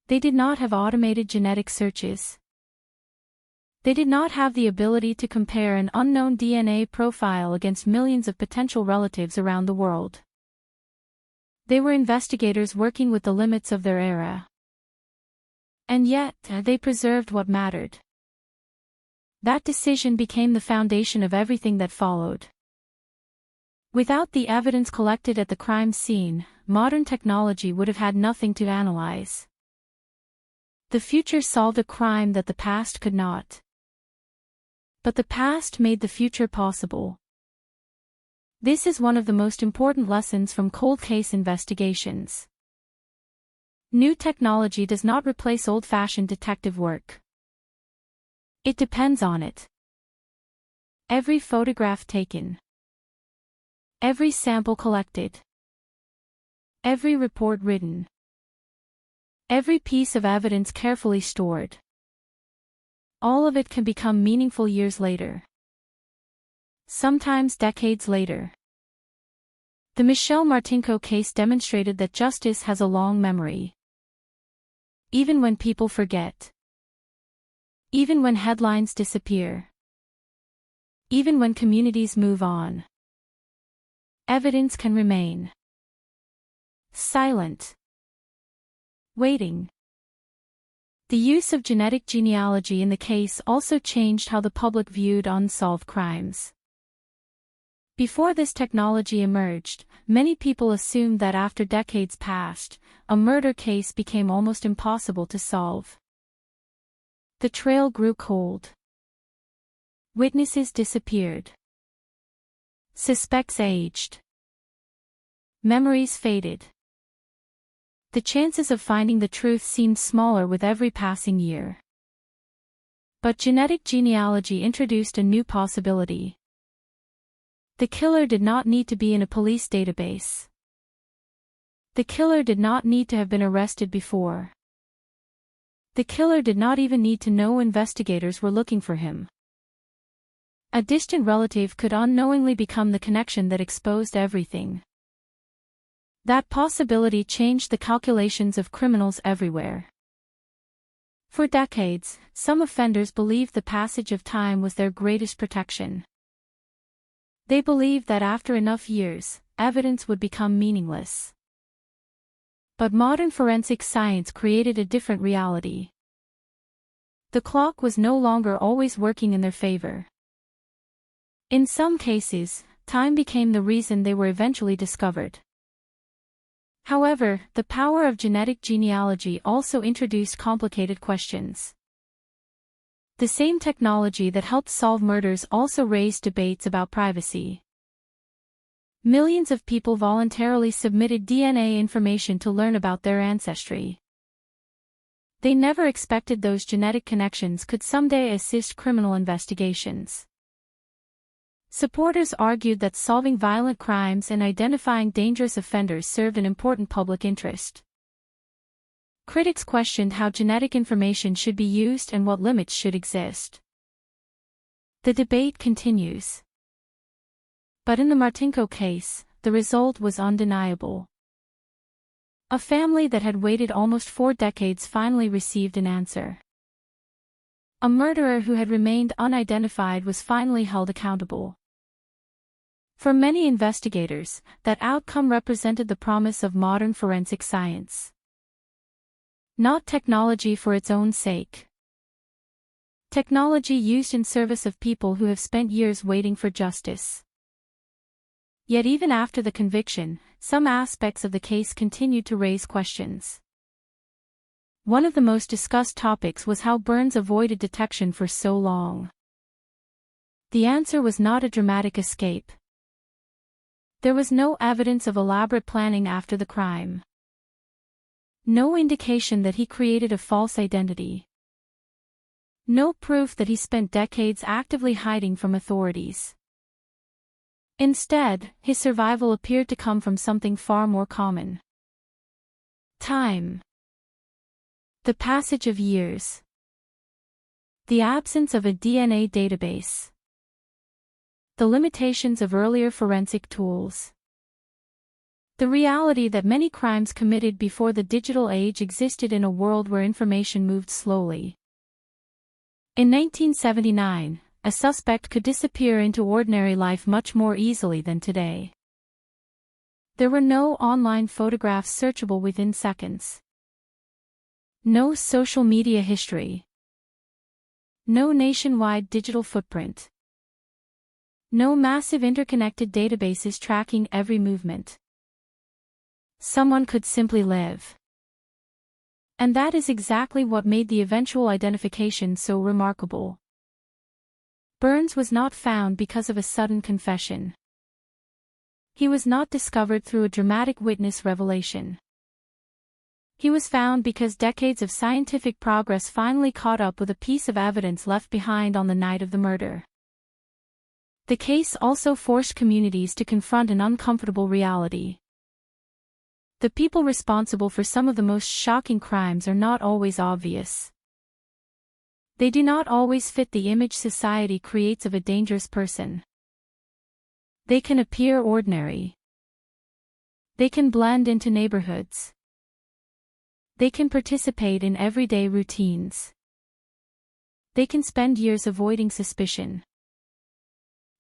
They did not have automated genetic searches. They did not have the ability to compare an unknown DNA profile against millions of potential relatives around the world. They were investigators working with the limits of their era. And yet, they preserved what mattered. That decision became the foundation of everything that followed. Without the evidence collected at the crime scene, modern technology would have had nothing to analyze. The future solved a crime that the past could not. But the past made the future possible. This is one of the most important lessons from cold case investigations. New technology does not replace old-fashioned detective work. It depends on it. Every photograph taken. Every sample collected. Every report written. Every piece of evidence carefully stored. All of it can become meaningful years later. Sometimes decades later. The Michelle Martinko case demonstrated that justice has a long memory. Even when people forget. Even when headlines disappear. Even when communities move on. Evidence can remain. Silent. Waiting. The use of genetic genealogy in the case also changed how the public viewed unsolved crimes. Before this technology emerged, many people assumed that after decades passed, a murder case became almost impossible to solve. The trail grew cold. Witnesses disappeared. Suspects aged. Memories faded. The chances of finding the truth seemed smaller with every passing year. But genetic genealogy introduced a new possibility. The killer did not need to be in a police database. The killer did not need to have been arrested before. The killer did not even need to know investigators were looking for him. A distant relative could unknowingly become the connection that exposed everything. That possibility changed the calculations of criminals everywhere. For decades, some offenders believed the passage of time was their greatest protection. They believed that after enough years, evidence would become meaningless. But modern forensic science created a different reality. The clock was no longer always working in their favor. In some cases, time became the reason they were eventually discovered. However, the power of genetic genealogy also introduced complicated questions. The same technology that helped solve murders also raised debates about privacy. Millions of people voluntarily submitted DNA information to learn about their ancestry. They never expected those genetic connections could someday assist criminal investigations. Supporters argued that solving violent crimes and identifying dangerous offenders served an important public interest. Critics questioned how genetic information should be used and what limits should exist. The debate continues. But in the Martinko case, the result was undeniable. A family that had waited almost 4 decades finally received an answer. A murderer who had remained unidentified was finally held accountable. For many investigators, that outcome represented the promise of modern forensic science. Not technology for its own sake. Technology used in service of people who have spent years waiting for justice. Yet even after the conviction, some aspects of the case continued to raise questions. One of the most discussed topics was how Burns avoided detection for so long. The answer was not a dramatic escape. There was no evidence of elaborate planning after the crime. No indication that he created a false identity. No proof that he spent decades actively hiding from authorities. Instead, his survival appeared to come from something far more common. Time. The passage of years. The absence of a DNA database. The limitations of earlier forensic tools. The reality that many crimes committed before the digital age existed in a world where information moved slowly. In 1979, a suspect could disappear into ordinary life much more easily than today. There were no online photographs searchable within seconds. No social media history. No nationwide digital footprint. No massive interconnected databases tracking every movement. Someone could simply live. And that is exactly what made the eventual identification so remarkable. Burns was not found because of a sudden confession. He was not discovered through a dramatic witness revelation. He was found because decades of scientific progress finally caught up with a piece of evidence left behind on the night of the murder. The case also forced communities to confront an uncomfortable reality. The people responsible for some of the most shocking crimes are not always obvious. They do not always fit the image society creates of a dangerous person. They can appear ordinary. They can blend into neighborhoods. They can participate in everyday routines. They can spend years avoiding suspicion.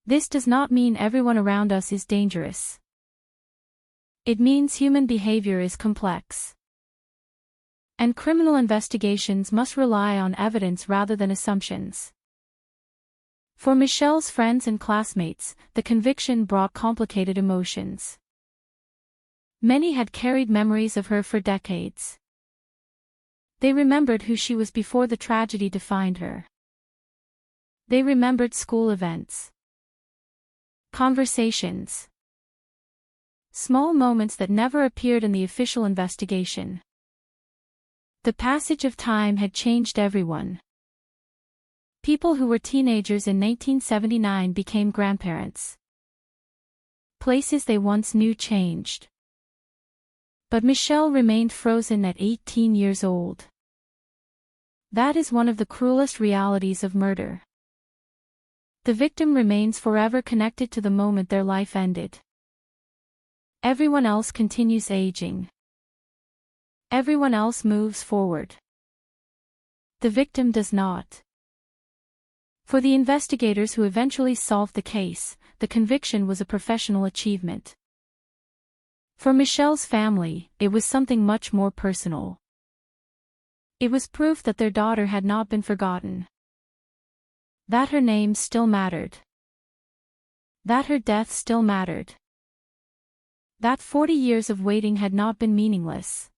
This does not mean everyone around us is dangerous. It means human behavior is complex. And criminal investigations must rely on evidence rather than assumptions. For Michelle's friends and classmates, the conviction brought complicated emotions. Many had carried memories of her for decades. They remembered who she was before the tragedy defined her. They remembered school events. Conversations. Small moments that never appeared in the official investigation. The passage of time had changed everyone. People who were teenagers in 1979 became grandparents. Places they once knew changed. But Michelle remained frozen at 18 years old. That is one of the cruelest realities of murder. The victim remains forever connected to the moment their life ended. Everyone else continues aging. Everyone else moves forward. The victim does not. For the investigators who eventually solved the case, the conviction was a professional achievement. For Michelle's family, it was something much more personal. It was proof that their daughter had not been forgotten. That her name still mattered. That her death still mattered. that 40 years of waiting had not been meaningless.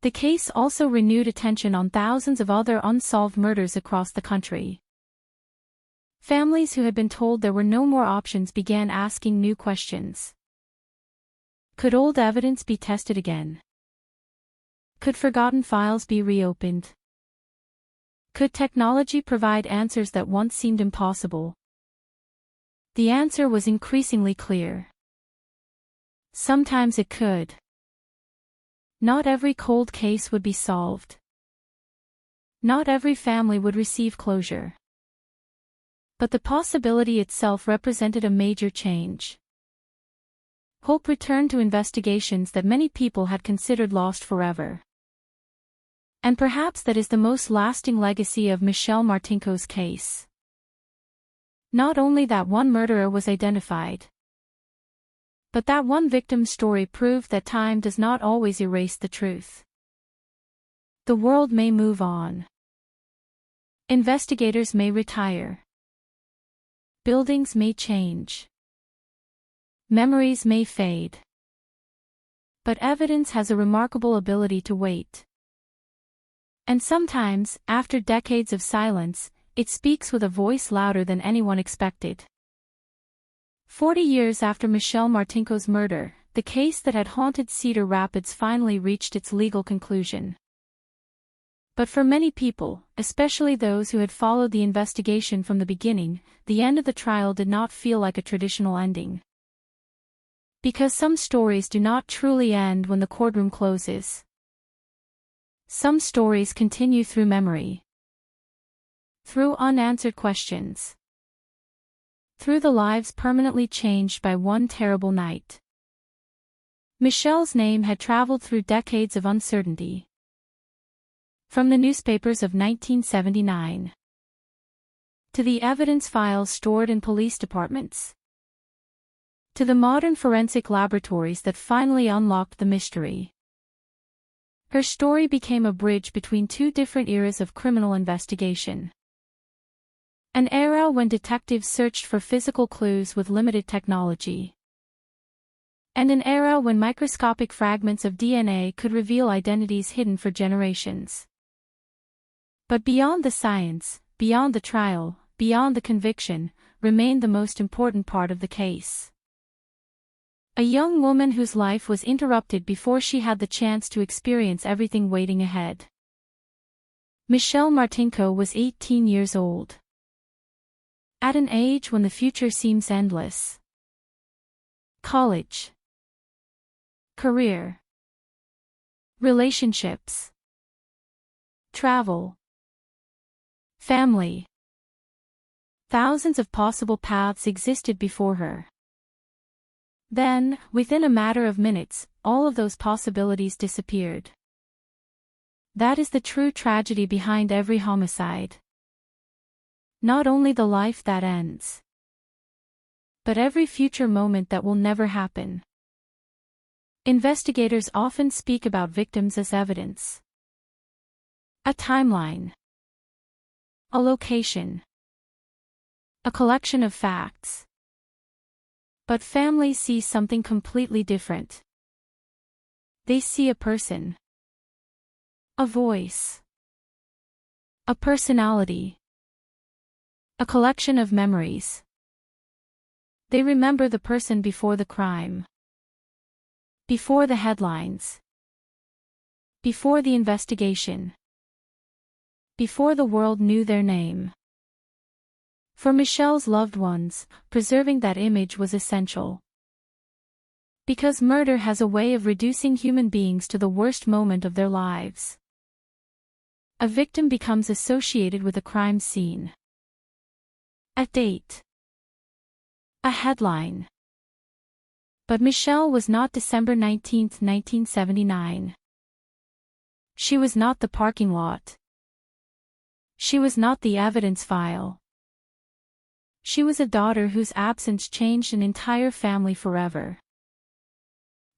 The case also renewed attention on thousands of other unsolved murders across the country. Families who had been told there were no more options began asking new questions. Could old evidence be tested again? Could forgotten files be reopened? Could technology provide answers that once seemed impossible? The answer was increasingly clear. Sometimes it could. Not every cold case would be solved. Not every family would receive closure. But the possibility itself represented a major change. Hope returned to investigations that many people had considered lost forever. And perhaps that is the most lasting legacy of Michelle Martinko's case. Not only that one murderer was identified, but that one victim's story proved that time does not always erase the truth. The world may move on. Investigators may retire. Buildings may change. Memories may fade. But evidence has a remarkable ability to wait. And sometimes, after decades of silence, it speaks with a voice louder than anyone expected. 40 years after Michelle Martinko's murder, the case that had haunted Cedar Rapids finally reached its legal conclusion. But for many people, especially those who had followed the investigation from the beginning, the end of the trial did not feel like a traditional ending. Because some stories do not truly end when the courtroom closes. Some stories continue through memory. Through unanswered questions. Through the lives permanently changed by one terrible night. Michelle's name had traveled through decades of uncertainty. From the newspapers of 1979 to the evidence files stored in police departments, to the modern forensic laboratories that finally unlocked the mystery. Her story became a bridge between two different eras of criminal investigation. An era when detectives searched for physical clues with limited technology. And an era when microscopic fragments of DNA could reveal identities hidden for generations. But beyond the science, beyond the trial, beyond the conviction, remained the most important part of the case. A young woman whose life was interrupted before she had the chance to experience everything waiting ahead. Michelle Martinko was 18 years old. At an age when the future seems endless. College. Career. Relationships. Travel. Family. Thousands of possible paths existed before her. Then, within a matter of minutes, all of those possibilities disappeared. That is the true tragedy behind every homicide. Not only the life that ends, but every future moment that will never happen. Investigators often speak about victims as evidence. A timeline. A location. A collection of facts. But families see something completely different. They see a person. A voice. A personality. A collection of memories. They remember the person before the crime. Before the headlines. Before the investigation. Before the world knew their name. For Michelle's loved ones, preserving that image was essential. Because murder has a way of reducing human beings to the worst moment of their lives. A victim becomes associated with a crime scene. A date. A headline. But Michelle was not December 19, 1979. She was not the parking lot. She was not the evidence file. She was a daughter whose absence changed an entire family forever.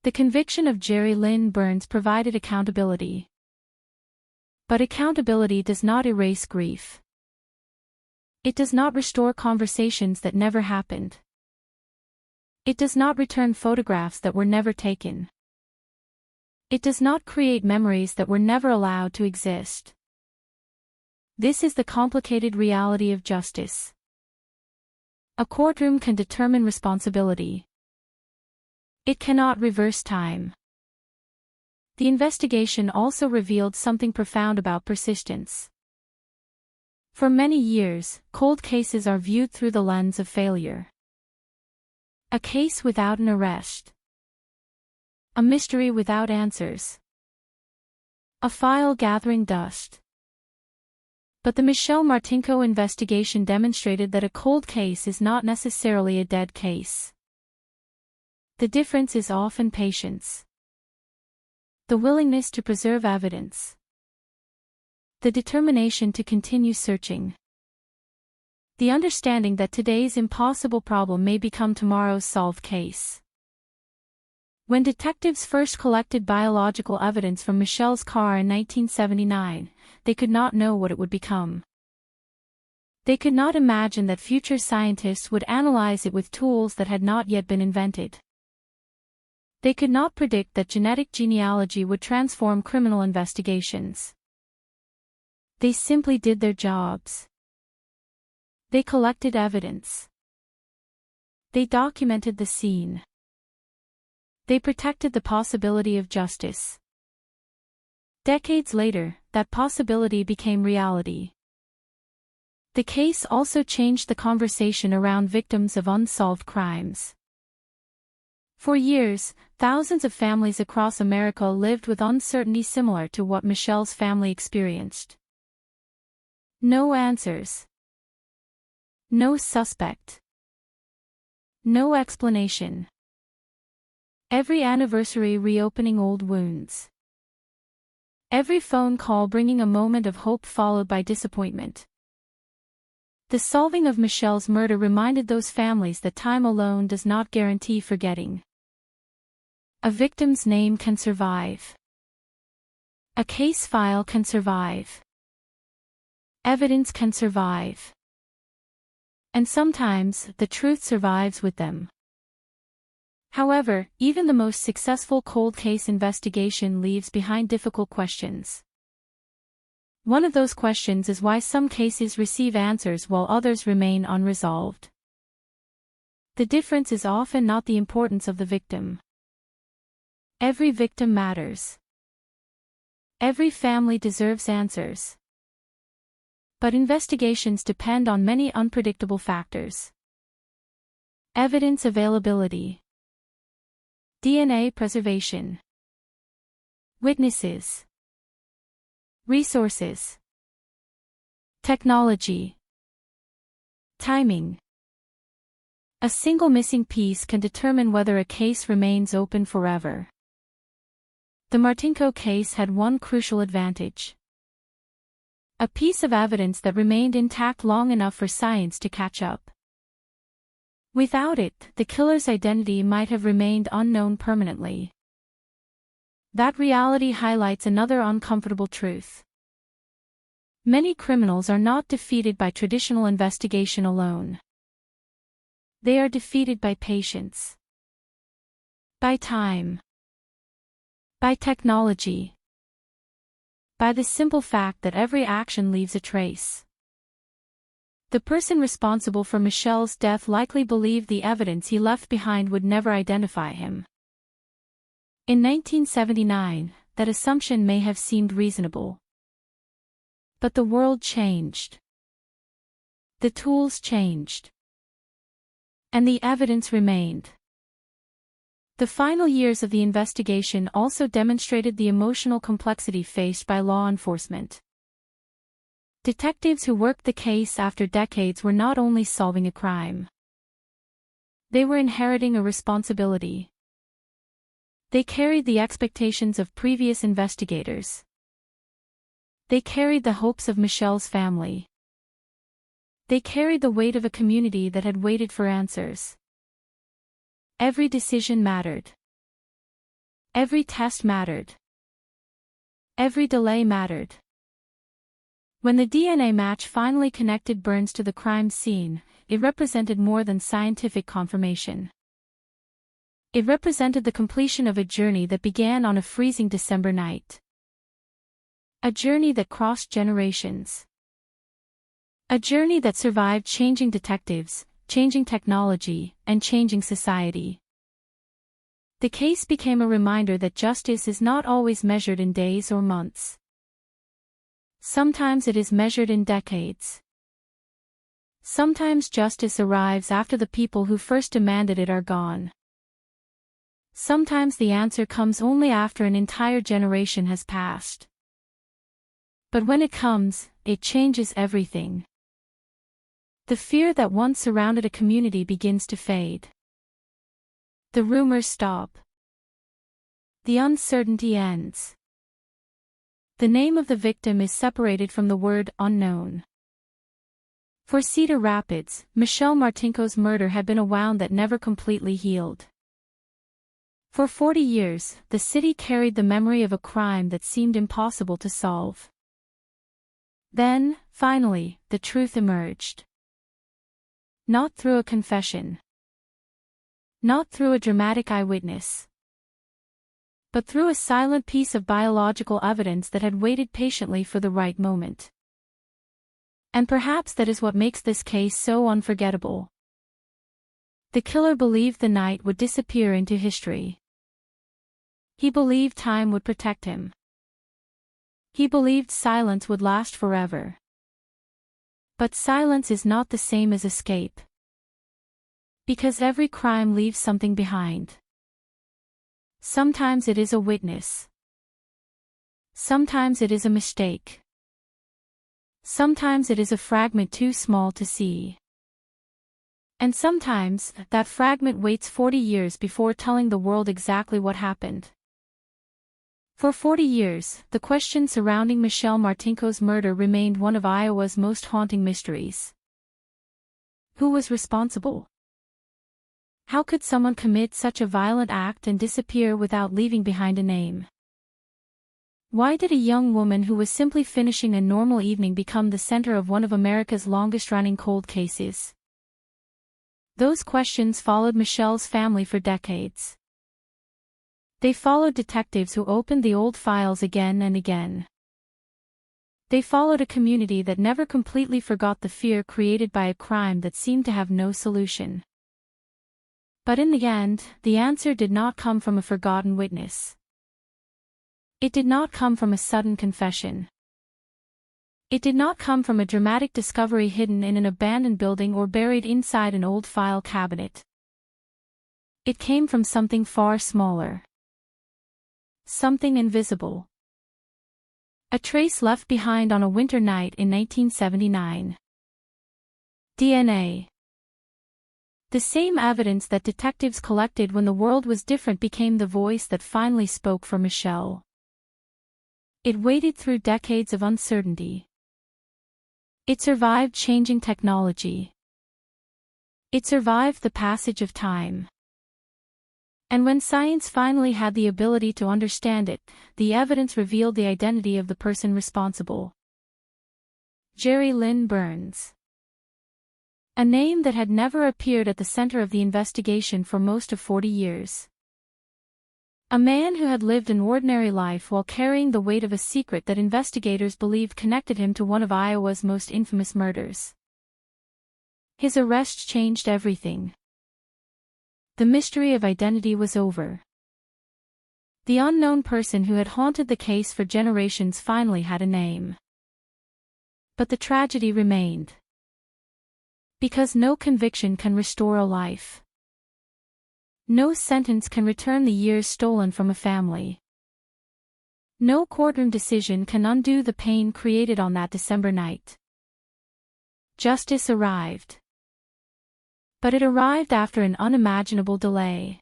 The conviction of Jerry Lynn Burns provided accountability. But accountability does not erase grief. It does not restore conversations that never happened. It does not return photographs that were never taken. It does not create memories that were never allowed to exist. This is the complicated reality of justice. A courtroom can determine responsibility. It cannot reverse time. The investigation also revealed something profound about persistence. For many years, cold cases are viewed through the lens of failure. A case without an arrest. A mystery without answers. A file gathering dust. But the Michelle Martinko investigation demonstrated that a cold case is not necessarily a dead case. The difference is often patience. The willingness to preserve evidence. The determination to continue searching. The understanding that today's impossible problem may become tomorrow's solved case. When detectives first collected biological evidence from Michelle's car in 1979, they could not know what it would become. They could not imagine that future scientists would analyze it with tools that had not yet been invented. They could not predict that genetic genealogy would transform criminal investigations. They simply did their jobs. They collected evidence. They documented the scene. They protected the possibility of justice. Decades later, that possibility became reality. The case also changed the conversation around victims of unsolved crimes. For years, thousands of families across America lived with uncertainty similar to what Michelle's family experienced. No answers. No suspect. No explanation. Every anniversary reopening old wounds. Every phone call bringing a moment of hope followed by disappointment. The solving of Michelle's murder reminded those families that time alone does not guarantee forgetting. A victim's name can survive. A case file can survive. Evidence can survive. And sometimes, the truth survives with them. However, even the most successful cold case investigation leaves behind difficult questions. One of those questions is why some cases receive answers while others remain unresolved. The difference is often not the importance of the victim. Every victim matters. Every family deserves answers. But investigations depend on many unpredictable factors. Evidence availability. DNA preservation. Witnesses. Resources. Technology. Timing. A single missing piece can determine whether a case remains open forever. The Martinko case had one crucial advantage. A piece of evidence that remained intact long enough for science to catch up. Without it, the killer's identity might have remained unknown permanently. That reality highlights another uncomfortable truth. Many criminals are not defeated by traditional investigation alone. They are defeated by patience. By time. By technology. By the simple fact that every action leaves a trace. The person responsible for Michelle's death likely believed the evidence he left behind would never identify him. In 1979, that assumption may have seemed reasonable. But the world changed. The tools changed. And the evidence remained. The final years of the investigation also demonstrated the emotional complexity faced by law enforcement. Detectives who worked the case after decades were not only solving a crime. They were inheriting a responsibility. They carried the expectations of previous investigators. They carried the hopes of Michelle's family. They carried the weight of a community that had waited for answers. Every decision mattered. Every test mattered. Every delay mattered. When the DNA match finally connected Burns to the crime scene, it represented more than scientific confirmation. It represented the completion of a journey that began on a freezing December night. A journey that crossed generations. A journey that survived changing detectives, changing technology, and changing society. The case became a reminder that justice is not always measured in days or months. Sometimes it is measured in decades. Sometimes justice arrives after the people who first demanded it are gone. Sometimes the answer comes only after an entire generation has passed. But when it comes, it changes everything. The fear that once surrounded a community begins to fade. The rumors stop. The uncertainty ends. The name of the victim is separated from the word unknown. For Cedar Rapids, Michelle Martinko's murder had been a wound that never completely healed. For 40 years, the city carried the memory of a crime that seemed impossible to solve. Then, finally, the truth emerged. Not through a confession. Not through a dramatic eyewitness. But through a silent piece of biological evidence that had waited patiently for the right moment. And perhaps that is what makes this case so unforgettable. The killer believed the night would disappear into history. He believed time would protect him. He believed silence would last forever. But silence is not the same as escape. Because every crime leaves something behind. Sometimes it is a witness. Sometimes it is a mistake. Sometimes it is a fragment too small to see. And sometimes, that fragment waits 40 years before telling the world exactly what happened. For 40 years, the question surrounding Michelle Martinko's murder remained one of Iowa's most haunting mysteries. Who was responsible? How could someone commit such a violent act and disappear without leaving behind a name? Why did a young woman who was simply finishing a normal evening become the center of one of America's longest-running cold cases? Those questions followed Michelle's family for decades. They followed detectives who opened the old files again and again. They followed a community that never completely forgot the fear created by a crime that seemed to have no solution. But in the end, the answer did not come from a forgotten witness. It did not come from a sudden confession. It did not come from a dramatic discovery hidden in an abandoned building or buried inside an old file cabinet. It came from something far smaller. Something invisible. A trace left behind on a winter night in 1979. DNA. The same evidence that detectives collected when the world was different became the voice that finally spoke for Michelle. It waded through decades of uncertainty. It survived changing technology. It survived the passage of time. And when science finally had the ability to understand it, the evidence revealed the identity of the person responsible. Jerry Lynn Burns. A name that had never appeared at the center of the investigation for most of 40 years. A man who had lived an ordinary life while carrying the weight of a secret that investigators believed connected him to one of Iowa's most infamous murders. His arrest changed everything. The mystery of identity was over. The unknown person who had haunted the case for generations finally had a name. But the tragedy remained. Because no conviction can restore a life. No sentence can return the years stolen from a family. No courtroom decision can undo the pain created on that December night. Justice arrived. But it arrived after an unimaginable delay.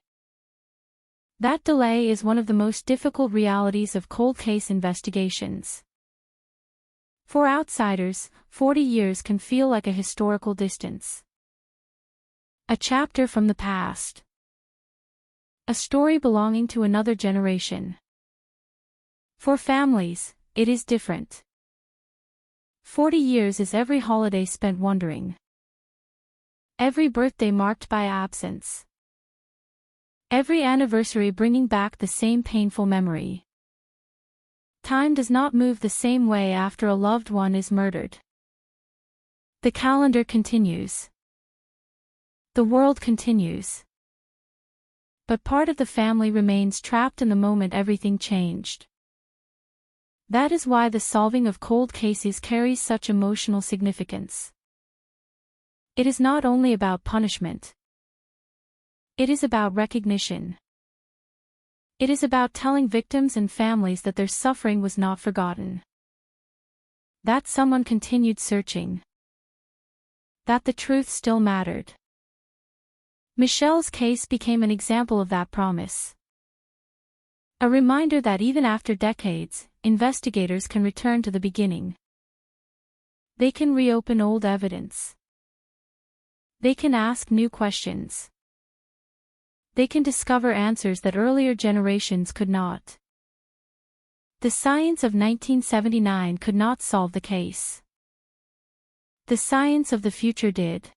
That delay is one of the most difficult realities of cold case investigations. For outsiders, 40 years can feel like a historical distance. A chapter from the past. A story belonging to another generation. For families, it is different. 40 years is every holiday spent wondering. Every birthday marked by absence. Every anniversary bringing back the same painful memory. Time does not move the same way after a loved one is murdered. The calendar continues. The world continues. But part of the family remains trapped in the moment everything changed. That is why the solving of cold cases carries such emotional significance. It is not only about punishment. It is about recognition. It is about telling victims and families that their suffering was not forgotten. That someone continued searching. That the truth still mattered. Michelle's case became an example of that promise. A reminder that even after decades, investigators can return to the beginning. They can reopen old evidence. They can ask new questions. They can discover answers that earlier generations could not. The science of 1979 could not solve the case. The science of the future did.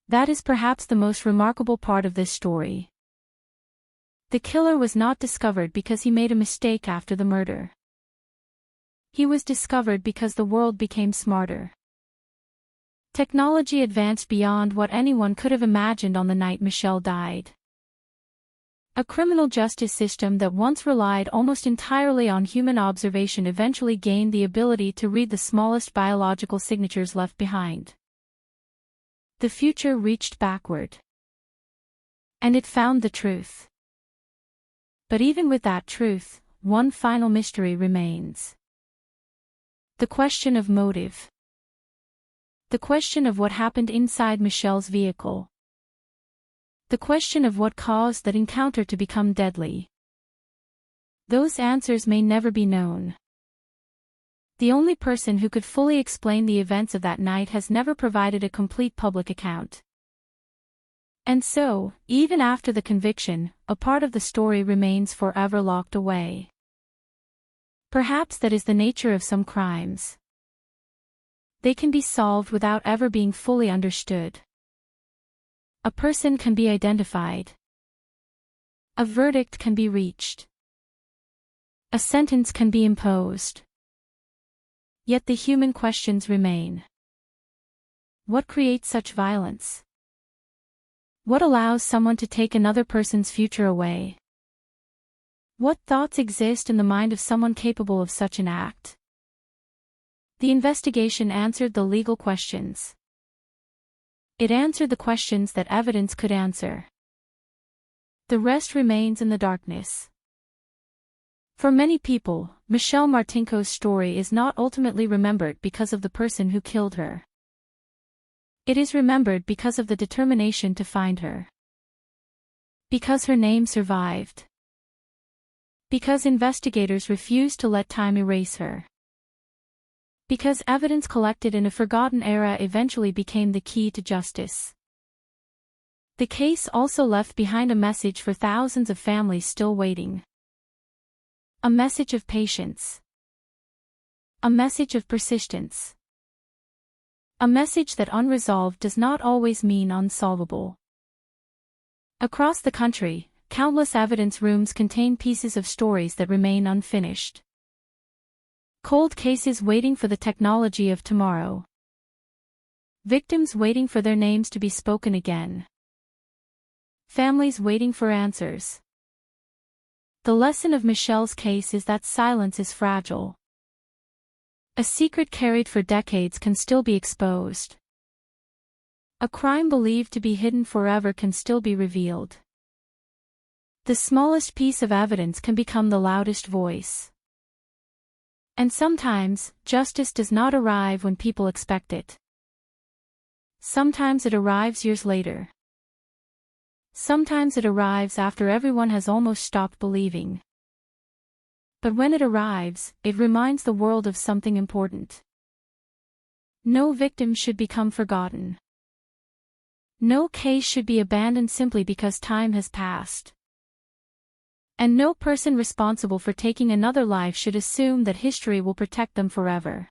That is perhaps the most remarkable part of this story. The killer was not discovered because he made a mistake after the murder. He was discovered because the world became smarter. Technology advanced beyond what anyone could have imagined on the night Michelle died. A criminal justice system that once relied almost entirely on human observation eventually gained the ability to read the smallest biological signatures left behind. The future reached backward. And it found the truth. But even with that truth, one final mystery remains. The question of motive. The question of what happened inside Michelle's vehicle. The question of what caused that encounter to become deadly. Those answers may never be known. The only person who could fully explain the events of that night has never provided a complete public account. And so, even after the conviction, a part of the story remains forever locked away. Perhaps that is the nature of some crimes. They can be solved without ever being fully understood. A person can be identified. A verdict can be reached. A sentence can be imposed. Yet the human questions remain. What creates such violence? What allows someone to take another person's future away? What thoughts exist in the mind of someone capable of such an act? The investigation answered the legal questions. It answered the questions that evidence could answer. The rest remains in the darkness. For many people, Michelle Martinko's story is not ultimately remembered because of the person who killed her. It is remembered because of the determination to find her. Because her name survived. Because investigators refused to let time erase her. Because evidence collected in a forgotten era eventually became the key to justice. The case also left behind a message for thousands of families still waiting. A message of patience. A message of persistence. A message that unresolved does not always mean unsolvable. Across the country, countless evidence rooms contain pieces of stories that remain unfinished. Cold cases waiting for the technology of tomorrow. Victims waiting for their names to be spoken again. Families waiting for answers. The lesson of Michelle's case is that silence is fragile. A secret carried for decades can still be exposed. A crime believed to be hidden forever can still be revealed. The smallest piece of evidence can become the loudest voice. And sometimes, justice does not arrive when people expect it. Sometimes it arrives years later. Sometimes it arrives after everyone has almost stopped believing. But when it arrives, it reminds the world of something important. No victim should become forgotten. No case should be abandoned simply because time has passed. And no person responsible for taking another life should assume that history will protect them forever.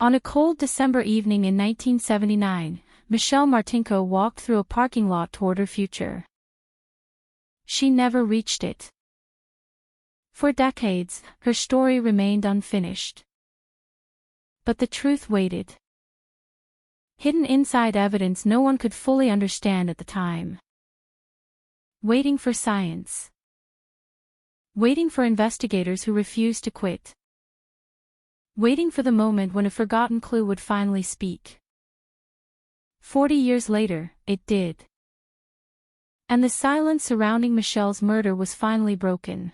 On a cold December evening in 1979, Michelle Martinko walked through a parking lot toward her future. she never reached it. For decades, her story remained unfinished. But the truth waited. Hidden inside evidence no one could fully understand at the time. Waiting for science. Waiting for investigators who refused to quit. Waiting for the moment when a forgotten clue would finally speak. 40 years later, it did. And the silence surrounding Michelle's murder was finally broken.